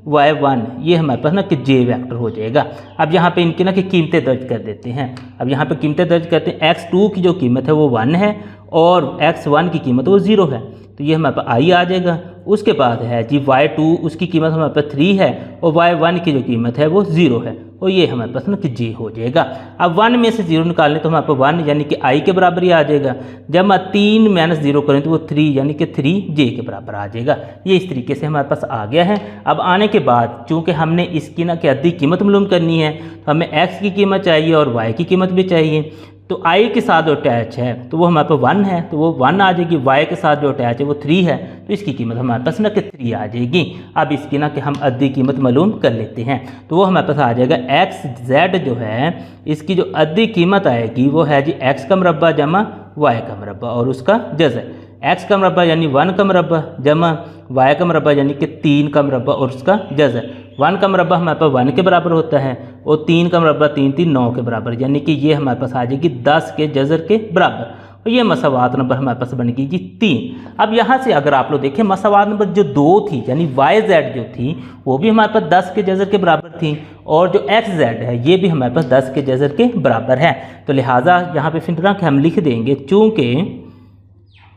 y1, ये हमारे पास ना कि j वेक्टर हो जाएगा। अब यहाँ पे इनकी ना कि कीमतें दर्ज कर देते हैं। अब यहाँ पे कीमतें दर्ज करते हैं, x2 की जो कीमत है वो 1 है और x1 की कीमत वो 0 है, तो ये हमारे पास i आ जाएगा। उसके बाद है जी y2, उसकी कीमत हमारे पास 3 है, और y1 की जो कीमत है वो 0 है, और ये हमारे पास ना कि j हो जाएगा। अब 1 में से 0 निकालने तो हमारे पास 1 यानी कि i के बराबर ही आ जाएगा, जब 3 - 0 करें तो वो 3 यानी कि 3j के बराबर आ जाएगा। ये इस तरीके से हमारे पास आ गया है। अब आने के बाद चूँकि हमने इसकी ना कि अद्दी कीमत मालूम करनी है, तो हमें x की कीमत चाहिए और y की कीमत भी चाहिए। तो i के साथ जो अटैच है तो वो हमारे पास 1 है, तो वो 1 आ जाएगी। y के साथ जो अटैच है वो 3 है, तो इसकी कीमत हमारे पास ना कि 3 आ जाएगी। अब इसकी ना कि हम अद्दी कीमत मालूम कर लेते हैं, तो वो हमारे पास आ जाएगा XZ जो है इसकी जो अद्दी कीमत आएगी वो है जी x का मुरब्बा जमा y का मुरब्बा और उसका जज़र। x का मुरब्बा यानी 1 का मुरब्बा जमा y का मुरब्बा यानी कि 3 का मुरब्बा और उसका जज़र। 1 का मुरब्बा हमारे पास 1 के बराबर होता है, और 3 का मुरब्बा 3 3 9 के बराबर, यानी कि ये हमारे पास आ जाएगी 10 के जज़र के बराबर, और ये मसावात नंबर हमारे पास बनेगी जी 3। अब यहाँ से अगर आप लोग देखें मसावात नंबर जो 2 थी यानी YZ जो थी वो भी हमारे पास 10 के जज़र के बराबर थी, और जो XZ है ये भी हमारे पास 10 के जज़र के बराबर है। तो लिहाजा यहाँ पे फिर हम लिख देंगे, चूँकि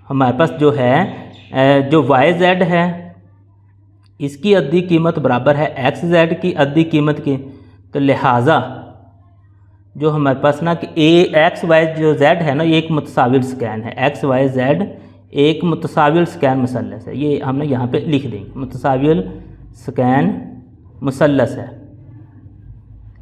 हमारे पास जो है जो YZ है इसकी अद्दी कीमत बराबर है XZ की अद्दी कीमत की, तो लिहाजा जो हमारे पास ना कि XY जो Z है ना ये एक मुतसाविल स्कैन है, XYZ एक मुतसाविल स्कैन मुसल्लस है, ये हमने यहाँ पे लिख देंगे मुतसाविल स्कैन मुसल्लस है,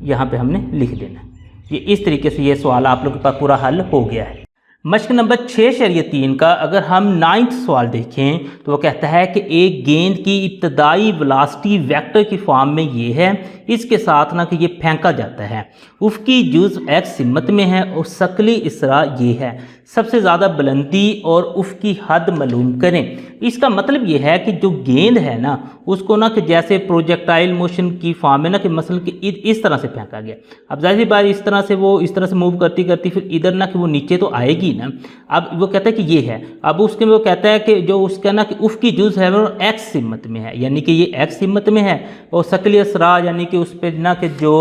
यहाँ पे हमने लिख देना। ये इस तरीके से ये सवाल आप लोगों के पास पूरा हल हो गया है। मश्क नंबर 6 शरियत 3 का अगर हम 9th सवाल देखें तो वो कहता है कि एक गेंद की इब्तदाई वेलोसिटी वेक्टर की फॉर्म में ये है, इसके साथ ना कि ये फेंका जाता है, उफ़क़ी जुज़ x सिमत में है और शकली इसरा ये है, सबसे ज़्यादा बुलंदी और उफ़क़ी हद मालूम करें। इसका मतलब ये है कि जो गेंद है ना उसको ना कि जैसे प्रोजेक्टाइल मोशन की फॉर्म में ना कि मसल कि इस तरह से फेंका गया। अब ज़ाहिर बात इस तरह से वो इस तरह से मूव करती करती फिर इधर ना कि वो नीचे तो आएगी ना। अब वो कहता है कि ये है, अब उसके वो कहता है कि जो उसका ना कि उफ़क़ी जुज़ है वो x सिमत में है, यानी कि ये x सिमत में है, और शकली इसरा यानी कि उस पर ना कि जो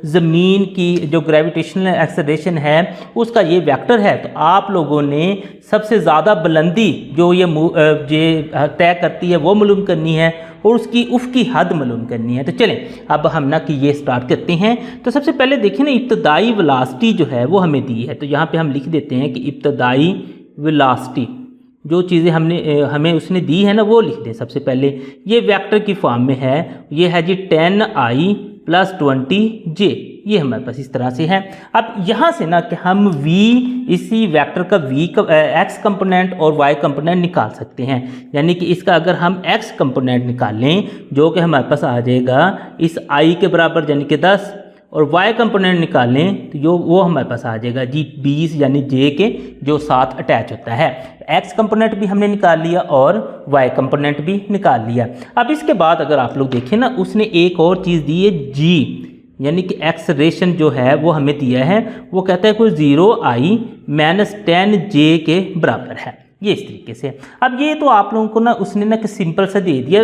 ज़मीन की जो ग्रेविटेशनल एक्सेलरेशन है उसका ये वेक्टर है। तो आप लोगों ने सबसे ज़्यादा बुलंदी जो ये तय करती है वो मालूम करनी है, और उसकी उफ़क़ी हद मालूम करनी है। तो चलें अब हम ना कि ये स्टार्ट करते हैं। तो सबसे पहले देखिए ना, इब्तदाई वेलोसिटी जो है वो हमें दी है। तो यहाँ पे हम लिख देते हैं कि इब्तदाई वेलोसिटी जो चीज़ें हमें उसने दी है ना वो लिख दें। सबसे पहले ये वेक्टर की फॉर्म में है, ये है जी 10i + 20j, ये हमारे पास इस तरह से है। अब यहाँ से ना कि हम v इसी वेक्टर का x कंपोनेंट और y कंपोनेंट निकाल सकते हैं। यानी कि इसका अगर हम x कंपोनेंट निकालें जो कि हमारे पास आ जाएगा इस i के बराबर यानी कि 10, और y कंपोनेंट निकालें तो वो हमारे पास आ जाएगा जी 20 यानी j के जो साथ अटैच होता है। x कंपोनेंट भी हमने निकाल लिया और y कंपोनेंट भी निकाल लिया। अब इसके बाद अगर आप लोग देखें ना, उसने एक और चीज़ दी है g, यानी कि एक्सलेरेशन जो है वो हमें दिया है। वो कहता है कोई 0i - 10j के बराबर है, ये इस तरीके से। अब ये तो आप लोगों को ना उसने ना कि सिंपल सा दे दिया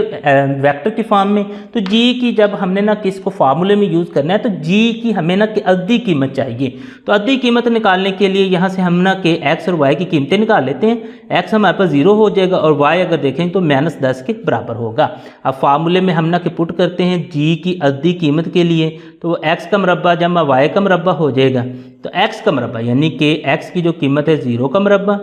वेक्टर की फॉर्म में। तो जी की जब हमने ना कि इसको फार्मूले में यूज़ करना है तो जी की हमें ना कि अद्दी कीमत चाहिए। तो अद्दी कीमत निकालने के लिए यहाँ से हम ना कि एक्स और वाई की कीमतें निकाल लेते हैं। एक्स हमारे पास 0 हो जाएगा और वाई अगर देखें तो -10 के बराबर होगा। अब फार्मूले में हम ना कि पुट करते हैं जी की अद्दी कीमत के लिए, तो वो एक्स का मरबा जमा वाई का मरबा हो जाएगा। तो एक्स का मरबा यानी कि एक्स की जो कीमत है 0 का मरबा,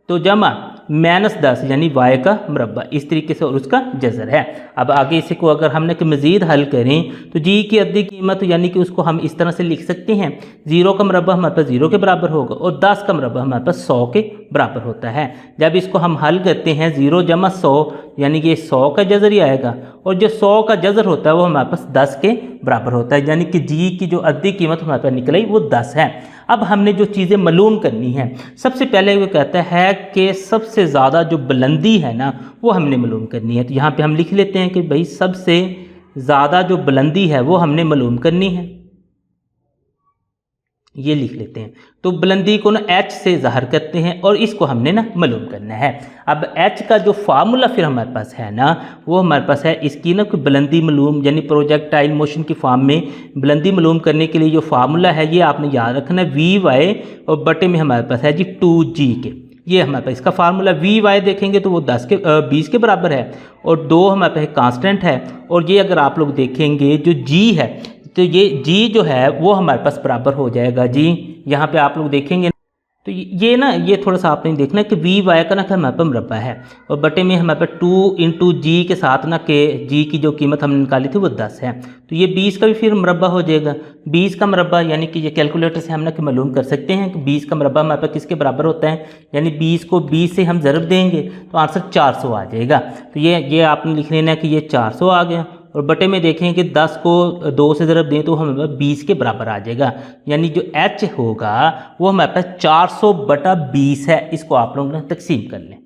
तो जमा -10 यानी y का मरबा, इस तरीके से और उसका जज़र है। अब आगे इसी को अगर हमने कि मज़ीद हल करें तो जी की अद्दी कीमत यानी कि उसको हम इस तरह से लिख सकते हैं, 0 का मरबा हमारे पास 0 के बराबर होगा और 10 का मरबा हमारे पास 100 के बराबर होता है। जब इसको हम हल करते हैं 0 जमा 100 यानी कि 100 का जज़र ही आएगा, और जो 100 का जज़र होता है वो हमारे पास 10 के बराबर होता है। यानी कि जी की जो अद्दी कीमत हमारे पास निकली वो 10 है। अब हमने जो चीज़ें मालूम करनी है, सबसे पहले वो कहता है कि सबसे ज़्यादा जो बुलंदी है ना वो हमने मालूम करनी है। तो यहाँ पे हम लिख लेते हैं कि भाई सबसे ज़्यादा जो बुलंदी है वो हमने मालूम करनी है, ये लिख लेते हैं। तो बुलंदी को ना h से ज़ाहिर करते हैं और इसको हमने ना मालूम करना है। अब h का जो फार्मूला फिर हमारे पास है ना वो हमारे पास है इसकी ना कोई बुलंदी मालूम यानी प्रोजेक्टाइल मोशन की फॉर्म में बुलंदी मालूम करने के लिए जो फार्मूला है ये आपने याद रखना है, vy और बटे में हमारे पास है जी 2g के, ये हमारे पास इसका फार्मूला। vy देखेंगे तो वो 20 के बराबर है और 2 हमारे पास कांस्टेंट है, और ये अगर आप लोग देखेंगे जो g है तो ये g जो है वो हमारे पास बराबर हो जाएगा जी, यहाँ पे आप लोग देखेंगे तो ये ना ये थोड़ा सा आपने देखना है कि वी वाई का ना हमारे पास मरबा है और बटे में हमारे पास 2 × g के साथ ना के g की जो कीमत हमने निकाली थी वो 10 है। तो ये 20 का भी फिर मरबा हो जाएगा। 20 का मरबा यानी कि ये कैलकुलेटर से हम ना कि मालूम कर सकते हैं कि 20 का मरबा हमारे पास किसके बराबर होता है, यानी 20 को 20 से हम ज़रब देंगे तो आंसर 400 आ जाएगा। तो ये आपने लिख लेना है कि ये 400 आ गया, और बटे में देखें कि 10 को 2 से ज़रब दें तो हमें 20 के बराबर आ जाएगा। यानी जो h होगा वो हमारे पास 400/20 है। इसको आप लोग ना तकसीम कर लें,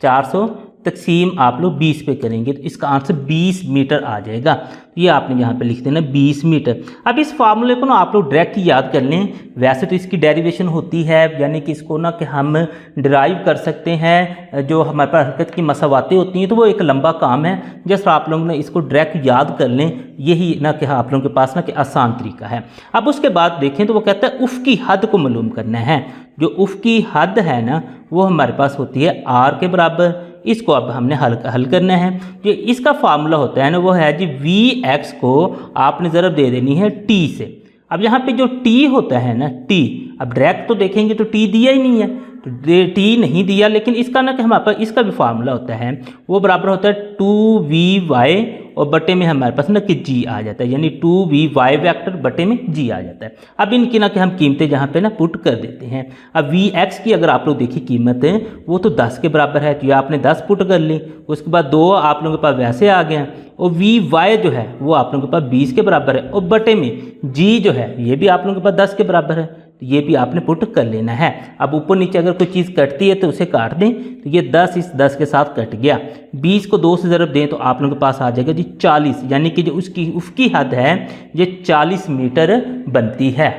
400 तकसीम आप लोग 20 पे करेंगे तो इसका आंसर 20 मीटर आ जाएगा। तो ये आपने यहाँ पे लिख देना 20 मीटर। अब इस फार्मूले को ना आप लोग डायरेक्ट याद कर लें, वैसे तो इसकी डेरिवेशन होती है यानी कि इसको ना कि हम डिराइव कर सकते हैं, जो हमारे पास हरकत की मसावातें होती हैं तो वो एक लंबा काम है। जस्ट आप लोग ना इसको डायरेक्ट याद कर लें, यही ना कि आप लोगों के पास ना कि आसान तरीका है। अब उसके बाद देखें तो वो कहता है उफ़ की हद को मालूम करना है। जो उफ़ की हद है ना वो हमारे पास होती है r के बराबर। इसको अब हमने हल करना है। जो इसका फार्मूला होता है ना वो है जी vx को आपने ज़रब दे देनी है t से। अब यहाँ पे जो t होता है ना t, अब डायरेक्ट तो देखेंगे तो t दिया ही नहीं है, तो t नहीं दिया, लेकिन इसका ना कि हमारे पास इसका भी फार्मूला होता है वो बराबर होता है 2vy और बटे में हमारे पास ना कि g आ जाता है, यानी 2vy वेक्टर बटे में g आ जाता है। अब इनकी ना कि हम कीमतें जहाँ पे ना पुट कर देते हैं। अब vx की अगर आप लोग देखिए कीमत है वो तो 10 के बराबर है, तो ये आपने 10 पुट कर ली, उसके बाद 2 आप लोगों के पास वैसे आ गए, और vy जो है वो आप लोगों के पास 20 के बराबर है, और बटे में g जो है ये भी आप लोगों के पास 10 के बराबर है, तो ये भी आपने पुट कर लेना है। अब ऊपर नीचे अगर कोई चीज़ कटती है तो उसे काट दें, तो ये 10 इस 10 के साथ कट गया। 20 को 2 से ज़रब दें तो आप लोगों के पास आ जाएगा जी 40, यानी कि जो उसकी हद है ये 40 मीटर बनती है।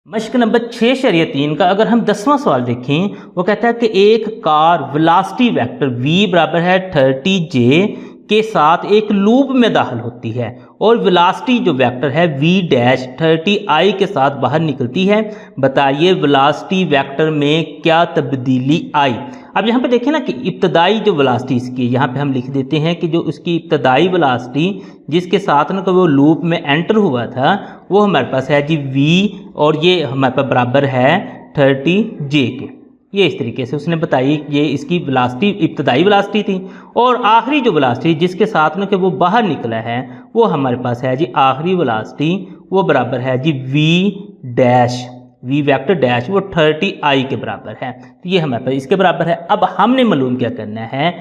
मश्क नंबर 6/3 का अगर हम 10वां सवाल देखें, वो कहता है कि एक कार वेलोसिटी वेक्टर v बराबर है 30j के साथ एक लूप में दाखिल होती है और वेलोसिटी जो वेक्टर है v-30i के साथ बाहर निकलती है। बताइए वेलोसिटी वेक्टर में क्या तब्दीली आई। अब यहाँ पे देखें ना कि इब्तदाई जो वेलोसिटी इसकी, यहाँ पे हम लिख देते हैं कि जो उसकी इब्तदाई वेलोसिटी जिसके साथ ना वो लूप में एंटर हुआ था वो हमारे पास है जी v, और ये हमारे पास बराबर है 30j के। ये इस तरीके से उसने बताई, ये इसकी वेलोसिटी इब्तदाई वेलोसिटी थी। और आखिरी जो वेलोसिटी जिसके साथ में कि वो बाहर निकला है वो हमारे पास है जी आखिरी वेलोसिटी, वो बराबर है जी v वेक्टर डैश, वो 30i के बराबर है। तो ये हमारे पास इसके बराबर है। अब हमने मालूम क्या करना है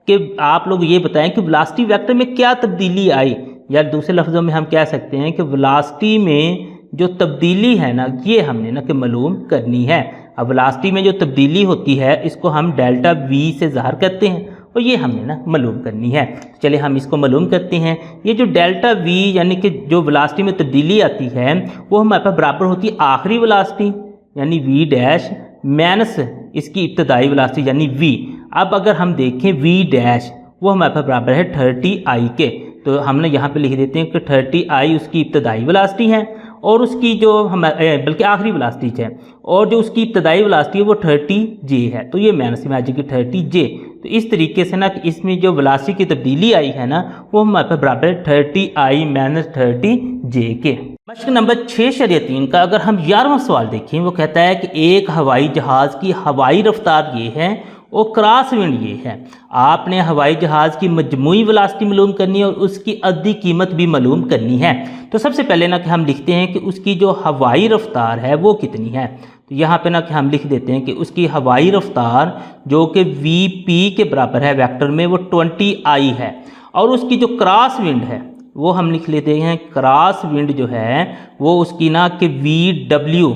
कि आप लोग ये बताएं कि वेलोसिटी वेक्टर में क्या तब्दीली आई, या दूसरे लफ्ज़ों में हम कह सकते हैं कि वेलोसिटी में जो तब्दीली है ना ये हमने ना कि मालूम करनी है। अब वेलोसिटी में जो तब्दीली होती है इसको हम डेल्टा v से ज़ाहिर करते हैं और ये हमने ना मालूम करनी है। चलिए हम इसको मालूम करते हैं। ये जो डेल्टा v यानी कि जो वेलोसिटी में तब्दीली आती है वो हमारे पास बराबर होती है आखिरी वेलोसिटी यानी v डैश माइनस इसकी इब्तदाई वेलोसिटी यानी v। अब अगर हम देखें v डैश वो हमारे पास बराबर है 30i के, तो हमने यहाँ पे लिख देते हैं कि 30i उसकी इब्तदाई वेलोसिटी है और उसकी जो बल्कि आखिरी वेलोसिटी है, और जो उसकी इब्तदाई वेलोसिटी है वो 30j है। तो ये माइनस में आ जाएगी 30j। तो इस तरीके से ना कि इसमें जो वेलोसिटी की तब्दीली आई है ना वो हमारे पास बराबर है 30i माइनस 30j के। मश्क नंबर 6.3 का अगर हम 11वां सवाल देखें, वो कहता है कि एक हवाई जहाज़ की हवाई रफ्तार ये है और क्रॉस विंड ये है। आपने हवाई जहाज़ की मजमूई वेलोसिटी मालूम करनी है और उसकी अद्दी कीमत भी मालूम करनी है। तो सबसे पहले ना कि हम लिखते हैं कि उसकी जो हवाई रफ्तार है वो कितनी है। तो यहाँ पे ना कि हम लिख देते हैं कि उसकी हवाई रफ्तार जो कि vp के बराबर है वेक्टर में वो 20i है, और उसकी जो क्रॉस विंड है वो हम लिख लेते हैं क्रॉस विंड जो है वो उसकी ना कि vw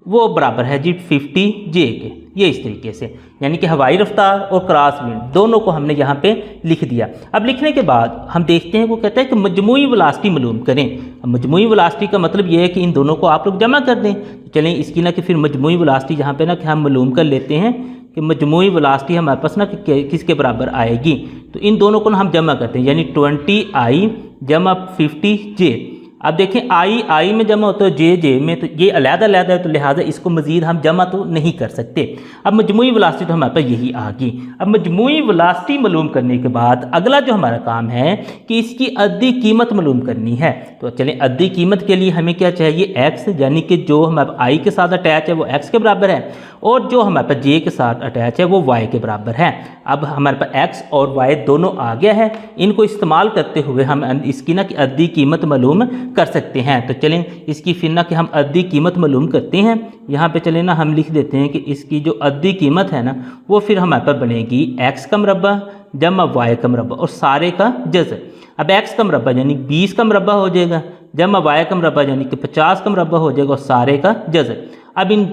वो बराबर है जी 50j के। ये इस तरीके से यानी कि हवाई रफ्तार और क्रॉस विंड दोनों को हमने यहाँ पे लिख दिया। अब लिखने के बाद हम देखते हैं वो कहता है कि मजमूई वेलोसिटी मालूम करें। अब मजमूई वेलोसिटी का मतलब ये है कि इन दोनों को आप लोग जमा कर दें। तो चलें इसकी ना कि फिर मजमूई वेलोसिटी यहाँ पे ना कि हम मालूम कर लेते हैं कि मजमूई वेलोसिटी हमारे पास ना कि किसके बराबर आएगी। तो इन दोनों को ना हम जमा करते हैं यानी 20i जमा 50j। अब देखें आई में जमा होता है जे में, तो ये अलग-अलग है तो लिहाजा इसको मज़ीद हम जमा तो नहीं कर सकते। अब मजमूई वेलोसिटी तो हमारे पास यही आ गई। अब मजमूई वेलोसिटी मालूम करने के बाद अगला जो हमारा काम है कि इसकी अद्दी कीमत मालूम करनी है। तो चलें अद्दी कीमत के लिए हमें क्या चाहिए x, यानी कि जो हमारे आई के साथ अटैच है वो x के बराबर है और जो हमारे पास j के साथ अटैच है वो y के बराबर है। अब हमारे पास x और y दोनों आ गया है। इनको इस्तेमाल करते हुए हम इसकी ना कि अद्दी कीमत मालूम कर सकते हैं। तो चलें इसकी फिर ना कि हम अद्दी कीमत मालूम करते हैं। यहाँ पे चलें ना हम लिख देते हैं कि इसकी जो अद्दी कीमत है ना वो फिर हमारे पास बनेगी x का मरबा जमा y का मरबा और सारे का जज़र। अब x का मरबा यानी 20 का मरबा हो जाएगा जमा y का मरबा यानी कि 50 का मरबा हो जाएगा और सारे का जज़र। अब इन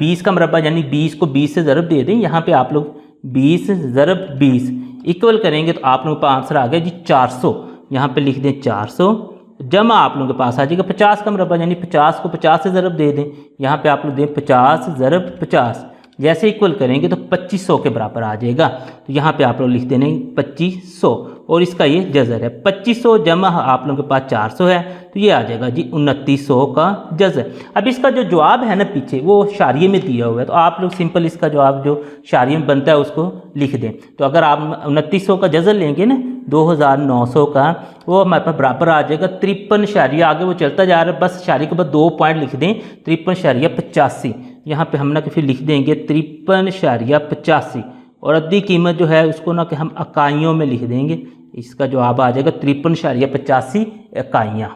20 का मरबा यानी 20 को 20 से ज़रब दे दें। यहाँ पे आप लोग 20 ज़रब 20 इक्वल करेंगे तो आप लोगों का आंसर आ गया जी 400। यहाँ पे लिख दें 400 जमा आप लोगों के पास आ जाएगा 50 का मरबा यानी 50 को 50 से ज़रब दे दें। यहाँ पे आप लोग दें 50 ज़रब 50, जैसे इक्वल करेंगे तो 2500 के बराबर आ जाएगा। तो यहाँ पे आप लोग लिख देंगे 2500 और इसका ये जज़र है 2500 जमा आप लोगों के पास 400 है तो ये आ जाएगा जी 2900 का जज़र। अब इसका जो जवाब है ना पीछे वो शारिये में दिया हुआ है, तो आप लोग सिंपल इसका जवाब जो शारिये में बनता है उसको लिख दें। तो अगर आप 2900 का जज़र लेंगे ना 2900 का, वो हमारे पास बराबर आ जाएगा 53 शारिया, आगे वो चलता जा रहा है, बस शारिये के बाद 2 पॉइंट लिख दें 53.85। यहाँ पे हम ना कि फिर लिख देंगे 53.85 और अद्दी कीमत जो है उसको ना कि हम इकाइयों में लिख देंगे। इसका जवाब आ जाएगा 53.85 इकाइयाँ।